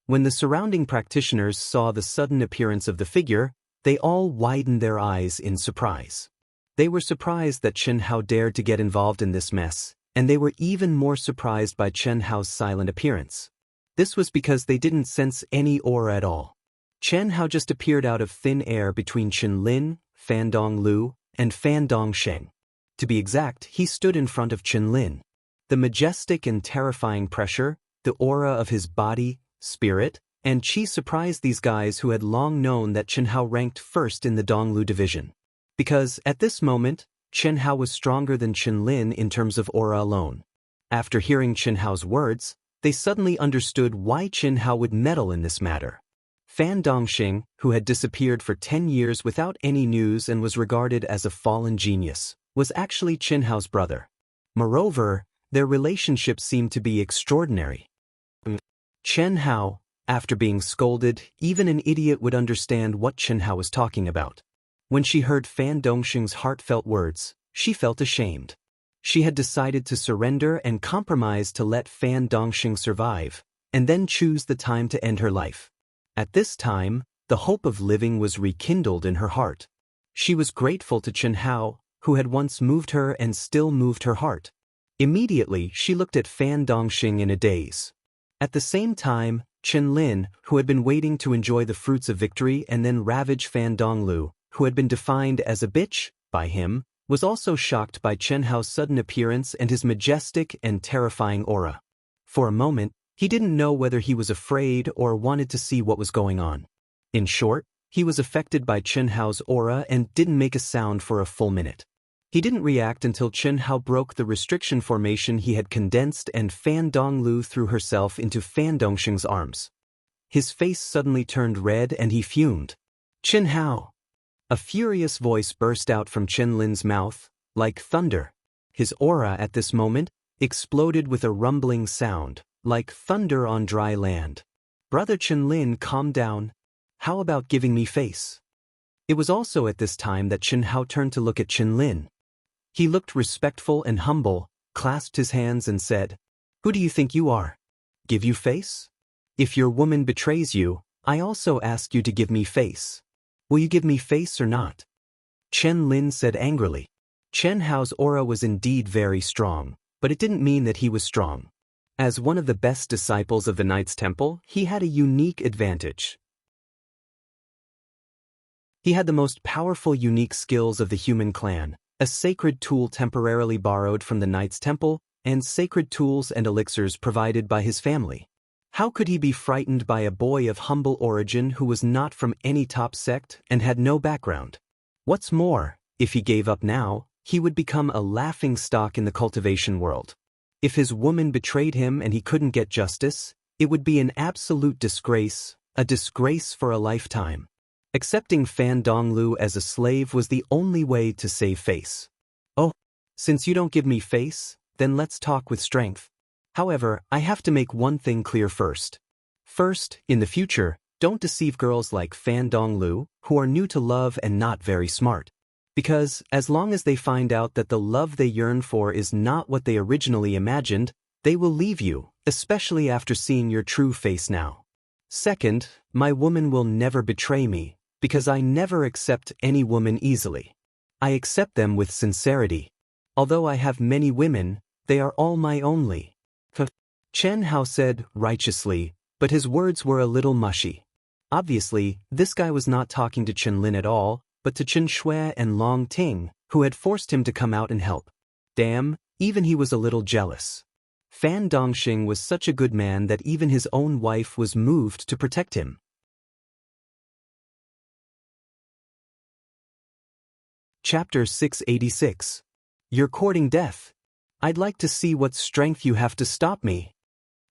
When the surrounding practitioners saw the sudden appearance of the figure, they all widened their eyes in surprise. They were surprised that Chen Hao dared to get involved in this mess, and they were even more surprised by Chen Hao's silent appearance. This was because they didn't sense any aura at all. Chen Hao just appeared out of thin air between Chen Lin, Fan Donglu, and Fan Dongsheng. To be exact, he stood in front of Chen Lin. The majestic and terrifying pressure, the aura of his body, spirit, and chi surprised these guys who had long known that Chen Hao ranked first in the Donglu division. Because, at this moment, Chen Hao was stronger than Chen Lin in terms of aura alone. After hearing Chen Hao's words, they suddenly understood why Chen Hao would meddle in this matter. Fan Dongsheng, who had disappeared for 10 years without any news and was regarded as a fallen genius, was actually Chen Hao's brother. Moreover, their relationship seemed to be extraordinary. Chen Hao, after being scolded, even an idiot would understand what Chen Hao was talking about. When she heard Fan Dongsheng's heartfelt words, she felt ashamed. She had decided to surrender and compromise to let Fan Dongsheng survive, and then choose the time to end her life. At this time, the hope of living was rekindled in her heart. She was grateful to Chen Hao, who had once moved her and still moved her heart. Immediately, she looked at Fan Dongsheng in a daze. At the same time, Chen Lin, who had been waiting to enjoy the fruits of victory and then ravage Fan Donglu, who had been defined as a bitch by him, was also shocked by Chen Hao's sudden appearance and his majestic and terrifying aura. For a moment, he didn't know whether he was afraid or wanted to see what was going on. In short, He was affected by Chen Hao's aura and didn't make a sound for a full minute. He didn't react until Chen Hao broke the restriction formation he had condensed and Fan Donglu threw herself into Fan Dongxing's arms. His face suddenly turned red and he fumed. "Chen Hao!" A furious voice burst out from Chen Lin's mouth, like thunder. His aura at this moment exploded with a rumbling sound, like thunder on dry land. "Brother Chen Lin, calm down. How about giving me face?" It was also at this time that Chen Hao turned to look at Chen Lin. He looked respectful and humble, clasped his hands and said, "Who do you think you are? Give you face? If your woman betrays you, I also ask you to give me face. Will you give me face or not?" Chen Lin said angrily. Chen Hao's aura was indeed very strong, but it didn't mean that he was strong. As one of the best disciples of the Knights Temple, he had a unique advantage. He had the most powerful unique skills of the human clan, a sacred tool temporarily borrowed from the Knights Temple, and sacred tools and elixirs provided by his family. How could he be frightened by a boy of humble origin who was not from any top sect and had no background? What's more, if he gave up now, he would become a laughingstock in the cultivation world. If his woman betrayed him and he couldn't get justice, it would be an absolute disgrace, a disgrace for a lifetime. Accepting Fan Donglu as a slave was the only way to save face. "Oh, since you don't give me face, then let's talk with strength. However, I have to make one thing clear first. First, in the future, don't deceive girls like Fan Donglu, who are new to love and not very smart. Because, as long as they find out that the love they yearn for is not what they originally imagined, they will leave you, especially after seeing your true face now. Second, my woman will never betray me, because I never accept any woman easily. I accept them with sincerity. Although I have many women, they are all my only." Chen Hao said righteously, but his words were a little mushy. Obviously, this guy was not talking to Chen Lin at all, but to Chen Shui and Long Ting, who had forced him to come out and help. Damn, even he was a little jealous. Fan Dongxing was such a good man that even his own wife was moved to protect him. Chapter 686. You're courting death. I'd like to see what strength you have to stop me.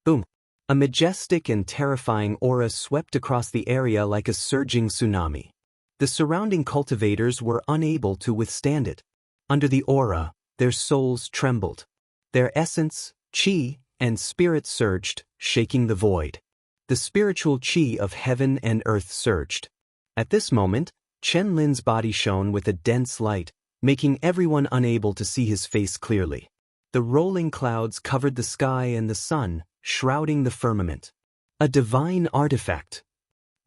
Boom. A majestic and terrifying aura swept across the area like a surging tsunami. The surrounding cultivators were unable to withstand it. Under the aura, their souls trembled. Their essence, qi, and spirit surged, shaking the void. The spiritual qi of heaven and earth surged. At this moment, Chen Lin's body shone with a dense light, making everyone unable to see his face clearly. The rolling clouds covered the sky and the sun, shrouding the firmament. A divine artifact.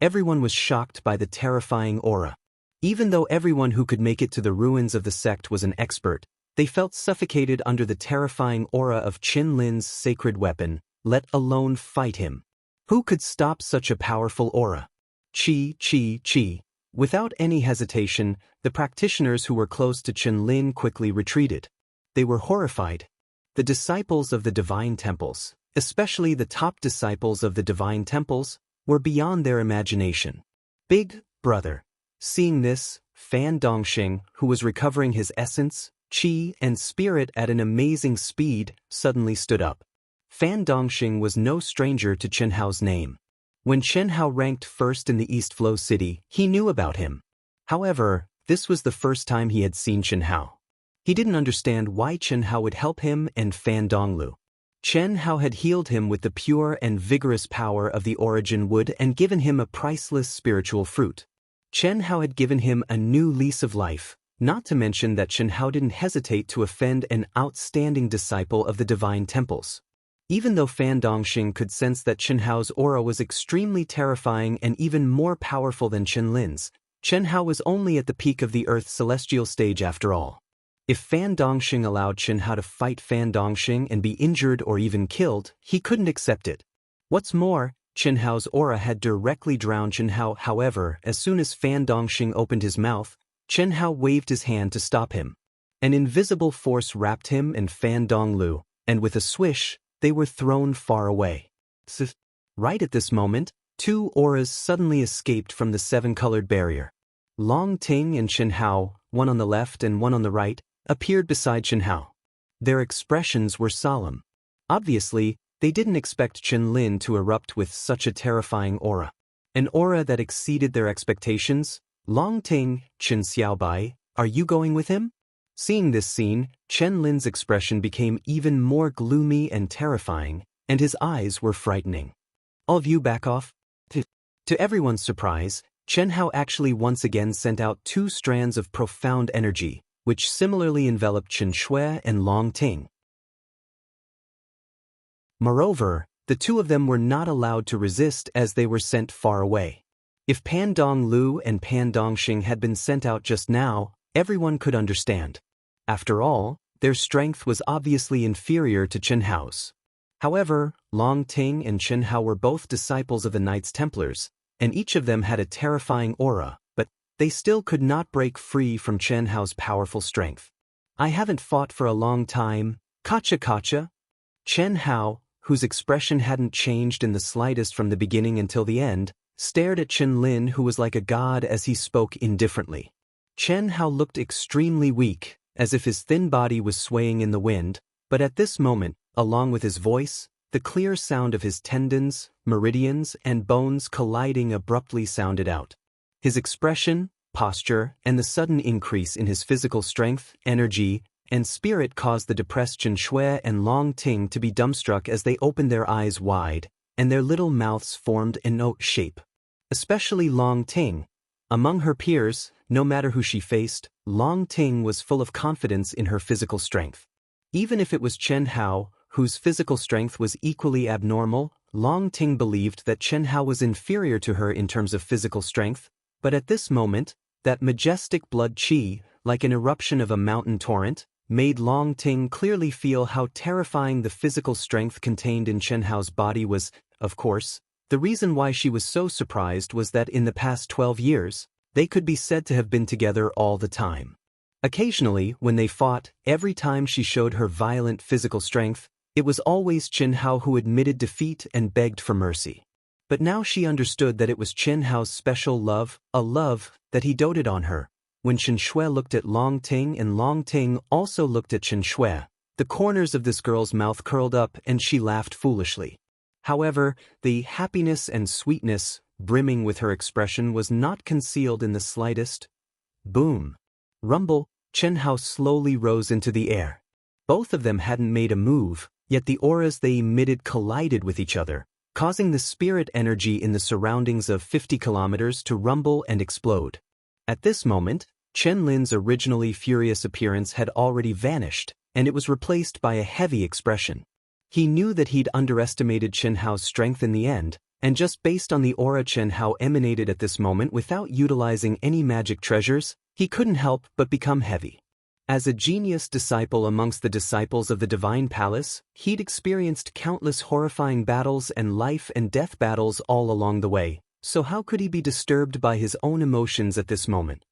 Everyone was shocked by the terrifying aura. Even though everyone who could make it to the ruins of the sect was an expert, they felt suffocated under the terrifying aura of Chen Lin's sacred weapon, let alone fight him. Who could stop such a powerful aura? Qi, qi, qi. Without any hesitation, the practitioners who were close to Chen Lin quickly retreated. They were horrified. The disciples of the divine temples, especially the top disciples of the divine temples, were beyond their imagination. Big brother. Seeing this, Fan Dongxing, who was recovering his essence, qi, and spirit at an amazing speed, suddenly stood up. Fan Dongxing was no stranger to Chen Hao's name. When Chen Hao ranked first in the East Flow City, he knew about him. However, this was the first time he had seen Chen Hao. He didn't understand why Chen Hao would help him and Fan Donglu. Chen Hao had healed him with the pure and vigorous power of the origin wood and given him a priceless spiritual fruit. Chen Hao had given him a new lease of life, not to mention that Chen Hao didn't hesitate to offend an outstanding disciple of the divine temples. Even though Fan Dongxing could sense that Chen Hao's aura was extremely terrifying and even more powerful than Chen Lin's, Chen Hao was only at the peak of the Earth's celestial stage after all. If Fan Dongxing allowed Chen Hao to fight Fan Dongxing and be injured or even killed, he couldn't accept it. What's more, Chen Hao's aura had directly drowned Chen Hao. However, as soon as Fan Dongxing opened his mouth, Chen Hao waved his hand to stop him. An invisible force wrapped him and Fan Donglu, and with a swish, they were thrown far away. Right at this moment, two auras suddenly escaped from the seven-colored barrier. Long Ting and Chen Hao, one on the left and one on the right, appeared beside Chen Hao. Their expressions were solemn. Obviously, they didn't expect Chen Lin to erupt with such a terrifying aura. An aura that exceeded their expectations. Long Ting, Chen Xiaobai, are you going with him? Seeing this scene, Chen Lin's expression became even more gloomy and terrifying, and his eyes were frightening. All of you back off? To everyone's surprise, Chen Hao actually once again sent out two strands of profound energy, which similarly enveloped Chen Shui and Long Ting. Moreover, the two of them were not allowed to resist as they were sent far away. If Pan Dong Lu and Pan Dongxing had been sent out just now, everyone could understand. After all, their strength was obviously inferior to Chen Hao's. However, Long Ting and Chen Hao were both disciples of the Knights Templars, and each of them had a terrifying aura, but they still could not break free from Chen Hao's powerful strength. I haven't fought for a long time, Kacha. Chen Hao, whose expression hadn't changed in the slightest from the beginning until the end, stared at Chen Lin, who was like a god, as he spoke indifferently. Chen Hao looked extremely weak, as if his thin body was swaying in the wind, but at this moment, along with his voice, the clear sound of his tendons, meridians, and bones colliding abruptly sounded out. His expression, posture, and the sudden increase in his physical strength, energy, and spirit caused the depressed Chen Shui and Long Ting to be dumbstruck as they opened their eyes wide, and their little mouths formed an O shape. Especially Long Ting. Among her peers, no matter who she faced, Long Ting was full of confidence in her physical strength. Even if it was Chen Hao, whose physical strength was equally abnormal, Long Ting believed that Chen Hao was inferior to her in terms of physical strength, but at this moment, that majestic blood qi, like an eruption of a mountain torrent, made Long Ting clearly feel how terrifying the physical strength contained in Chen Hao's body was. Of course, the reason why she was so surprised was that in the past 12 years, they could be said to have been together all the time. Occasionally, when they fought, every time she showed her violent physical strength, it was always Chen Hao who admitted defeat and begged for mercy. But now she understood that it was Chen Hao's special love, a love that he doted on her. When Chen Shui looked at Long Ting and Long Ting also looked at Chen Shui, the corners of this girl's mouth curled up and she laughed foolishly. However, the happiness and sweetness brimming with her expression was not concealed in the slightest. Boom! Rumble! Chen Hao slowly rose into the air. Both of them hadn't made a move, yet the auras they emitted collided with each other, causing the spirit energy in the surroundings of 50 kilometers to rumble and explode. At this moment, Chen Lin's originally furious appearance had already vanished, and it was replaced by a heavy expression. He knew that he'd underestimated Chen Hao's strength in the end, and just based on the aura Chen Hao emanated at this moment without utilizing any magic treasures, he couldn't help but become heavy. As a genius disciple amongst the disciples of the Divine Palace, he'd experienced countless horrifying battles and life and death battles all along the way, so how could he be disturbed by his own emotions at this moment?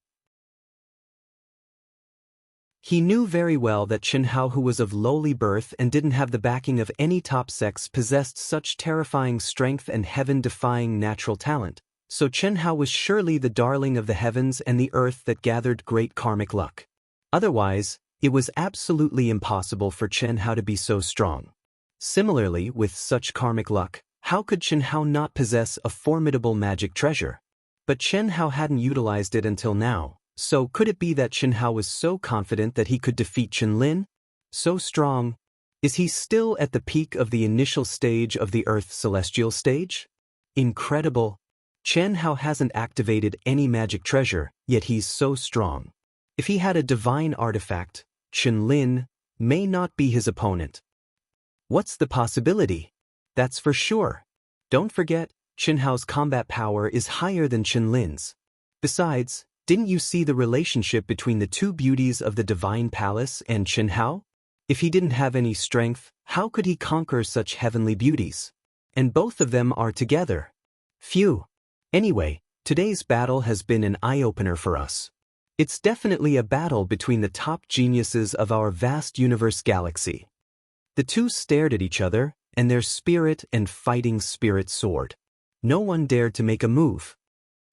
He knew very well that Chen Hao, who was of lowly birth and didn't have the backing of any top sex, possessed such terrifying strength and heaven-defying natural talent, so Chen Hao was surely the darling of the heavens and the earth that gathered great karmic luck. Otherwise, it was absolutely impossible for Chen Hao to be so strong. Similarly, with such karmic luck, how could Chen Hao not possess a formidable magic treasure? But Chen Hao hadn't utilized it until now, so could it be that Chen Hao was so confident that he could defeat Chen Lin? So strong? Is he still at the peak of the initial stage of the Earth celestial stage? Incredible! Chen Hao hasn't activated any magic treasure, yet he's so strong. If he had a divine artifact, Chen Lin may not be his opponent. What's the possibility? That's for sure. Don't forget, Chen Hao's combat power is higher than Chen Lin's. Besides, didn't you see the relationship between the two beauties of the Divine Palace and Chen Hao? If he didn't have any strength, how could he conquer such heavenly beauties? And both of them are together. Phew. Anyway, today's battle has been an eye-opener for us. It's definitely a battle between the top geniuses of our vast universe galaxy. The two stared at each other, and their spirit and fighting spirit soared. No one dared to make a move.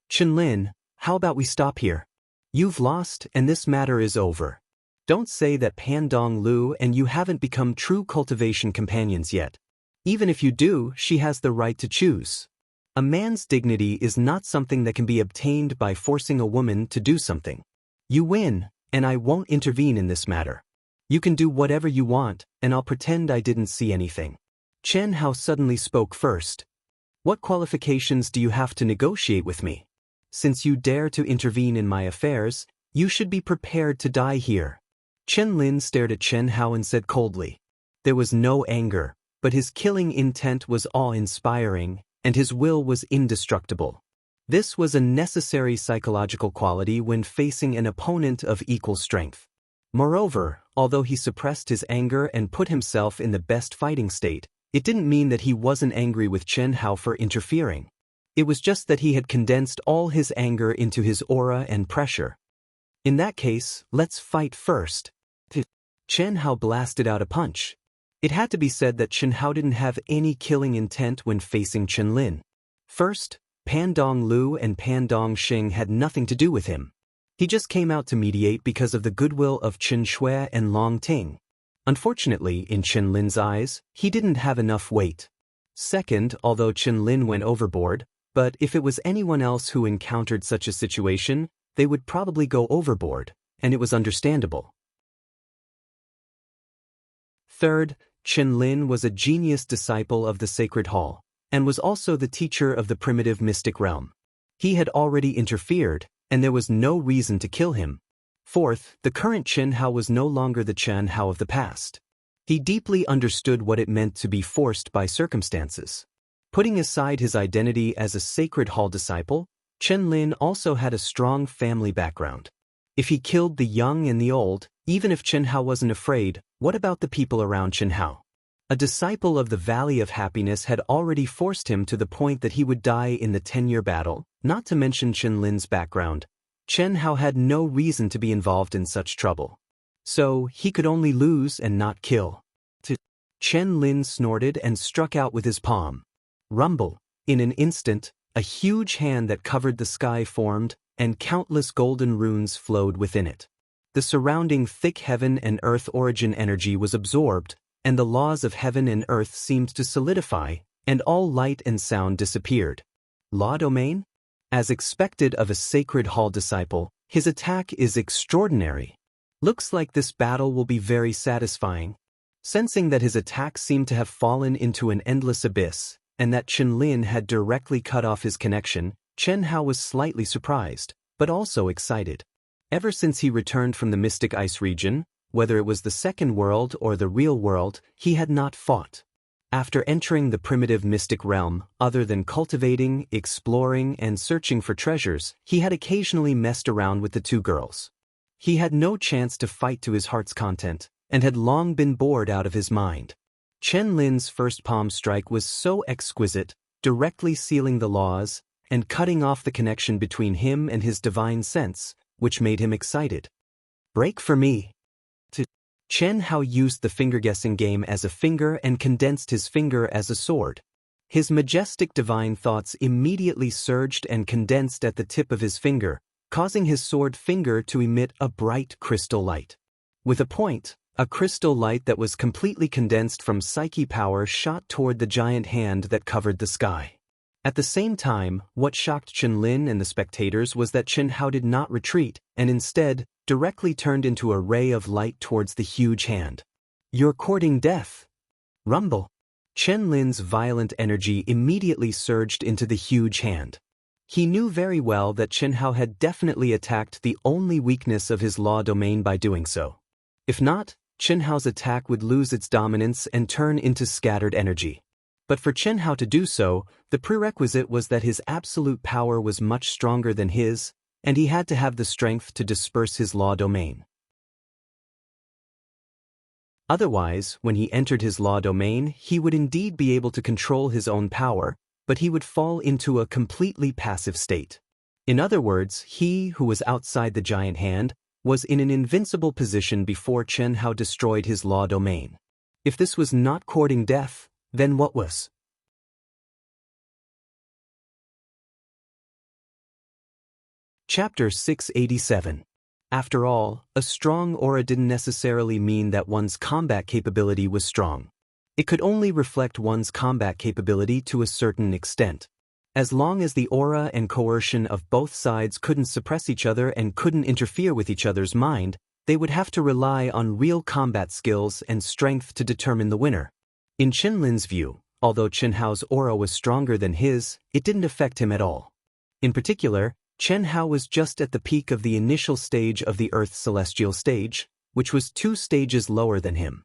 "Chen-Lin, how about we stop here? You've lost and this matter is over. Don't say that Pandong Lu and you haven't become true cultivation companions yet. Even if you do, she has the right to choose. A man's dignity is not something that can be obtained by forcing a woman to do something. You win, and I won't intervene in this matter. You can do whatever you want, and I'll pretend I didn't see anything." Chen Hao suddenly spoke first. "What qualifications do you have to negotiate with me? Since you dare to intervene in my affairs, you should be prepared to die here." Chen-Lin stared at Chen Hao and said coldly. There was no anger, but his killing intent was awe-inspiring, and his will was indestructible. This was a necessary psychological quality when facing an opponent of equal strength. Moreover, although he suppressed his anger and put himself in the best fighting state, it didn't mean that he wasn't angry with Chen Hao for interfering. It was just that he had condensed all his anger into his aura and pressure. "In that case, let's fight first." Chen Hao blasted out a punch. It had to be said that Chen Hao didn't have any killing intent when facing Chen-Lin. First, Pandong Lu and Pandong Xing had nothing to do with him. He just came out to mediate because of the goodwill of Chen Shui and Long Ting. Unfortunately, in Chen-Lin's eyes, he didn't have enough weight. Second, although Chen-Lin went overboard, but if it was anyone else who encountered such a situation, they would probably go overboard, and it was understandable. Third, Chen-Lin was a genius disciple of the Sacred Hall, and was also the teacher of the primitive mystic realm. He had already interfered, and there was no reason to kill him. Fourth, the current Chen Hao was no longer the Chen Hao of the past. He deeply understood what it meant to be forced by circumstances. Putting aside his identity as a Sacred Hall disciple, Chen-Lin also had a strong family background. If he killed the young and the old, even if Chen Hao wasn't afraid, what about the people around Chen Hao? A disciple of the Valley of Happiness had already forced him to the point that he would die in the 10-year battle, not to mention Chen-Lin's background. Chen Hao had no reason to be involved in such trouble. So, he could only lose and not kill. Chen-Lin snorted and struck out with his palm. Rumble. In an instant, a huge hand that covered the sky formed, and countless golden runes flowed within it. The surrounding thick heaven and earth origin energy was absorbed, and the laws of heaven and earth seemed to solidify, and all light and sound disappeared. Law domain? As expected of a Sacred Hall disciple, his attack is extraordinary. Looks like this battle will be very satisfying. Sensing that his attack seemed to have fallen into an endless abyss, and that Chen-Lin had directly cut off his connection, Chen Hao was slightly surprised, but also excited. Ever since he returned from the Mystic Ice region, whether it was the second world or the real world, he had not fought. After entering the primitive mystic realm, other than cultivating, exploring, and searching for treasures, he had occasionally messed around with the two girls. He had no chance to fight to his heart's content, and had long been bored out of his mind. Chen-Lin's first palm strike was so exquisite, directly sealing the laws, and cutting off the connection between him and his divine sense, which made him excited. "Break for me." Chen Hao used the finger-guessing game as a finger and condensed his finger as a sword. His majestic divine thoughts immediately surged and condensed at the tip of his finger, causing his sword finger to emit a bright crystal light. With a point, a crystal light that was completely condensed from psyche power shot toward the giant hand that covered the sky. At the same time, what shocked Chen-Lin and the spectators was that Chen Hao did not retreat, and instead, directly turned into a ray of light towards the huge hand. "You're courting death." Rumble. Chen-Lin's violent energy immediately surged into the huge hand. He knew very well that Chen Hao had definitely attacked the only weakness of his law domain by doing so. If not, Chen Hao's attack would lose its dominance and turn into scattered energy. But for Chen Hao to do so, the prerequisite was that his absolute power was much stronger than his, and he had to have the strength to disperse his law domain. Otherwise, when he entered his law domain, he would indeed be able to control his own power, but he would fall into a completely passive state. In other words, he who was outside the giant hand was in an invincible position before Chen Hao destroyed his law domain. If this was not courting death, then what was? Chapter 687. After all, a strong aura didn't necessarily mean that one's combat capability was strong. It could only reflect one's combat capability to a certain extent. As long as the aura and coercion of both sides couldn't suppress each other and couldn't interfere with each other's mind, they would have to rely on real combat skills and strength to determine the winner. In Qinlin's view, although Chen Hao's aura was stronger than his, it didn't affect him at all. In particular, Chen Hao was just at the peak of the initial stage of the Earth's celestial stage, which was 2 stages lower than him.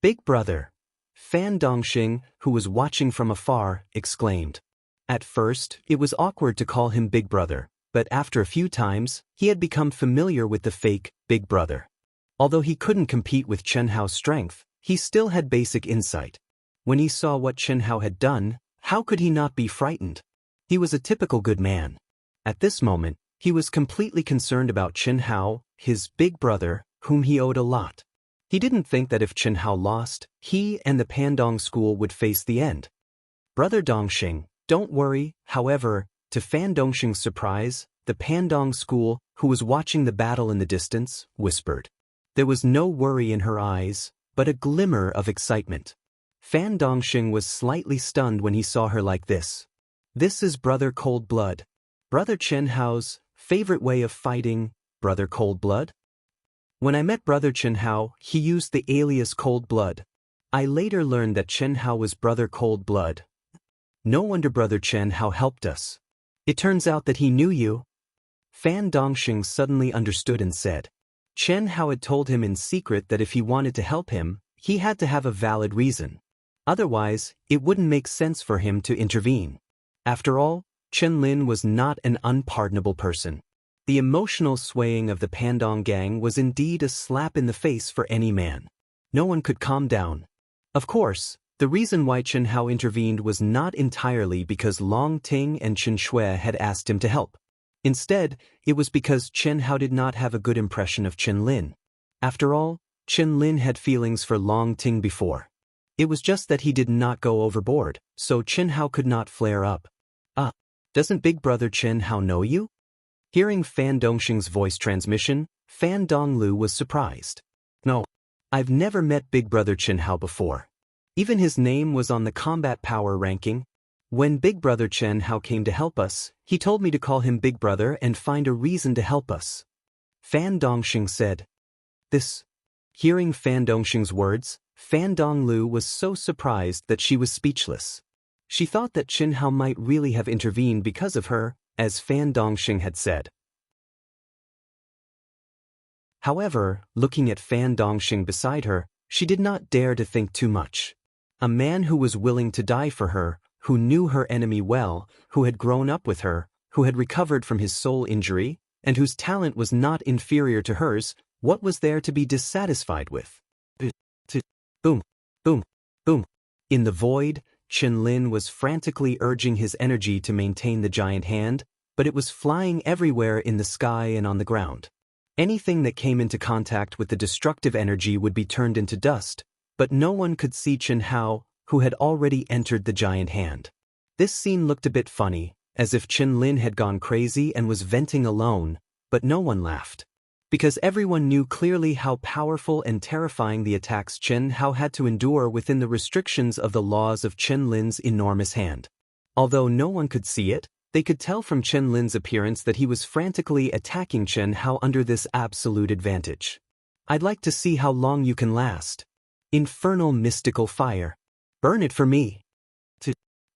"Big brother!" Fan Dongxing, who was watching from afar, exclaimed. At first, it was awkward to call him Big Brother, but after a few times, he had become familiar with the fake Big Brother. Although he couldn't compete with Chen Hao's strength, he still had basic insight. When he saw what Chen Hao had done, how could he not be frightened? He was a typical good man. At this moment, he was completely concerned about Chen Hao, his big brother, whom he owed a lot. He didn't think that if Chen Hao lost, he and the Pandong school would face the end. "Brother Dongxing, don't worry." However, to Fan Dongxing's surprise, the Pandong school, who was watching the battle in the distance, whispered. There was no worry in her eyes, but a glimmer of excitement. Fan Dongxing was slightly stunned when he saw her like this. This is Brother Cold Blood. Brother Chen Hao's favorite way of fighting, Brother Cold Blood? When I met Brother Chen Hao, he used the alias Cold Blood. I later learned that Chen Hao was Brother Cold Blood. No wonder Brother Chen Hao helped us. It turns out that he knew you. Fan Dongxing suddenly understood and said. Chen Hao had told him in secret that if he wanted to help him, he had to have a valid reason. Otherwise, it wouldn't make sense for him to intervene. After all, Chen Lin was not an unpardonable person. The emotional swaying of the Pandong gang was indeed a slap in the face for any man. No one could calm down. Of course, the reason why Chen Hao intervened was not entirely because Long Ting and Chen Shui had asked him to help. Instead, it was because Chen Hao did not have a good impression of Chen Lin. After all, Chen Lin had feelings for Long Ting before. It was just that he did not go overboard, so Chen Hao could not flare up. Doesn't Big Brother Chen Hao know you? Hearing Fan Dongxing's voice transmission, Fan Donglu was surprised. No, I've never met Big Brother Chen Hao before. Even his name was on the combat power ranking. When Big Brother Chen Hao came to help us, he told me to call him Big Brother and find a reason to help us. Fan Dongxing said. Hearing Fan Dongxing's words, Fan Donglu was so surprised that she was speechless. She thought that Chen Hao might really have intervened because of her, as Fan Dongxing had said. However, looking at Fan Dongxing beside her, she did not dare to think too much. A man who was willing to die for her, who knew her enemy well, who had grown up with her, who had recovered from his soul injury, and whose talent was not inferior to hers, what was there to be dissatisfied with? Boom, boom, boom. In the void, Chen Lin was frantically urging his energy to maintain the giant hand, but it was flying everywhere in the sky and on the ground. Anything that came into contact with the destructive energy would be turned into dust, but no one could see Chen Hao, who had already entered the giant hand. This scene looked a bit funny, as if Chen Lin had gone crazy and was venting alone, but no one laughed. Because everyone knew clearly how powerful and terrifying the attacks Chen Hao had to endure within the restrictions of the laws of Chen Lin's enormous hand. Although no one could see it, they could tell from Chen Lin's appearance that he was frantically attacking Chen Hao under this absolute advantage. I'd like to see how long you can last. Infernal mystical fire. Burn it for me.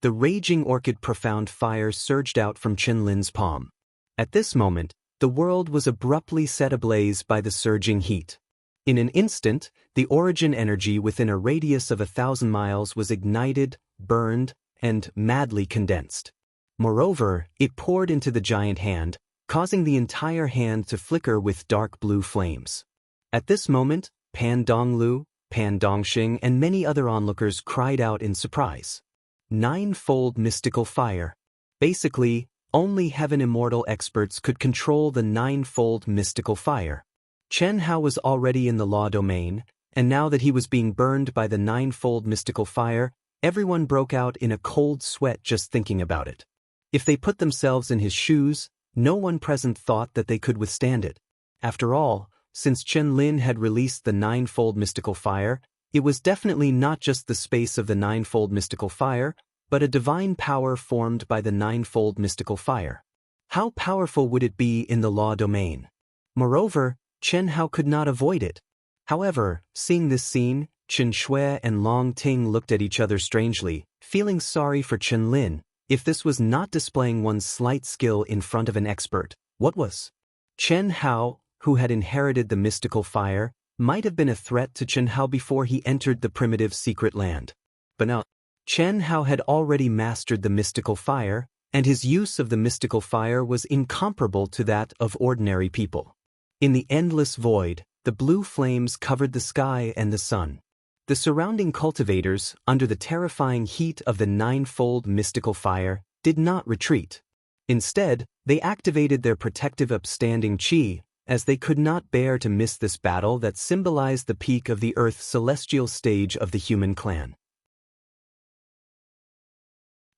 The raging orchid profound fire surged out from Chen Lin's palm. At this moment, the world was abruptly set ablaze by the surging heat. In an instant, the origin energy within a radius of 1,000 miles was ignited, burned, and madly condensed. Moreover, it poured into the giant hand, causing the entire hand to flicker with dark blue flames. At this moment, Pan Donglu, Pan Dongxing, and many other onlookers cried out in surprise. Ninefold mystical fire. Basically, only Heaven Immortal experts could control the ninefold mystical fire. Chen Hao was already in the law domain, and now that he was being burned by the ninefold mystical fire, everyone broke out in a cold sweat just thinking about it. If they put themselves in his shoes, no one present thought that they could withstand it. After all, since Chen Lin had released the ninefold mystical fire, it was definitely not just the space of the ninefold mystical fire, but a divine power formed by the ninefold mystical fire. How powerful would it be in the law domain? Moreover, Chen Hao could not avoid it. However, seeing this scene, Chen Shui and Long Ting looked at each other strangely, feeling sorry for Chen Lin. If this was not displaying one's slight skill in front of an expert, what was? Chen Hao, who had inherited the mystical fire, might have been a threat to Chen Hao before he entered the primitive secret land. But now, Chen Hao had already mastered the mystical fire, and his use of the mystical fire was incomparable to that of ordinary people. In the endless void, the blue flames covered the sky and the sun. The surrounding cultivators, under the terrifying heat of the ninefold mystical fire, did not retreat. Instead, they activated their protective upstanding qi, as they could not bear to miss this battle that symbolized the peak of the Earth's celestial stage of the human clan.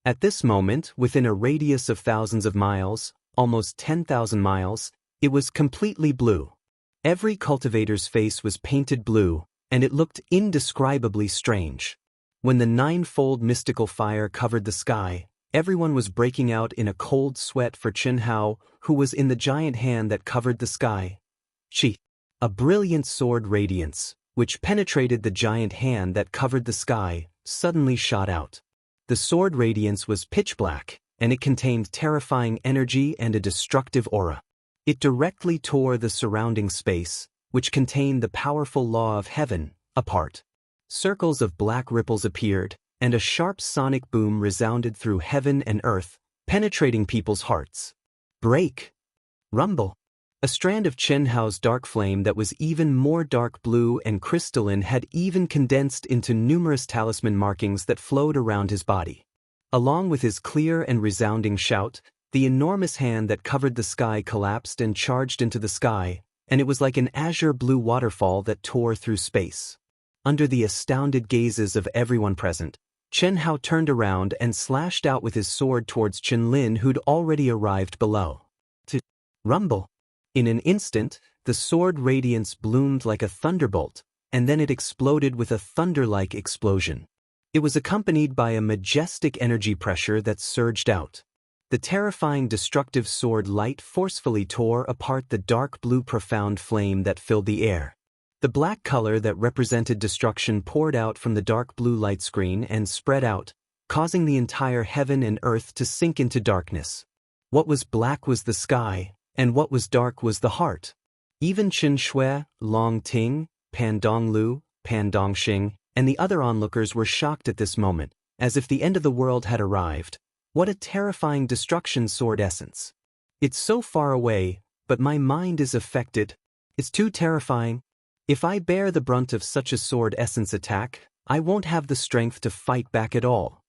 At this moment, within a radius of thousands of miles, almost 10,000 miles, it was completely blue. Every cultivator's face was painted blue, and it looked indescribably strange. When the ninefold mystical fire covered the sky, everyone was breaking out in a cold sweat for Chen Hao, who was in the giant hand that covered the sky. Qi. A brilliant sword radiance, which penetrated the giant hand that covered the sky, suddenly shot out. The sword radiance was pitch black, and it contained terrifying energy and a destructive aura. It directly tore the surrounding space, which contained the powerful law of heaven, apart. Circles of black ripples appeared, and a sharp sonic boom resounded through heaven and earth, penetrating people's hearts. Break! Rumble! A strand of Chen Hao's dark flame that was even more dark blue and crystalline had even condensed into numerous talisman markings that flowed around his body. Along with his clear and resounding shout, the enormous hand that covered the sky collapsed and charged into the sky, and it was like an azure blue waterfall that tore through space. Under the astounded gazes of everyone present, Chen Hao turned around and slashed out with his sword towards Chen Lin, who'd already arrived below. To rumble. In an instant, the sword radiance bloomed like a thunderbolt, and then it exploded with a thunder-like explosion. It was accompanied by a majestic energy pressure that surged out. The terrifying destructive sword light forcefully tore apart the dark blue profound flame that filled the air. The black color that represented destruction poured out from the dark blue light screen and spread out, causing the entire heaven and earth to sink into darkness. What was black was the sky, and what was dark was the heart. Even Chen Shui, Long Ting, Pan Donglu, Pan Dongxing, and the other onlookers were shocked at this moment, as if the end of the world had arrived. What a terrifying destruction sword essence. It's so far away, but my mind is affected. It's too terrifying. If I bear the brunt of such a sword essence attack, I won't have the strength to fight back at all.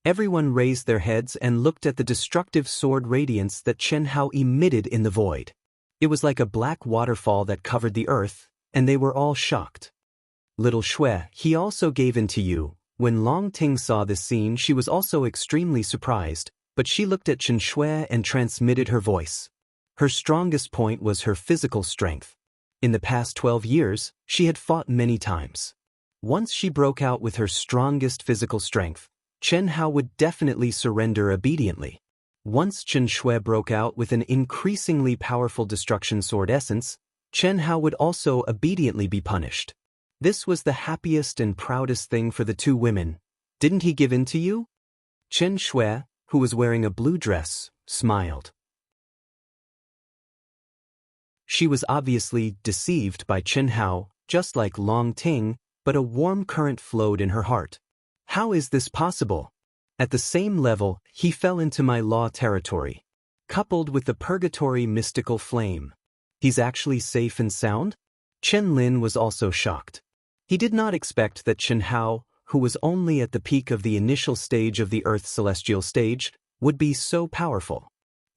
Everyone raised their heads and looked at the destructive sword radiance that Chen Hao emitted in the void. It was like a black waterfall that covered the earth, and they were all shocked. Little Shui, he also gave in to you. When Long Ting saw this scene, she was also extremely surprised, but she looked at Chen Shui and transmitted her voice. Her strongest point was her physical strength. In the past 12 years, she had fought many times. Once she broke out with her strongest physical strength, Chen Hao would definitely surrender obediently. Once Chen Shui broke out with an increasingly powerful destruction sword essence, Chen Hao would also obediently be punished. This was the happiest and proudest thing for the two women. Didn't he give in to you? Chen Shui, who was wearing a blue dress, smiled. She was obviously deceived by Chen Hao, just like Long Ting, but a warm current flowed in her heart. How is this possible? At the same level, he fell into my law territory. Coupled with the purgatory mystical flame. He's actually safe and sound? Chen Lin was also shocked. He did not expect that Chen Hao, who was only at the peak of the initial stage of the Earth's celestial stage, would be so powerful.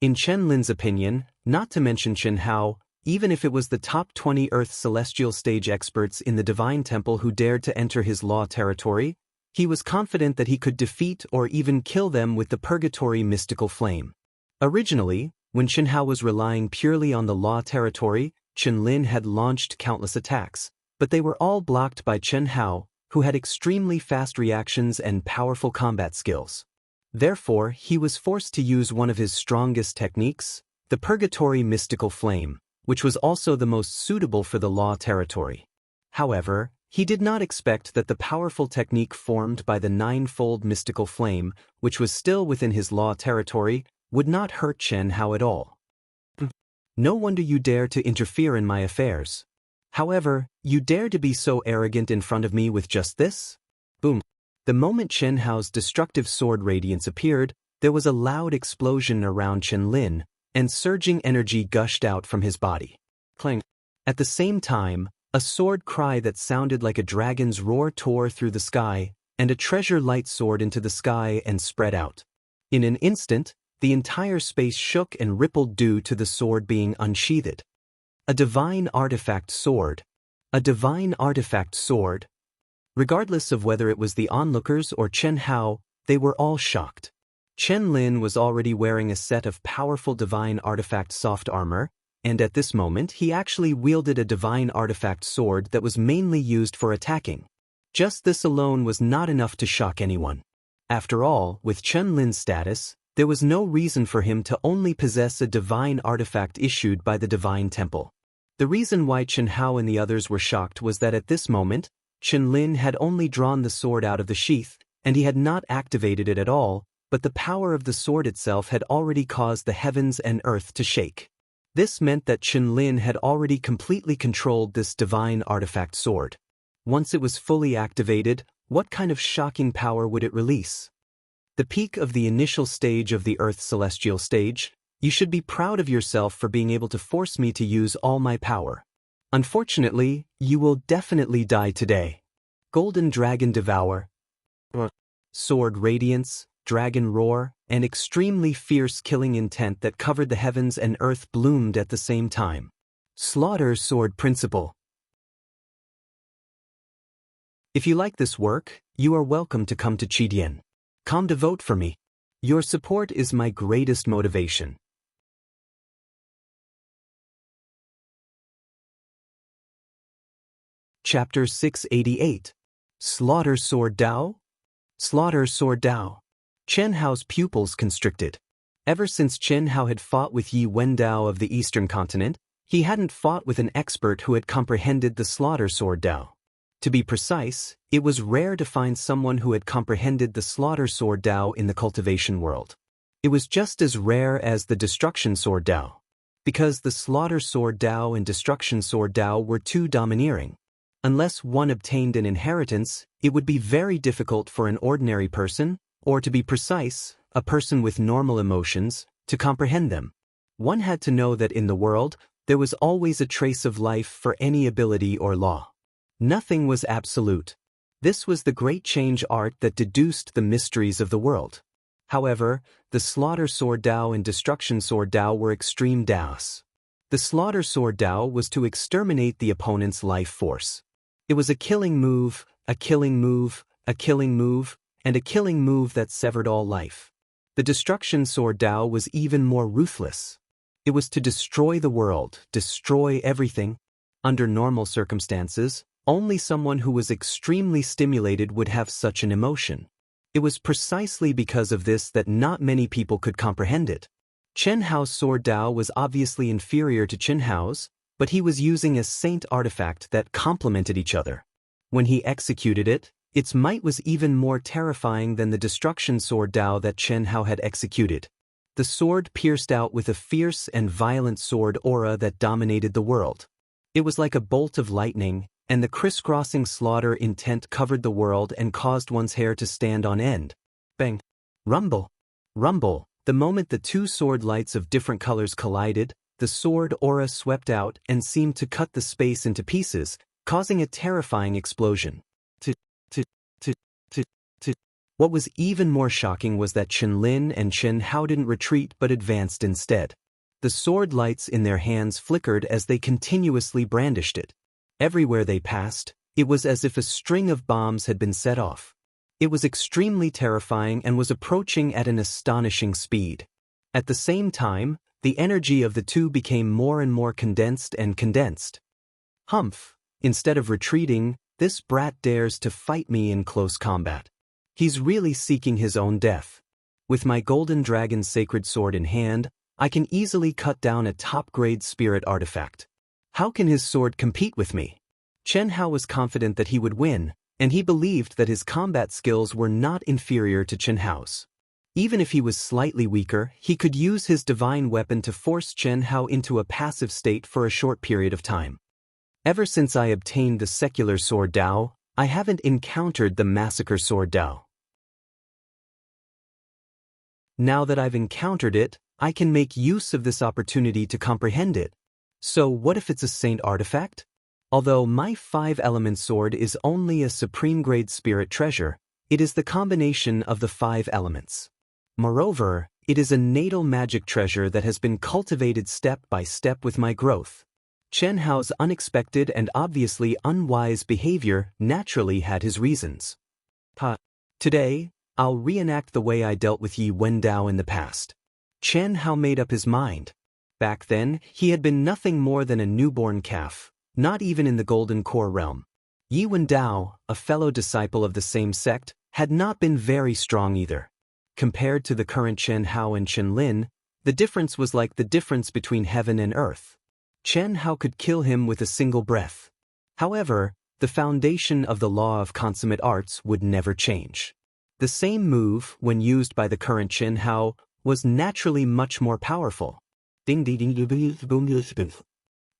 In Chen Lin's opinion, not to mention Chen Hao, even if it was the top 20 Earth celestial stage experts in the Divine Temple who dared to enter his law territory, he was confident that he could defeat or even kill them with the purgatory mystical flame. Originally, When Chen Hao was relying purely on the law territory, Chen Lin had launched countless attacks, but they were all blocked by Chen Hao, who had extremely fast reactions and powerful combat skills. Therefore, he was forced to use one of his strongest techniques, the Purgatory Mystical Flame, which was also the most suitable for the law territory. However, he did not expect that the powerful technique formed by the ninefold mystical flame, which was still within his law territory, would not hurt Chen Hao at all. No wonder you dare to interfere in my affairs. However, you dare to be so arrogant in front of me with just this? Boom. The moment Chen Hao's destructive sword radiance appeared, there was a loud explosion around Chen Lin, and surging energy gushed out from his body. Clang. At the same time, a sword cry that sounded like a dragon's roar tore through the sky, and a treasure light soared into the sky and spread out. In an instant, the entire space shook and rippled due to the sword being unsheathed. A divine artifact sword. A divine artifact sword. Regardless of whether it was the onlookers or Chen Hao, they were all shocked. Chen Lin was already wearing a set of powerful divine artifact soft armor, and at this moment he actually wielded a divine artifact sword that was mainly used for attacking. Just this alone was not enough to shock anyone. After all, with Chen Lin's status, there was no reason for him to only possess a divine artifact issued by the Divine Temple. The reason why Chen Hao and the others were shocked was that at this moment, Chen Lin had only drawn the sword out of the sheath, and he had not activated it at all, but the power of the sword itself had already caused the heavens and earth to shake. This meant that Chen Lin had already completely controlled this divine artifact sword. Once it was fully activated, what kind of shocking power would it release? The peak of the initial stage of the Earth's celestial stage, you should be proud of yourself for being able to force me to use all my power. Unfortunately, you will definitely die today. Golden Dragon Devour. Sword Radiance, Dragon Roar, and extremely fierce killing intent that covered the heavens and earth bloomed at the same time. Slaughter Sword Principle. If you like this work, you are welcome to come to Qidian. Come to vote for me. Your support is my greatest motivation. Chapter 688. Slaughter Sword Dao? Slaughter Sword Dao. Chen Hao's pupils constricted. Ever since Chen Hao had fought with Yi Wendao of the Eastern Continent, he hadn't fought with an expert who had comprehended the Slaughter Sword Dao. To be precise, it was rare to find someone who had comprehended the Slaughter Sword Dao in the cultivation world. It was just as rare as the Destruction Sword Dao. Because the Slaughter Sword Dao and Destruction Sword Dao were too domineering. Unless one obtained an inheritance, it would be very difficult for an ordinary person, or to be precise, a person with normal emotions, to comprehend them. One had to know that in the world, there was always a trace of life for any ability or law. Nothing was absolute. This was the great change art that deduced the mysteries of the world. However, the Slaughter Sword Dao and Destruction Sword Dao were extreme Daos. The Slaughter Sword Dao was to exterminate the opponent's life force. It was a killing move, a killing move, a killing move, and a killing move that severed all life. The Destruction Sword Dao was even more ruthless. It was to destroy the world, destroy everything. Under normal circumstances, only someone who was extremely stimulated would have such an emotion. It was precisely because of this that not many people could comprehend it. Chen Hao's Sword Dao was obviously inferior to Chen Hao's, but he was using a saint artifact that complemented each other. When he executed it, its might was even more terrifying than the Destruction Sword Dao that Chen Hao had executed. The sword pierced out with a fierce and violent sword aura that dominated the world. It was like a bolt of lightning, and the crisscrossing slaughter intent covered the world and caused one's hair to stand on end. Bang! Rumble! Rumble! The moment the two sword lights of different colors collided, the sword aura swept out and seemed to cut the space into pieces, causing a terrifying explosion. What was even more shocking was that Chen Lin and Chen Hao didn't retreat but advanced instead. The sword lights in their hands flickered as they continuously brandished it. Everywhere they passed, it was as if a string of bombs had been set off. It was extremely terrifying and was approaching at an astonishing speed. At the same time, The energy of the two became more and more condensed and condensed. Humph! Instead of retreating, this brat dares to fight me in close combat. He's really seeking his own death. With my golden dragon sacred sword in hand, I can easily cut down a top-grade spirit artifact. How can his sword compete with me? Chen Hao was confident that he would win, and he believed that his combat skills were not inferior to Chen Hao's. Even if he was slightly weaker, he could use his divine weapon to force Chen Hao into a passive state for a short period of time. Ever since I obtained the secular sword Dao, I haven't encountered the massacre sword Dao. Now that I've encountered it, I can make use of this opportunity to comprehend it. So what if it's a saint artifact? Although my 5-element sword is only a supreme-grade spirit treasure, it is the combination of the 5 elements. Moreover, it is a natal magic treasure that has been cultivated step by step with my growth. Chen Hao's unexpected and obviously unwise behavior naturally had his reasons. Today, I'll reenact the way I dealt with Yi Wendao in the past. Chen Hao made up his mind. Back then, he had been nothing more than a newborn calf, not even in the Golden Core realm. Yi Wendao, a fellow disciple of the same sect, had not been very strong either. Compared to the current Chen Hao and Chen Lin, the difference was like the difference between heaven and earth. Chen Hao could kill him with a single breath. However, the foundation of the law of consummate arts would never change. The same move, when used by the current Chen Hao, was naturally much more powerful. In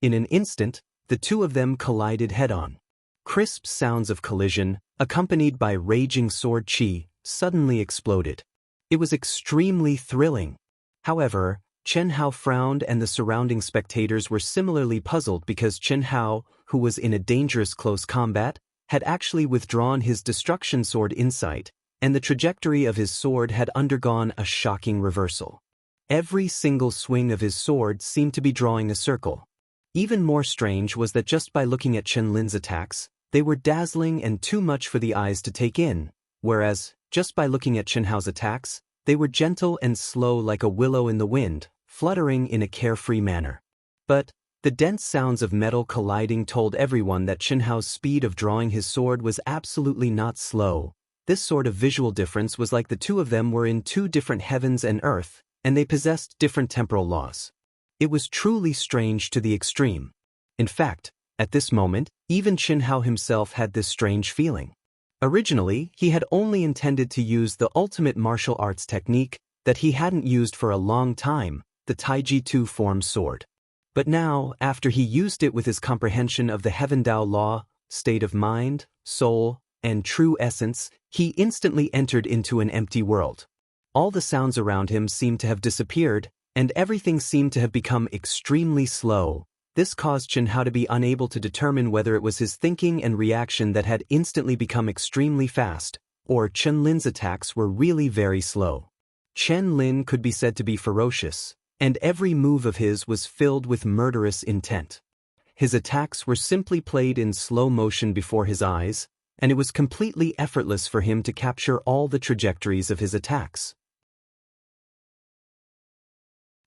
an instant, the two of them collided head-on. Crisp sounds of collision, accompanied by raging sword chi, suddenly exploded. It was extremely thrilling. However, Chen Hao frowned and the surrounding spectators were similarly puzzled because Chen Hao, who was in a dangerous close combat, had actually withdrawn his destruction sword insight, and the trajectory of his sword had undergone a shocking reversal. Every single swing of his sword seemed to be drawing a circle. Even more strange was that just by looking at Chen Lin's attacks, they were dazzling and too much for the eyes to take in, whereas, just by looking at Chen Hao's attacks, they were gentle and slow like a willow in the wind, fluttering in a carefree manner. But the dense sounds of metal colliding told everyone that Chen Hao's speed of drawing his sword was absolutely not slow. This sort of visual difference was like the two of them were in two different heavens and earth, and they possessed different temporal laws. It was truly strange to the extreme. In fact, at this moment, even Chen Hao himself had this strange feeling. Originally, he had only intended to use the ultimate martial arts technique that he hadn't used for a long time, the Taiji 2 form sword. But now, after he used it with his comprehension of the Heaven Dao law, state of mind, soul, and true essence, he instantly entered into an empty world. All the sounds around him seemed to have disappeared, and everything seemed to have become extremely slow. This caused Chen Hao to be unable to determine whether it was his thinking and reaction that had instantly become extremely fast, or Chen Lin's attacks were really very slow. Chen Lin could be said to be ferocious, and every move of his was filled with murderous intent. His attacks were simply played in slow motion before his eyes, and it was completely effortless for him to capture all the trajectories of his attacks.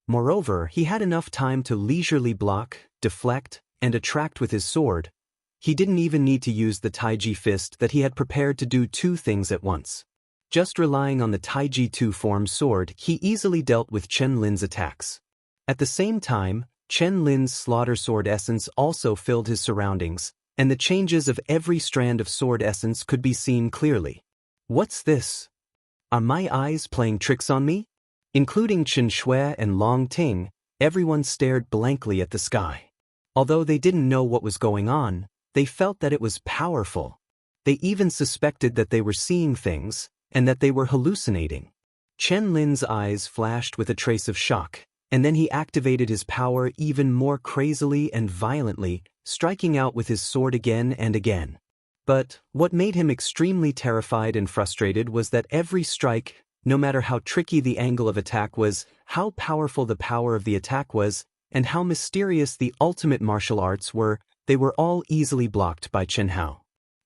Moreover, he had enough time to leisurely block, deflect, and attract with his sword. He didn't even need to use the Taiji fist that he had prepared to do two things at once. Just relying on the Taiji 2 form sword, he easily dealt with Chen Lin's attacks. At the same time, Chen Lin's slaughter sword essence also filled his surroundings, and the changes of every strand of sword essence could be seen clearly. What's this? Are my eyes playing tricks on me? Including Chen Shui and Long Ting, everyone stared blankly at the sky. Although they didn't know what was going on, they felt that it was powerful. They even suspected that they were seeing things, and that they were hallucinating. Chen Lin's eyes flashed with a trace of shock, and then he activated his power even more crazily and violently, striking out with his sword again and again. But what made him extremely terrified and frustrated was that every strike, no matter how tricky the angle of attack was, how powerful the power of the attack was, and how mysterious the ultimate martial arts were, they were all easily blocked by Chen Hao.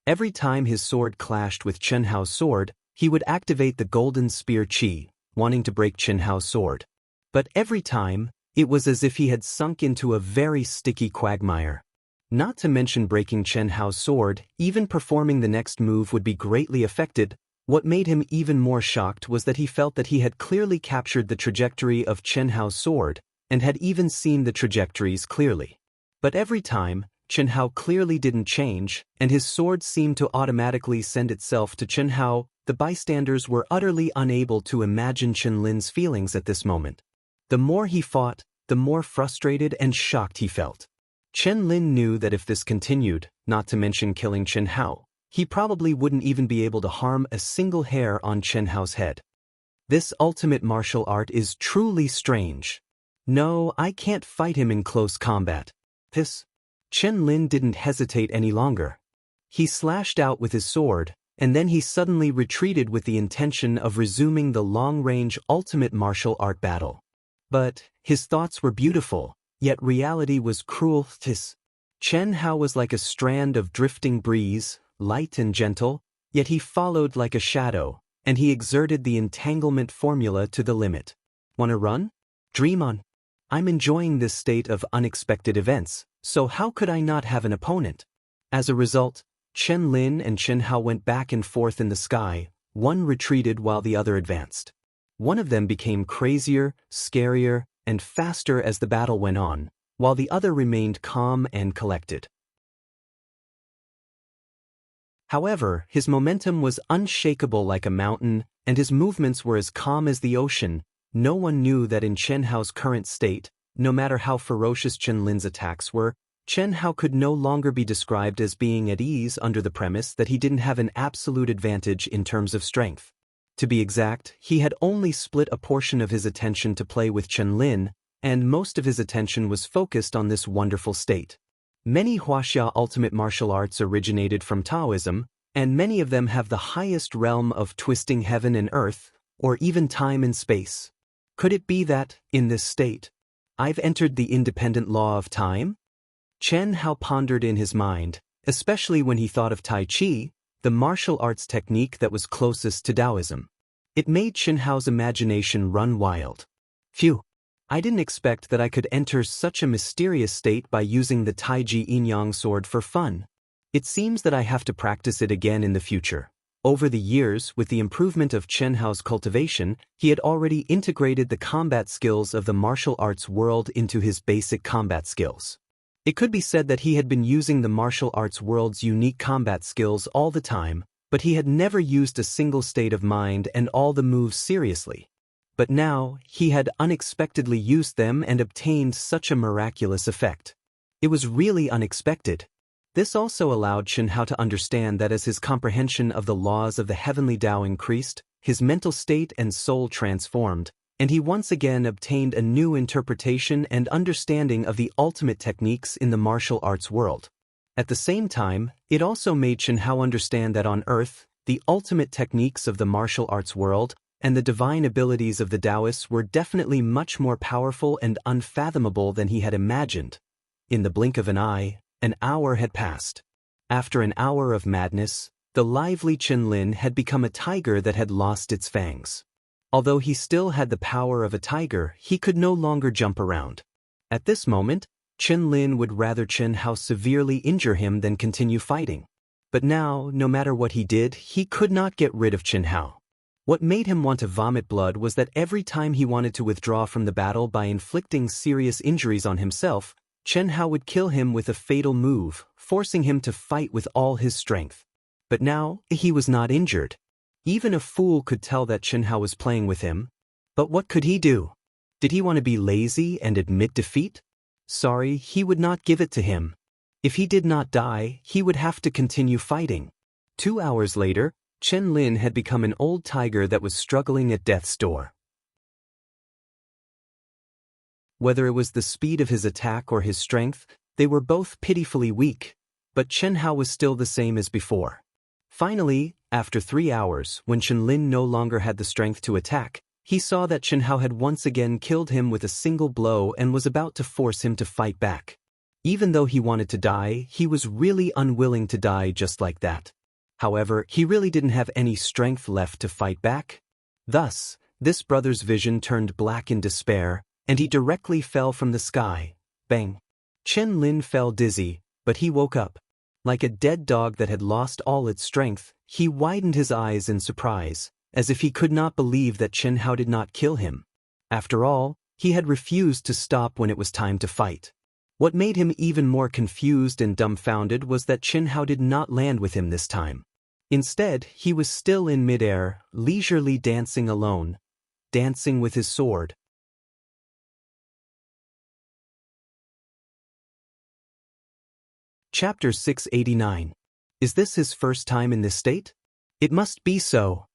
Every time his sword clashed with Chen Hao's sword, he would activate the golden spear chi, wanting to break Chen Hao's sword. But every time, It was as if he had sunk into a very sticky quagmire. Not to mention breaking Chen Hao's sword, even performing the next move would be greatly affected. What made him even more shocked was that he felt that he had clearly captured the trajectory of Chen Hao's sword, and had even seen the trajectories clearly. But every time, Chen Hao clearly didn't change, and his sword seemed to automatically send itself to Chen Hao. The bystanders were utterly unable to imagine Chen Lin's feelings at this moment. The more he fought, the more frustrated and shocked he felt. Chen Lin knew that if this continued, not to mention killing Chen Hao, he probably wouldn't even be able to harm a single hair on Chen Hao's head. This ultimate martial art is truly strange. No, I can't fight him in close combat. Chen Lin didn't hesitate any longer. He slashed out with his sword, and then he suddenly retreated with the intention of resuming the long-range ultimate martial art battle. But his thoughts were beautiful, yet reality was cruel. Chen Hao was like a strand of drifting breeze, light and gentle, yet he followed like a shadow, and he exerted the entanglement formula to the limit. Wanna run? Dream on. I'm enjoying this state of unexpected events, so how could I not have an opponent? As a result, Chen Lin and Chen Hao went back and forth in the sky, one retreated while the other advanced. One of them became crazier, scarier, and faster as the battle went on, while the other remained calm and collected. However, his momentum was unshakable like a mountain, and his movements were as calm as the ocean. No one knew that in Chen Hao's current state, no matter how ferocious Chen Lin's attacks were, Chen Hao could no longer be described as being at ease under the premise that he didn't have an absolute advantage in terms of strength. To be exact, he had only split a portion of his attention to play with Chen Lin, and most of his attention was focused on this wonderful state. Many Huaxia ultimate martial arts originated from Taoism, and many of them have the highest realm of twisting heaven and earth, or even time and space. Could it be that, in this state, I've entered the independent law of time? Chen Hao pondered in his mind, especially when he thought of Tai Chi, the martial arts technique that was closest to Taoism. It made Chen Hao's imagination run wild. Phew! I didn't expect that I could enter such a mysterious state by using the Taiji Yin-Yang sword for fun. It seems that I have to practice it again in the future. Over the years, with the improvement of Chen Hao's cultivation, he had already integrated the combat skills of the martial arts world into his basic combat skills. It could be said that he had been using the martial arts world's unique combat skills all the time, but he had never used a single state of mind and all the moves seriously. But now, he had unexpectedly used them and obtained such a miraculous effect. It was really unexpected. This also allowed Chen Hao to understand that as his comprehension of the laws of the heavenly Tao increased, his mental state and soul transformed, and he once again obtained a new interpretation and understanding of the ultimate techniques in the martial arts world. At the same time, it also made Chen Hao understand that on Earth, the ultimate techniques of the martial arts world and the divine abilities of the Taoists were definitely much more powerful and unfathomable than he had imagined. In the blink of an eye, an hour had passed. After an hour of madness, the lively Chen Lin had become a tiger that had lost its fangs. Although he still had the power of a tiger, he could no longer jump around. At this moment, Chen Lin would rather Chen Hao severely injure him than continue fighting. But now, no matter what he did, he could not get rid of Chen Hao. What made him want to vomit blood was that every time he wanted to withdraw from the battle by inflicting serious injuries on himself, Chen Hao would kill him with a fatal move, forcing him to fight with all his strength. But now, he was not injured. Even a fool could tell that Chen Hao was playing with him. But what could he do? Did he want to be lazy and admit defeat? Sorry, he would not give it to him. If he did not die, he would have to continue fighting. 2 hours later, Chen Lin had become an old tiger that was struggling at death's door. Whether it was the speed of his attack or his strength, they were both pitifully weak, but Chen Hao was still the same as before. Finally, after 3 hours, when Chen Lin no longer had the strength to attack, he saw that Chen Hao had once again killed him with a single blow and was about to force him to fight back. Even though he wanted to die, he was really unwilling to die just like that. However, he really didn't have any strength left to fight back. Thus, this brother's vision turned black in despair, and he directly fell from the sky. Bang! Chen Lin fell dizzy, but he woke up. Like a dead dog that had lost all its strength, he widened his eyes in surprise, as if he could not believe that Chen Hao did not kill him. After all, he had refused to stop when it was time to fight. What made him even more confused and dumbfounded was that Chen Hao did not land with him this time. Instead, he was still in midair, leisurely dancing alone, dancing with his sword. Chapter 689. Is this his first time in this state? It must be so.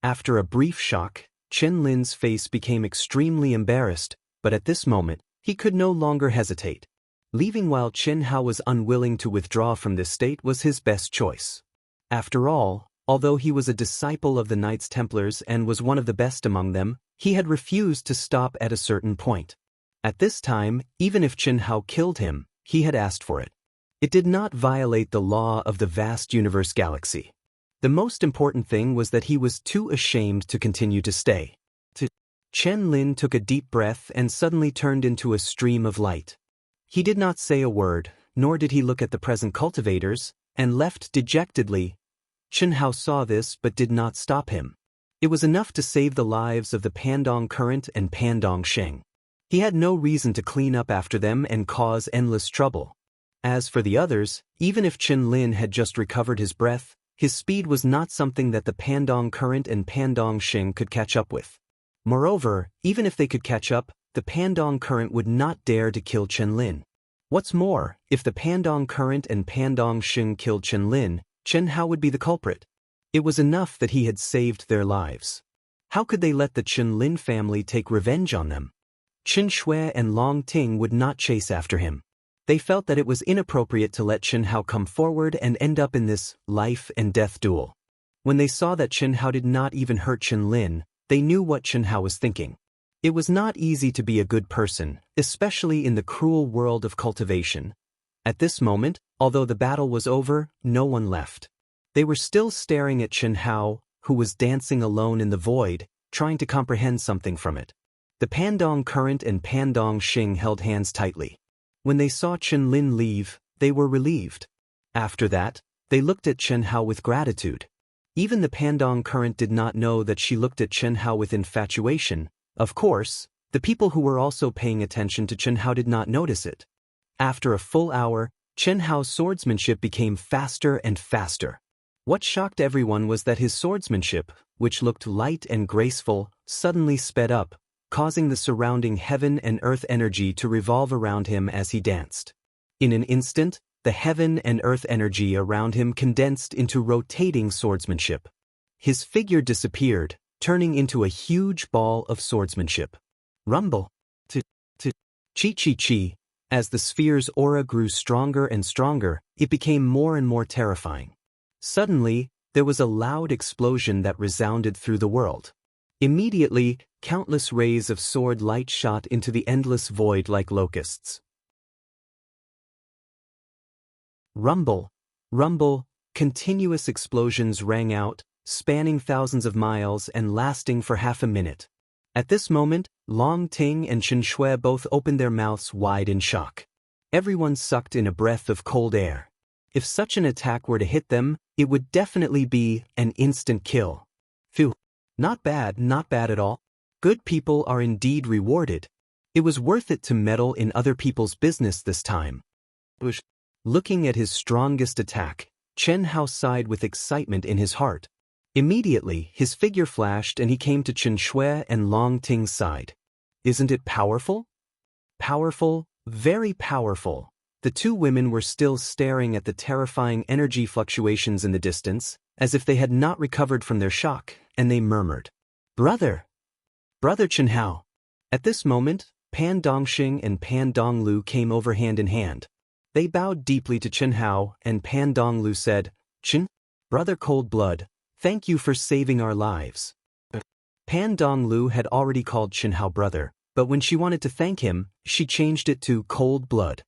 After a brief shock, Chen Lin's face became extremely embarrassed, but at this moment, he could no longer hesitate. Leaving while Chen Hao was unwilling to withdraw from this state was his best choice. After all, although he was a disciple of the Knights Templars and was one of the best among them, he had refused to stop at a certain point. At this time, even if Chen Hao killed him, he had asked for it. It did not violate the law of the vast universe galaxy. The most important thing was that he was too ashamed to continue to stay. Chen Lin took a deep breath and suddenly turned into a stream of light. He did not say a word, nor did he look at the present cultivators, and left dejectedly. Chen Hao saw this but did not stop him. It was enough to save the lives of the Pandong Current and Pandong Sheng. He had no reason to clean up after them and cause endless trouble. As for the others, even if Chen Lin had just recovered his breath, his speed was not something that the Pandong Current and Pandong Sheng could catch up with. Moreover, even if they could catch up, the Pandong Current would not dare to kill Chen Lin. What's more, if the Pandong Current and Pandong Sheng killed Chen Lin, Chen Hao would be the culprit. It was enough that he had saved their lives. How could they let the Chen Lin family take revenge on them? Chen Shui and Long Ting would not chase after him. They felt that it was inappropriate to let Chen Hao come forward and end up in this life-and-death duel. When they saw that Chen Hao did not even hurt Chen Lin, they knew what Chen Hao was thinking. It was not easy to be a good person, especially in the cruel world of cultivation. At this moment, although the battle was over, no one left. They were still staring at Chen Hao, who was dancing alone in the void, trying to comprehend something from it. The Pandong Current and Pandong Sheng held hands tightly. When they saw Chen Lin leave, they were relieved. After that, they looked at Chen Hao with gratitude. Even the Pandong Current did not know that she looked at Chen Hao with infatuation. Of course, the people who were also paying attention to Chen Hao did not notice it. After a full hour, Chen Hao's swordsmanship became faster and faster. What shocked everyone was that his swordsmanship, which looked light and graceful, suddenly sped up, causing the surrounding heaven and earth energy to revolve around him as he danced. In an instant, the heaven and earth energy around him condensed into rotating swordsmanship. His figure disappeared, turning into a huge ball of swordsmanship. Rumble. Chi-chi-chi. As the sphere's aura grew stronger and stronger, it became more and more terrifying. Suddenly, there was a loud explosion that resounded through the world. Immediately, countless rays of sword light shot into the endless void like locusts. Rumble, rumble, continuous explosions rang out, spanning thousands of miles and lasting for half a minute. At this moment, Long Ting and Chen Shui both opened their mouths wide in shock. Everyone sucked in a breath of cold air. If such an attack were to hit them, it would definitely be an instant kill. Phew. Not bad at all. Good people are indeed rewarded. It was worth it to meddle in other people's business this time. Looking at his strongest attack, Chen Hao sighed with excitement in his heart. Immediately, his figure flashed and he came to Chen Shui and Long Ting's side. Isn't it powerful? Powerful, very powerful. The two women were still staring at the terrifying energy fluctuations in the distance, as if they had not recovered from their shock, and they murmured, "Brother! Brother Chen Hao!" At this moment, Pan Dongxing and Pan Donglu came over hand in hand. They bowed deeply to Chen Hao, and Pan Donglu said, "Chen, brother Cold Blood, thank you for saving our lives." Pan Donglu had already called Chen Hao brother, but when she wanted to thank him, she changed it to Cold Blood.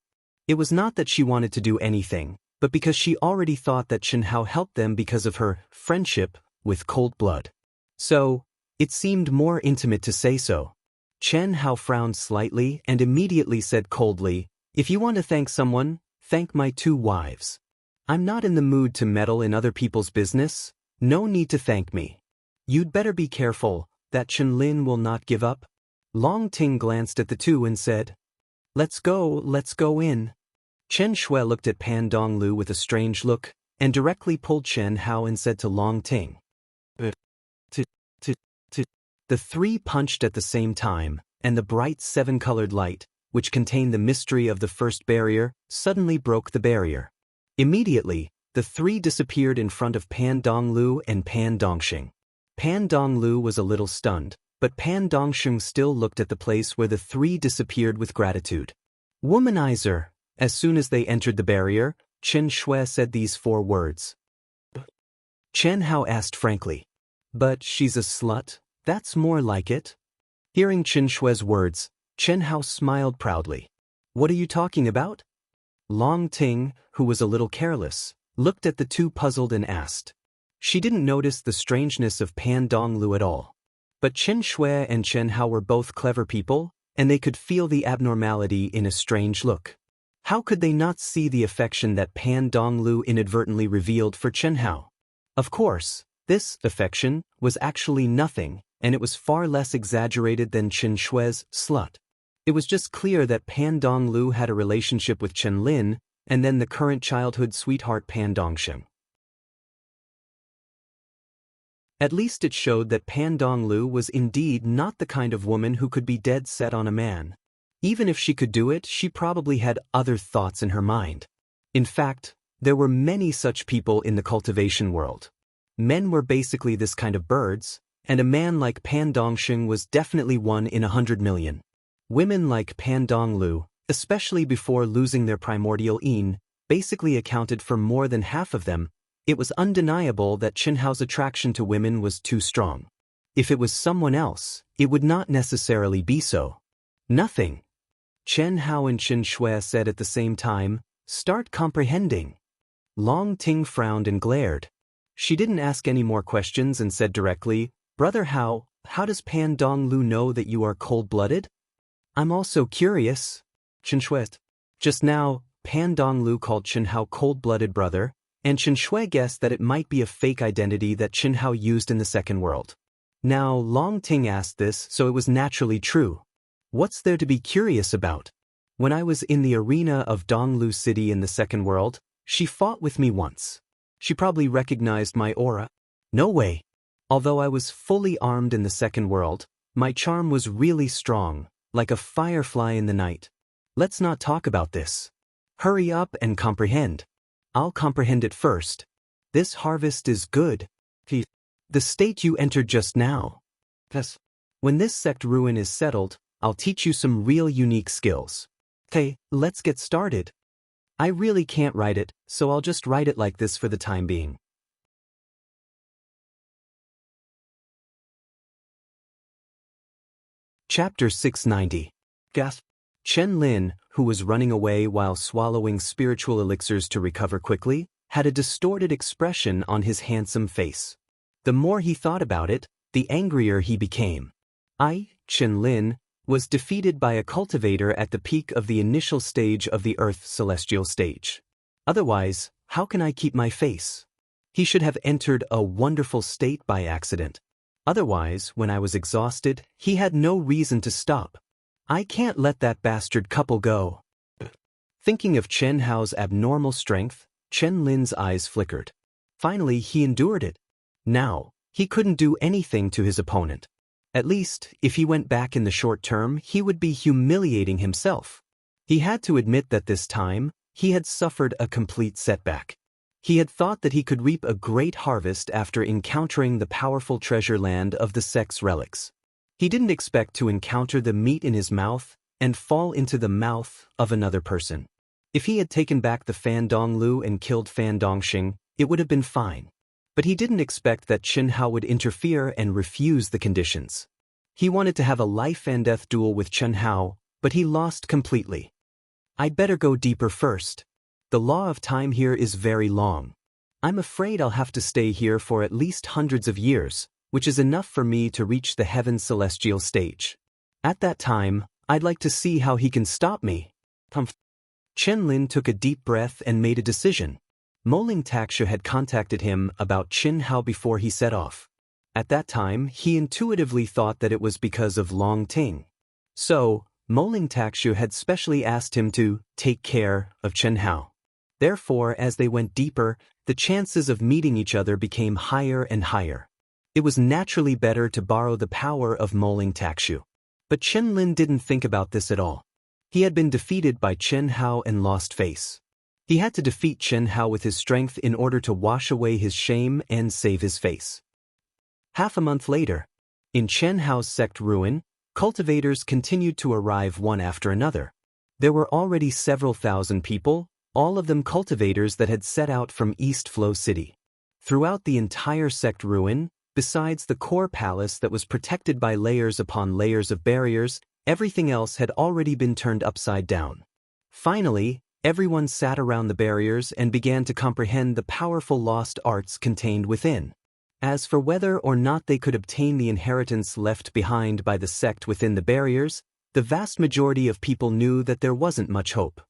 It was not that she wanted to do anything, but because she already thought that Chen Hao helped them because of her friendship with Cold Blood. So, it seemed more intimate to say so. Chen Hao frowned slightly and immediately said coldly, "If you want to thank someone, thank my 2 wives. I'm not in the mood to meddle in other people's business, no need to thank me. You'd better be careful, that Chen Lin will not give up." Long Ting glanced at the 2 and said, let's go in." Chen Shui looked at Pan Donglu with a strange look, and directly pulled Chen Hao and said to Long Ting, to. The 3 punched at the same time, and the bright 7-colored light, which contained the mystery of the first barrier, suddenly broke the barrier. Immediately, the 3 disappeared in front of Pan Donglu and Pan Dongxing. Pan Donglu was a little stunned, but Pan Dongxing still looked at the place where the 3 disappeared with gratitude. "Womanizer." As soon as they entered the barrier, Chen Shui said these 4 words. Chen Hao asked frankly, "But she's a slut? That's more like it." Hearing Chen Shui's words, Chen Hao smiled proudly. "What are you talking about?" Long Ting, who was a little careless, looked at the 2 puzzled and asked. She didn't notice the strangeness of Pan Donglu at all. But Chen Shui and Chen Hao were both clever people, and they could feel the abnormality in a strange look. How could they not see the affection that Pan Donglu inadvertently revealed for Chen Hao? Of course, this affection was actually nothing, and it was far less exaggerated than Chen Shui's slut. It was just clear that Pan Donglu had a relationship with Chen Lin, and then the current childhood sweetheart Pan Dongxing. At least it showed that Pan Donglu was indeed not the kind of woman who could be dead set on a man. Even if she could do it, she probably had other thoughts in her mind. In fact, there were many such people in the cultivation world. Men were basically this kind of birds, and a man like Pan Dongxing was definitely 1 in 100 million. Women like Pan Donglu, especially before losing their primordial yin, basically accounted for more than half of them. It was undeniable that Chen Hao's attraction to women was too strong. If it was someone else, it would not necessarily be so. Nothing. Chen Hao and Chen Shui said at the same time, "Start comprehending." Long Ting frowned and glared. She didn't ask any more questions and said directly, "Brother Hao, how does Pan Donglu know that you are cold-blooded?" "I'm also curious." Chen Shui. Just now, Pan Donglu called Chen Hao cold-blooded brother, and Chen Shui guessed that it might be a fake identity that Chen Hao used in the second world. Now Long Ting asked this, so it was naturally true. What's there to be curious about? When I was in the arena of Donglu City in the second world, she fought with me once. She probably recognized my aura. No way. Although I was fully armed in the second world, my charm was really strong, like a firefly in the night. Let's not talk about this. Hurry up and comprehend. I'll comprehend it first. This harvest is good. The state you entered just now. Yes. When this sect ruin is settled, I'll teach you some real unique skills. Okay, let's get started. I really can't write it, so I'll just write it like this for the time being. Chapter 690. Gasp. Chen Lin, who was running away while swallowing spiritual elixirs to recover quickly, had a distorted expression on his handsome face. The more he thought about it, the angrier he became. Chen Lin, was defeated by a cultivator at the peak of the initial stage of the Earth celestial stage. Otherwise, how can I keep my face? He should have entered a wonderful state by accident. Otherwise, when I was exhausted, he had no reason to stop. I can't let that bastard couple go. Thinking of Chen Hao's abnormal strength, Chen Lin's eyes flickered. Finally, he endured it. Now, he couldn't do anything to his opponent. At least, if he went back in the short term, he would be humiliating himself. He had to admit that this time, he had suffered a complete setback. He had thought that he could reap a great harvest after encountering the powerful treasure land of the sex relics. He didn't expect to encounter the meat in his mouth and fall into the mouth of another person. If he had taken back the Fan Donglu and killed Fan Dongxing, it would have been fine. But he didn't expect that Chen Hao would interfere and refuse the conditions. He wanted to have a life and death duel with Chen Hao, but he lost completely. I'd better go deeper first. The law of time here is very long. I'm afraid I'll have to stay here for at least hundreds of years, which is enough for me to reach the heaven celestial stage. At that time, I'd like to see how he can stop me. Chen Lin took a deep breath and made a decision. Moling Taksha had contacted him about Qin Hao before he set off. At that time, he intuitively thought that it was because of Long Ting. So, Moling Taksha had specially asked him to take care of Chen Hao. Therefore, as they went deeper, the chances of meeting each other became higher and higher. It was naturally better to borrow the power of Moling Takshu. But Chen Lin didn't think about this at all. He had been defeated by Chen Hao and lost face. He had to defeat Chen Hao with his strength in order to wash away his shame and save his face. Half a month later, in Chen Hao's sect ruin, cultivators continued to arrive one after another. There were already several thousand people, all of them cultivators that had set out from East Flow City. Throughout the entire sect ruin, besides the core palace that was protected by layers upon layers of barriers, everything else had already been turned upside down. Finally, everyone sat around the barriers and began to comprehend the powerful lost arts contained within. As for whether or not they could obtain the inheritance left behind by the sect within the barriers, the vast majority of people knew that there wasn't much hope.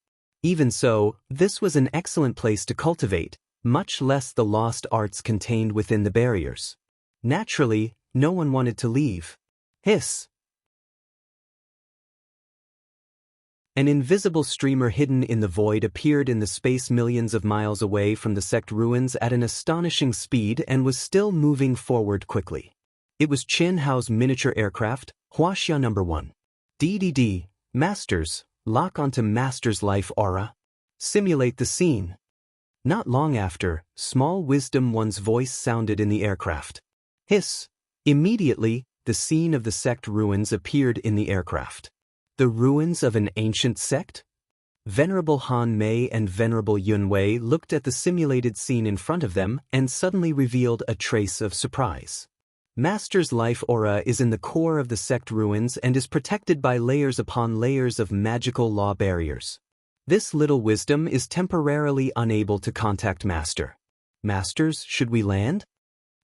Even so, this was an excellent place to cultivate, much less the lost arts contained within the barriers. Naturally, no one wanted to leave. Hiss! An invisible streamer hidden in the void appeared in the space millions of miles away from the sect ruins at an astonishing speed and was still moving forward quickly. It was Qin Hao's miniature aircraft, Huaxia No. 1. DDD, Masters, lock onto Master's life aura. Simulate the scene. Not long after, Small Wisdom One's voice sounded in the aircraft. Hiss! Immediately, the scene of the sect ruins appeared in the aircraft. The ruins of an ancient sect? Venerable Han Mei and Venerable Yun Wei looked at the simulated scene in front of them and suddenly revealed a trace of surprise. Master's life aura is in the core of the sect ruins and is protected by layers upon layers of magical law barriers. This little wisdom is temporarily unable to contact Master. Masters, should we land?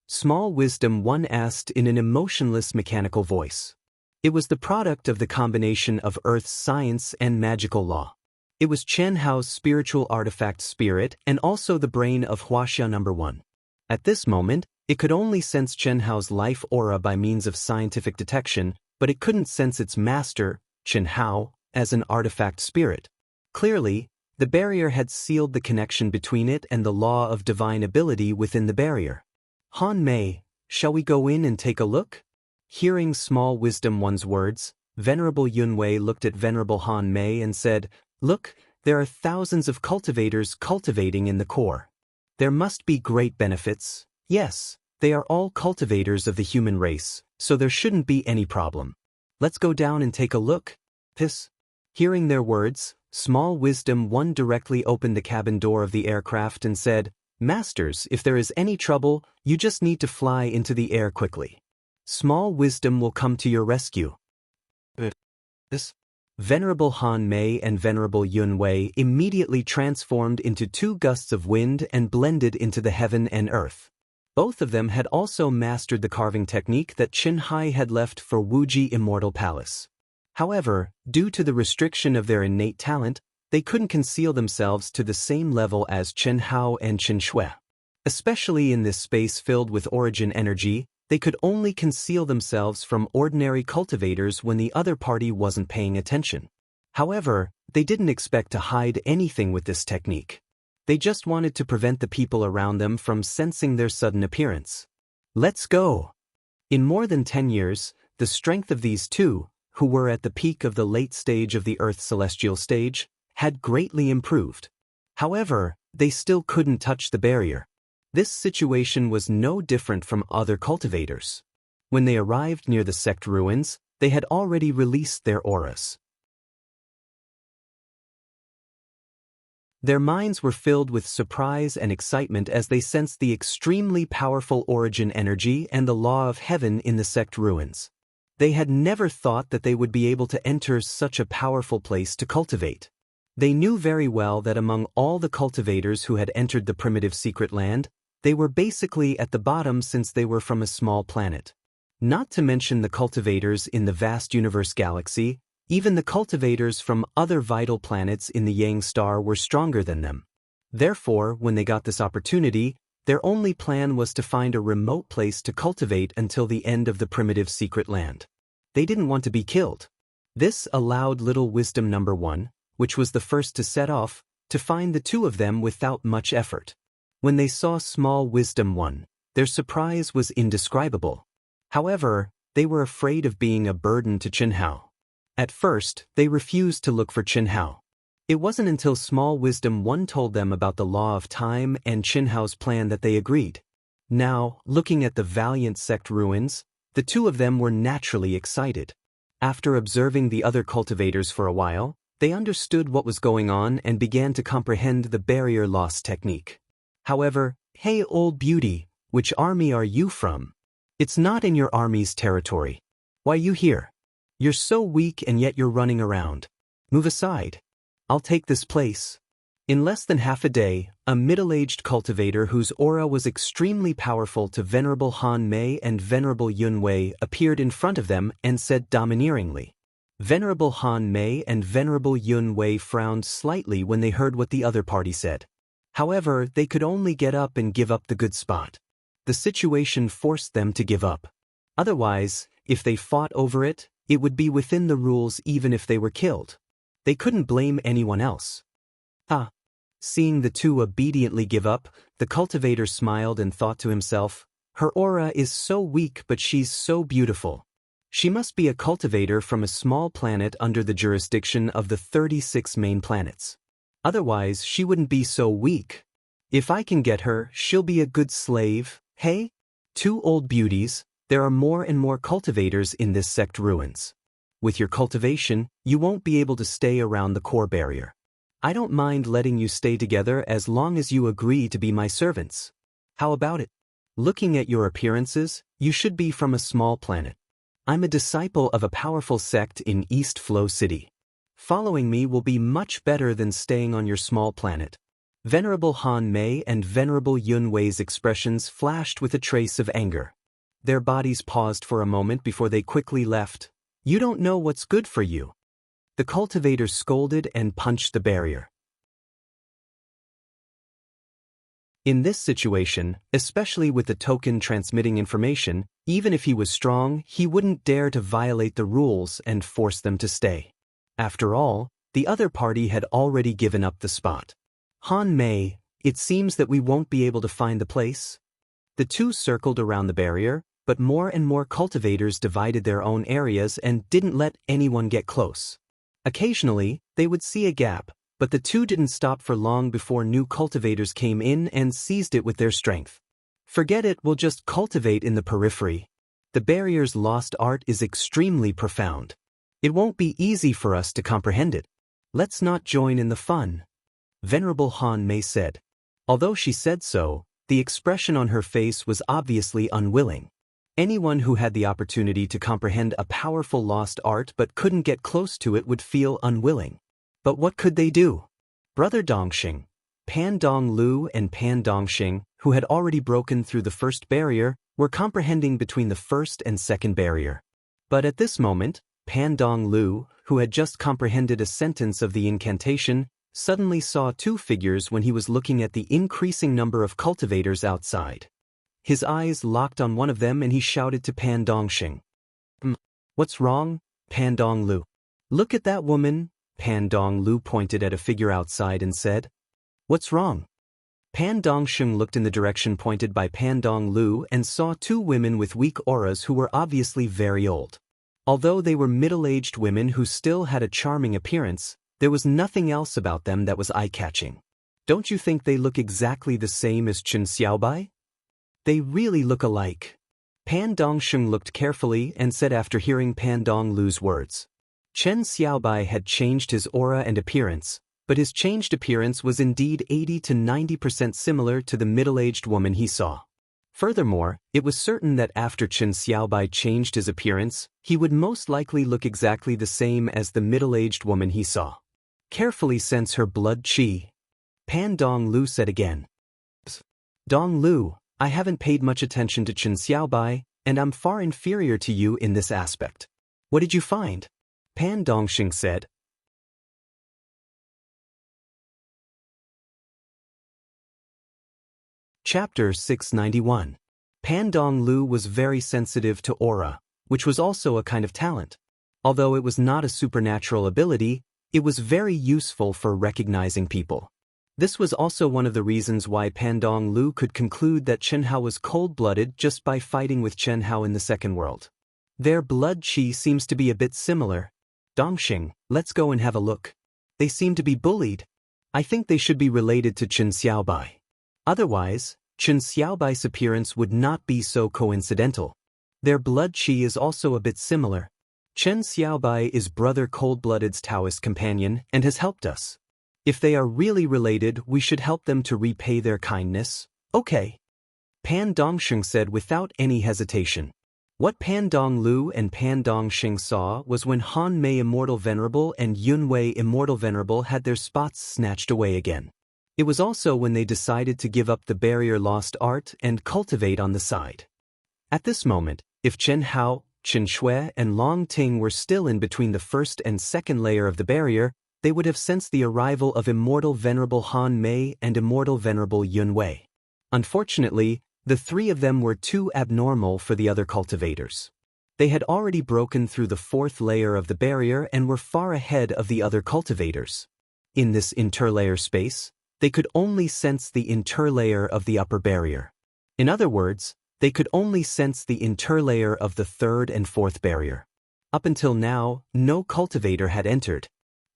Small Wisdom One asked in an emotionless mechanical voice. It was the product of the combination of Earth's science and magical law. It was Chen Hao's spiritual artifact spirit and also the brain of Huaxia No. 1. At this moment, it could only sense Chen Hao's life aura by means of scientific detection, but it couldn't sense its master, Chen Hao, as an artifact spirit. Clearly, the barrier had sealed the connection between it and the law of divine ability within the barrier. Han Mei, shall we go in and take a look? Hearing Small Wisdom One's words, Venerable Yun Wei looked at Venerable Han Mei and said, "Look, there are thousands of cultivators cultivating in the core. There must be great benefits. Yes, they are all cultivators of the human race, so there shouldn't be any problem. Let's go down and take a look." Hiss. Hearing their words, Small Wisdom One directly opened the cabin door of the aircraft and said, "Masters, if there is any trouble, you just need to fly into the air quickly. Small Wisdom will come to your rescue." This. Venerable Han Mei and Venerable Yun Wei immediately transformed into two gusts of wind and blended into the heaven and earth. Both of them had also mastered the carving technique that Qin Hai had left for Wuji Immortal Palace. However, due to the restriction of their innate talent, they couldn't conceal themselves to the same level as Chen Hao and Chen Shui. Especially in this space filled with origin energy, they could only conceal themselves from ordinary cultivators when the other party wasn't paying attention. However, they didn't expect to hide anything with this technique. They just wanted to prevent the people around them from sensing their sudden appearance. Let's go! In more than 10 years, the strength of these two, who were at the peak of the late stage of the Earth's celestial stage, had greatly improved. However, they still couldn't touch the barrier. This situation was no different from other cultivators. When they arrived near the sect ruins, they had already released their auras. Their minds were filled with surprise and excitement as they sensed the extremely powerful origin energy and the law of heaven in the sect ruins. They had never thought that they would be able to enter such a powerful place to cultivate. They knew very well that among all the cultivators who had entered the primitive secret land, they were basically at the bottom since they were from a small planet. Not to mention the cultivators in the vast universe galaxy, even the cultivators from other vital planets in the Yang star were stronger than them. Therefore, when they got this opportunity, their only plan was to find a remote place to cultivate until the end of the primitive secret land. They didn't want to be killed. This allowed Little Wisdom number 1, which was the first to set off, to find the two of them without much effort. When they saw Small Wisdom 1, their surprise was indescribable. However, they were afraid of being a burden to Chenhao. At first, they refused to look for Chenhao. It wasn't until Small Wisdom 1 told them about the law of time and Chenhao's plan that they agreed. Now, looking at the Valiant Sect ruins, the two of them were naturally excited. After observing the other cultivators for a while, they understood what was going on and began to comprehend the barrier loss technique. However, hey old beauty, which army are you from? It's not in your army's territory. Why you here? You're so weak and yet you're running around. Move aside. I'll take this place. In less than half a day, a middle-aged cultivator whose aura was extremely powerful to Venerable Han Mei and Venerable Yun Wei appeared in front of them and said domineeringly. Venerable Han Mei and Venerable Yun Wei frowned slightly when they heard what the other party said. However, they could only get up and give up the good spot. The situation forced them to give up. Otherwise, if they fought over it, it would be within the rules even if they were killed. They couldn't blame anyone else. Seeing the two obediently give up, the cultivator smiled and thought to himself, her aura is so weak but she's so beautiful. She must be a cultivator from a small planet under the jurisdiction of the 36 main planets. Otherwise, she wouldn't be so weak. If I can get her, she'll be a good slave. Hey? Two old beauties, there are more and more cultivators in this sect ruins. With your cultivation, you won't be able to stay around the core barrier. I don't mind letting you stay together as long as you agree to be my servants. How about it? Looking at your appearances, you should be from a small planet. I'm a disciple of a powerful sect in East Flow City. Following me will be much better than staying on your small planet. Venerable Han Mei and Venerable Yun Wei's expressions flashed with a trace of anger. Their bodies paused for a moment before they quickly left. You don't know what's good for you. The cultivator scolded and punched the barrier. In this situation, especially with the token transmitting information, even if he was strong, he wouldn't dare to violate the rules and force them to stay. After all, the other party had already given up the spot. Han Mei, it seems that we won't be able to find the place. The two circled around the barrier, but more and more cultivators divided their own areas and didn't let anyone get close. Occasionally, they would see a gap, but the two didn't stop for long before new cultivators came in and seized it with their strength. Forget it, we'll just cultivate in the periphery. The barrier's lost art is extremely profound. It won't be easy for us to comprehend it. Let's not join in the fun. Venerable Han Mei said. Although she said so, the expression on her face was obviously unwilling. Anyone who had the opportunity to comprehend a powerful lost art but couldn't get close to it would feel unwilling. But what could they do? Brother Dongxing, Pan Dong Lu and Pan Dongxing, who had already broken through the first barrier, were comprehending between the first and second barrier. But at this moment, Pan Dong Lu, who had just comprehended a sentence of the incantation, suddenly saw two figures when he was looking at the increasing number of cultivators outside. His eyes locked on one of them and he shouted to Pan Dongxing. What's wrong, Pan Dong Lu? Look at that woman. Pan Dong Lu pointed at a figure outside and said. What's wrong? Pan Dongxing looked in the direction pointed by Pan Dong Lu and saw two women with weak auras who were obviously very old. Although they were middle-aged women who still had a charming appearance, there was nothing else about them that was eye-catching. Don't you think they look exactly the same as Chen Xiaobai? They really look alike. Pan Dongxing looked carefully and said after hearing Pan Dong Lu's words. Chen Xiaobai had changed his aura and appearance, but his changed appearance was indeed 80 to 90% similar to the middle-aged woman he saw. Furthermore, it was certain that after Chen Xiaobai changed his appearance, he would most likely look exactly the same as the middle-aged woman he saw. Carefully sense her blood qi. Pan Dong Lu said again. Dong Lu, I haven't paid much attention to Chen Xiaobai, and I'm far inferior to you in this aspect. What did you find? Pan Dongxing said. Chapter 691. Pan Donglu was very sensitive to aura, which was also a kind of talent. Although it was not a supernatural ability, it was very useful for recognizing people. This was also one of the reasons why Pan Donglu could conclude that Chen Hao was cold-blooded just by fighting with Chen Hao in the second world. Their blood qi seems to be a bit similar. Dongxing, let's go and have a look. They seem to be bullied. I think they should be related to Chen Xiaobai. Otherwise, Chen Xiaobai's appearance would not be so coincidental. Their blood qi is also a bit similar. Chen Xiaobai is Brother Cold-Blooded's Taoist companion and has helped us. If they are really related, we should help them to repay their kindness. Okay. Pan Dongxing said without any hesitation. What Pan Donglu and Pan Dongxing saw was when Han Mei Immortal Venerable and Yun Wei Immortal Venerable had their spots snatched away again. It was also when they decided to give up the barrier lost art and cultivate on the side. At this moment, if Chen Hao, Chen Shui and Long Ting were still in between the first and second layer of the barrier, they would have sensed the arrival of Immortal Venerable Han Mei and Immortal Venerable Yun Wei. Unfortunately, the three of them were too abnormal for the other cultivators. They had already broken through the fourth layer of the barrier and were far ahead of the other cultivators. In this interlayer space, they could only sense the interlayer of the upper barrier. In other words, they could only sense the interlayer of the third and fourth barrier. Up until now, no cultivator had entered.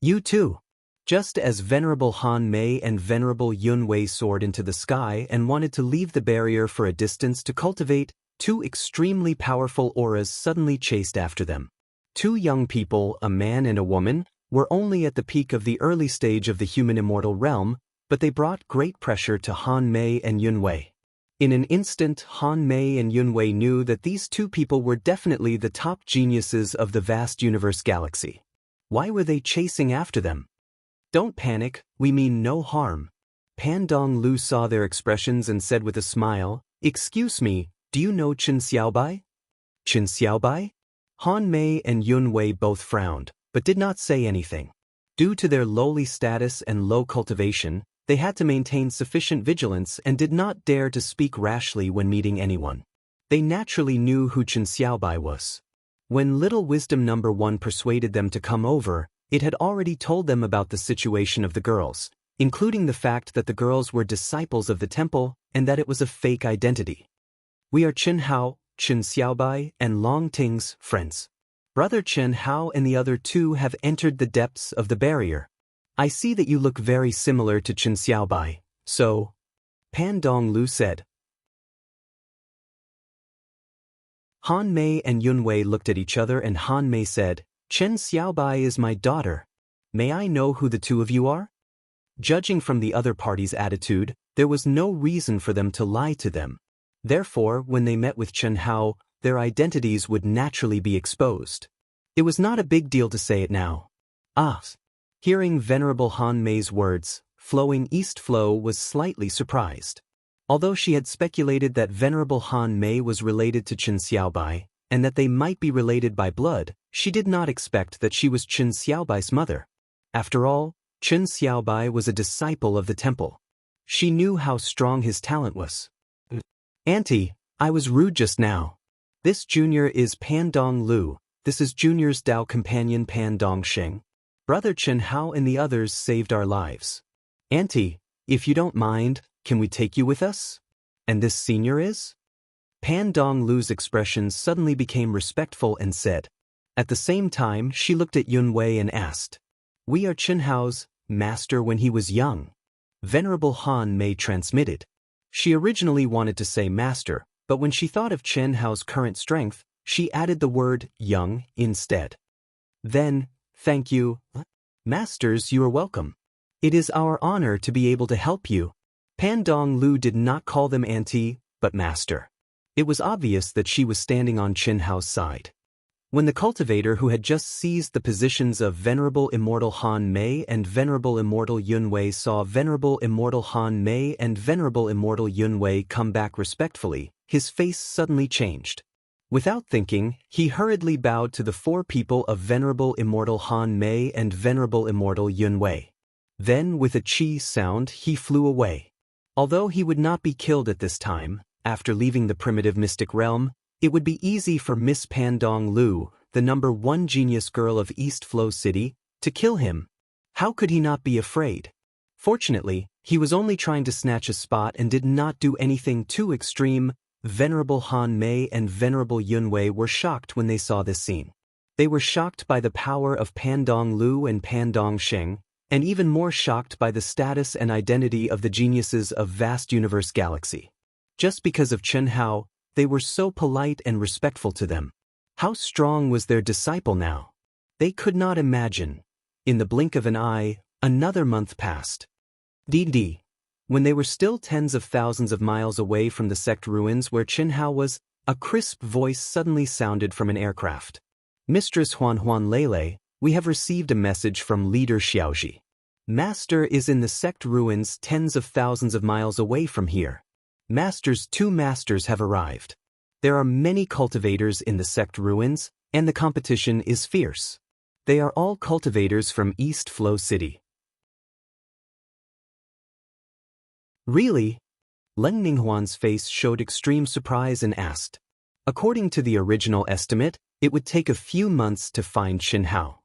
You too. Just as Venerable Han Mei and Venerable Yun Wei soared into the sky and wanted to leave the barrier for a distance to cultivate, two extremely powerful auras suddenly chased after them. Two young people, a man and a woman, were only at the peak of the early stage of the human immortal realm, but they brought great pressure to Han Mei and Yun Wei. In an instant, Han Mei and Yun Wei knew that these two people were definitely the top geniuses of the vast universe galaxy. Why were they chasing after them? Don't panic, we mean no harm. Pan Donglu saw their expressions and said with a smile, "Excuse me, do you know Chen Xiaobai?" Chen Xiaobai? Han Mei and Yun Wei both frowned, but did not say anything. Due to their lowly status and low cultivation, they had to maintain sufficient vigilance and did not dare to speak rashly when meeting anyone. They naturally knew who Chen Xiaobai was. When Little Wisdom Number 1 persuaded them to come over, it had already told them about the situation of the girls, including the fact that the girls were disciples of the temple and that it was a fake identity. We are Chen Hao, Chen Xiaobai, and Long Ting's friends. Brother Chen Hao and the other two have entered the depths of the barrier. I see that you look very similar to Chen Xiaobai, so... Pan Donglu said. Han Mei and Yun Wei looked at each other and Han Mei said, Chen Xiaobai is my daughter. May I know who the two of you are? Judging from the other party's attitude, there was no reason for them to lie to them. Therefore, when they met with Chen Hao, their identities would naturally be exposed. It was not a big deal to say it now. Ah! Hearing Venerable Han Mei's words, Flowing East Flow was slightly surprised. Although she had speculated that Venerable Han Mei was related to Chen Xiaobai, and that they might be related by blood, she did not expect that she was Chen Xiaobai's mother. After all, Chen Xiaobai was a disciple of the temple. She knew how strong his talent was. Auntie, I was rude just now. This junior is Pan Dong Lu, this is junior's Dao companion Pan Dongxing. Brother Chen Hao and the others saved our lives. Auntie, if you don't mind, can we take you with us? And this senior is? Pan Dong Lu's expression suddenly became respectful and said. At the same time, she looked at Yun Wei and asked. We are Chen Hao's master when he was young. Venerable Han Mei transmitted. She originally wanted to say master, but when she thought of Chen Hao's current strength, she added the word young instead. Then, thank you. Masters, you are welcome. It is our honor to be able to help you. Pan Dong Lu did not call them auntie, but master. It was obvious that she was standing on Chen Hao's side. When the cultivator who had just seized the positions of Venerable Immortal Han Mei and Venerable Immortal Yun Wei saw Venerable Immortal Han Mei and Venerable Immortal Yun Wei come back respectfully, his face suddenly changed. Without thinking, he hurriedly bowed to the four people of Venerable Immortal Han Mei and Venerable Immortal Yun Wei. Then, with a chi sound, he flew away. Although he would not be killed at this time, after leaving the primitive mystic realm, it would be easy for Miss Pandong Lu, the #1 genius girl of East Flow City, to kill him. How could he not be afraid? Fortunately, he was only trying to snatch a spot and did not do anything too extreme. Venerable Han Mei and Venerable Yun Wei were shocked when they saw this scene. They were shocked by the power of Pandong Lu and Pandong Sheng, and even more shocked by the status and identity of the geniuses of vast universe galaxy. Just because of Chen Hao, they were so polite and respectful to them. How strong was their disciple now? They could not imagine. In the blink of an eye, another month passed. D.D. When they were still tens of thousands of miles away from the sect ruins where Chen Hao was, a crisp voice suddenly sounded from an aircraft. Mistress Huan Lele, we have received a message from Leader Xiaoji. Master is in the sect ruins tens of thousands of miles away from here. Two masters have arrived. There are many cultivators in the sect ruins, and the competition is fierce. They are all cultivators from East Flow City. Really? Leng Ninghuan's face showed extreme surprise and asked. According to the original estimate, it would take a few months to find Chen Hao.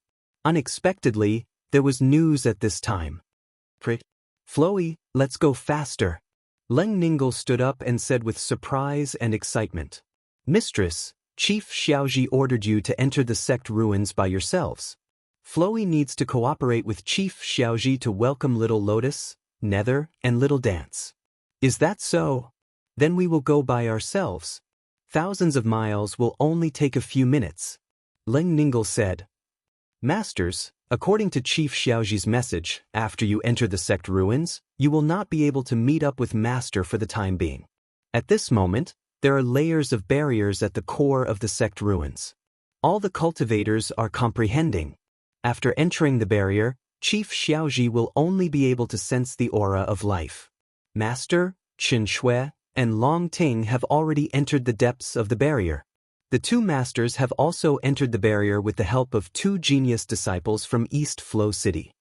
Unexpectedly, there was news at this time. Floey, let's go faster. Leng Ningle stood up and said with surprise and excitement. Mistress, Chief Xiaoji ordered you to enter the sect ruins by yourselves. Floey needs to cooperate with Chief Xiaoji to welcome Little Lotus, Nether, and Little Dance. Is that so? Then we will go by ourselves. Thousands of miles will only take a few minutes. Leng Ningle said. Masters, according to Chief Xiaoji's message, after you enter the sect ruins, you will not be able to meet up with Master for the time being. At this moment, there are layers of barriers at the core of the sect ruins. All the cultivators are comprehending. After entering the barrier, Chief Xiaoji will only be able to sense the aura of life. Master, Qin Shui, and Long Ting have already entered the depths of the barrier. The two masters have also entered the barrier with the help of two genius disciples from East Flow City.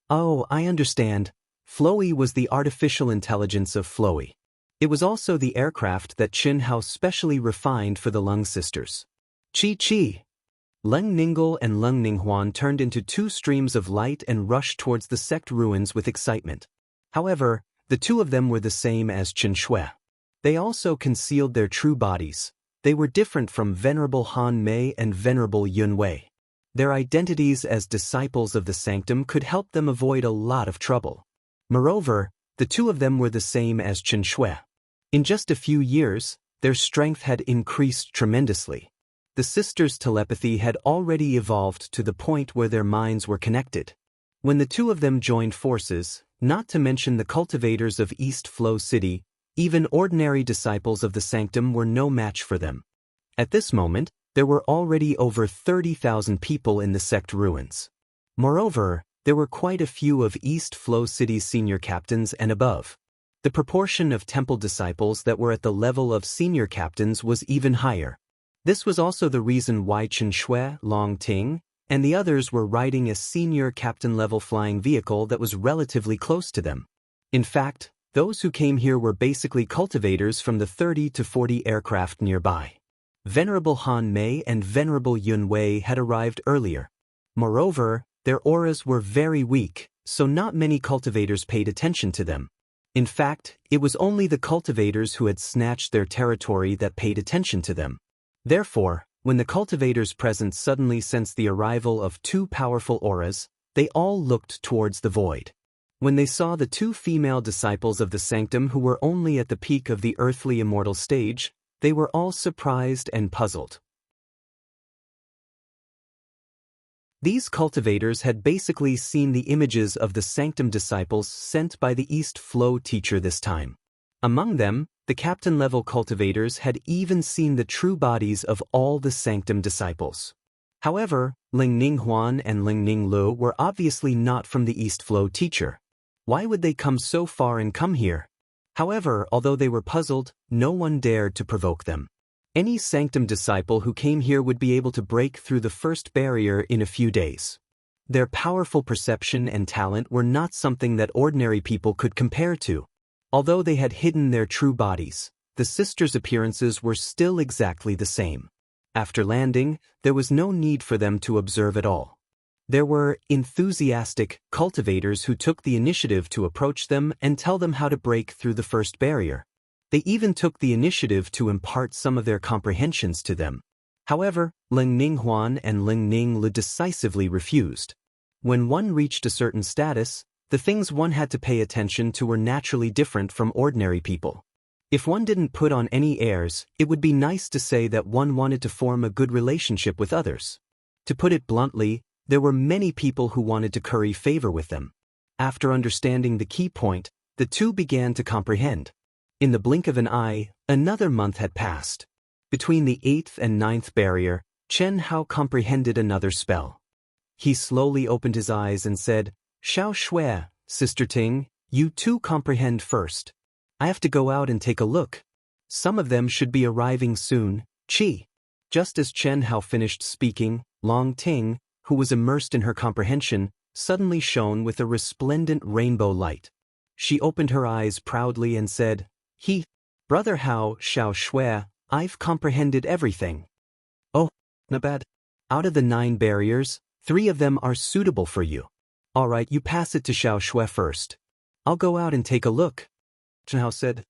Oh, I understand. Floey was the artificial intelligence of Floey. It was also the aircraft that Chen Hao specially refined for the Leng sisters. Chi. Leng Ningle and Leng Ninghuan turned into two streams of light and rushed towards the sect ruins with excitement. However, the two of them were the same as Qin Shui. They also concealed their true bodies. They were different from Venerable Han Mei and Venerable Yun Wei. Their identities as disciples of the sanctum could help them avoid a lot of trouble. Moreover, the two of them were the same as Qin Shui. In just a few years, their strength had increased tremendously. The sisters' telepathy had already evolved to the point where their minds were connected. When the two of them joined forces, not to mention the cultivators of East Flow City, even ordinary disciples of the sanctum were no match for them. At this moment, there were already over 30,000 people in the sect ruins. Moreover, there were quite a few of East Flow City's senior captains and above. The proportion of temple disciples that were at the level of senior captains was even higher. This was also the reason why Qin Shui, Long Ting, and the others were riding a senior captain-level flying vehicle that was relatively close to them. In fact, those who came here were basically cultivators from the 30 to 40 aircraft nearby. Venerable Han Mei and Venerable Yun Wei had arrived earlier. Moreover, their auras were very weak, so not many cultivators paid attention to them. In fact, it was only the cultivators who had snatched their territory that paid attention to them. Therefore, when the cultivators present suddenly sensed the arrival of two powerful auras, they all looked towards the void. When they saw the two female disciples of the sanctum who were only at the peak of the earthly immortal stage, they were all surprised and puzzled. These cultivators had basically seen the images of the sanctum disciples sent by the East Flow teacher this time. Among them, the captain-level cultivators had even seen the true bodies of all the sanctum disciples. However, Ling Ninghuan and Ling Ninglu were obviously not from the East Flow teacher. Why would they come so far and come here? However, although they were puzzled, no one dared to provoke them. Any sanctum disciple who came here would be able to break through the first barrier in a few days. Their powerful perception and talent were not something that ordinary people could compare to. Although they had hidden their true bodies, the sisters' appearances were still exactly the same. After landing, there was no need for them to observe at all. There were enthusiastic cultivators who took the initiative to approach them and tell them how to break through the first barrier. They even took the initiative to impart some of their comprehensions to them. However, Ling Ninghuan and Ling Ninglu decisively refused. When one reached a certain status, the things one had to pay attention to were naturally different from ordinary people. If one didn't put on any airs, it would be nice to say that one wanted to form a good relationship with others. To put it bluntly, there were many people who wanted to curry favor with them. After understanding the key point, the two began to comprehend. In the blink of an eye, another month had passed. Between the 8th and 9th barrier, Chen Hao comprehended another spell. He slowly opened his eyes and said, "Xiao Shui, Sister Ting, you too comprehend first. I have to go out and take a look. Some of them should be arriving soon, Qi." Just as Chen Hao finished speaking, Long Ting, who was immersed in her comprehension, suddenly shone with a resplendent rainbow light. She opened her eyes proudly and said, Brother Hao, Xiao Shui, I've comprehended everything." "Oh, not bad. Out of the 9 barriers, 3 of them are suitable for you. All right, you pass it to Xiao Shui first. I'll go out and take a look." Chen Hao said,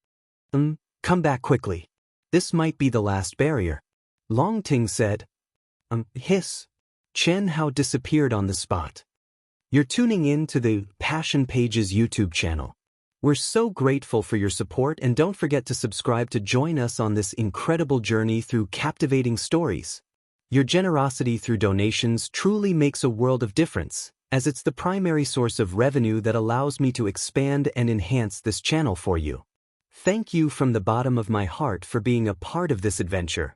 Come back quickly. This might be the last barrier." Long Ting said, Hiss. Chen Hao disappeared on the spot. You're tuning in to the Passion Pages YouTube channel. We're so grateful for your support, and don't forget to subscribe to join us on this incredible journey through captivating stories. Your generosity through donations truly makes a world of difference, as it's the primary source of revenue that allows me to expand and enhance this channel for you. Thank you from the bottom of my heart for being a part of this adventure.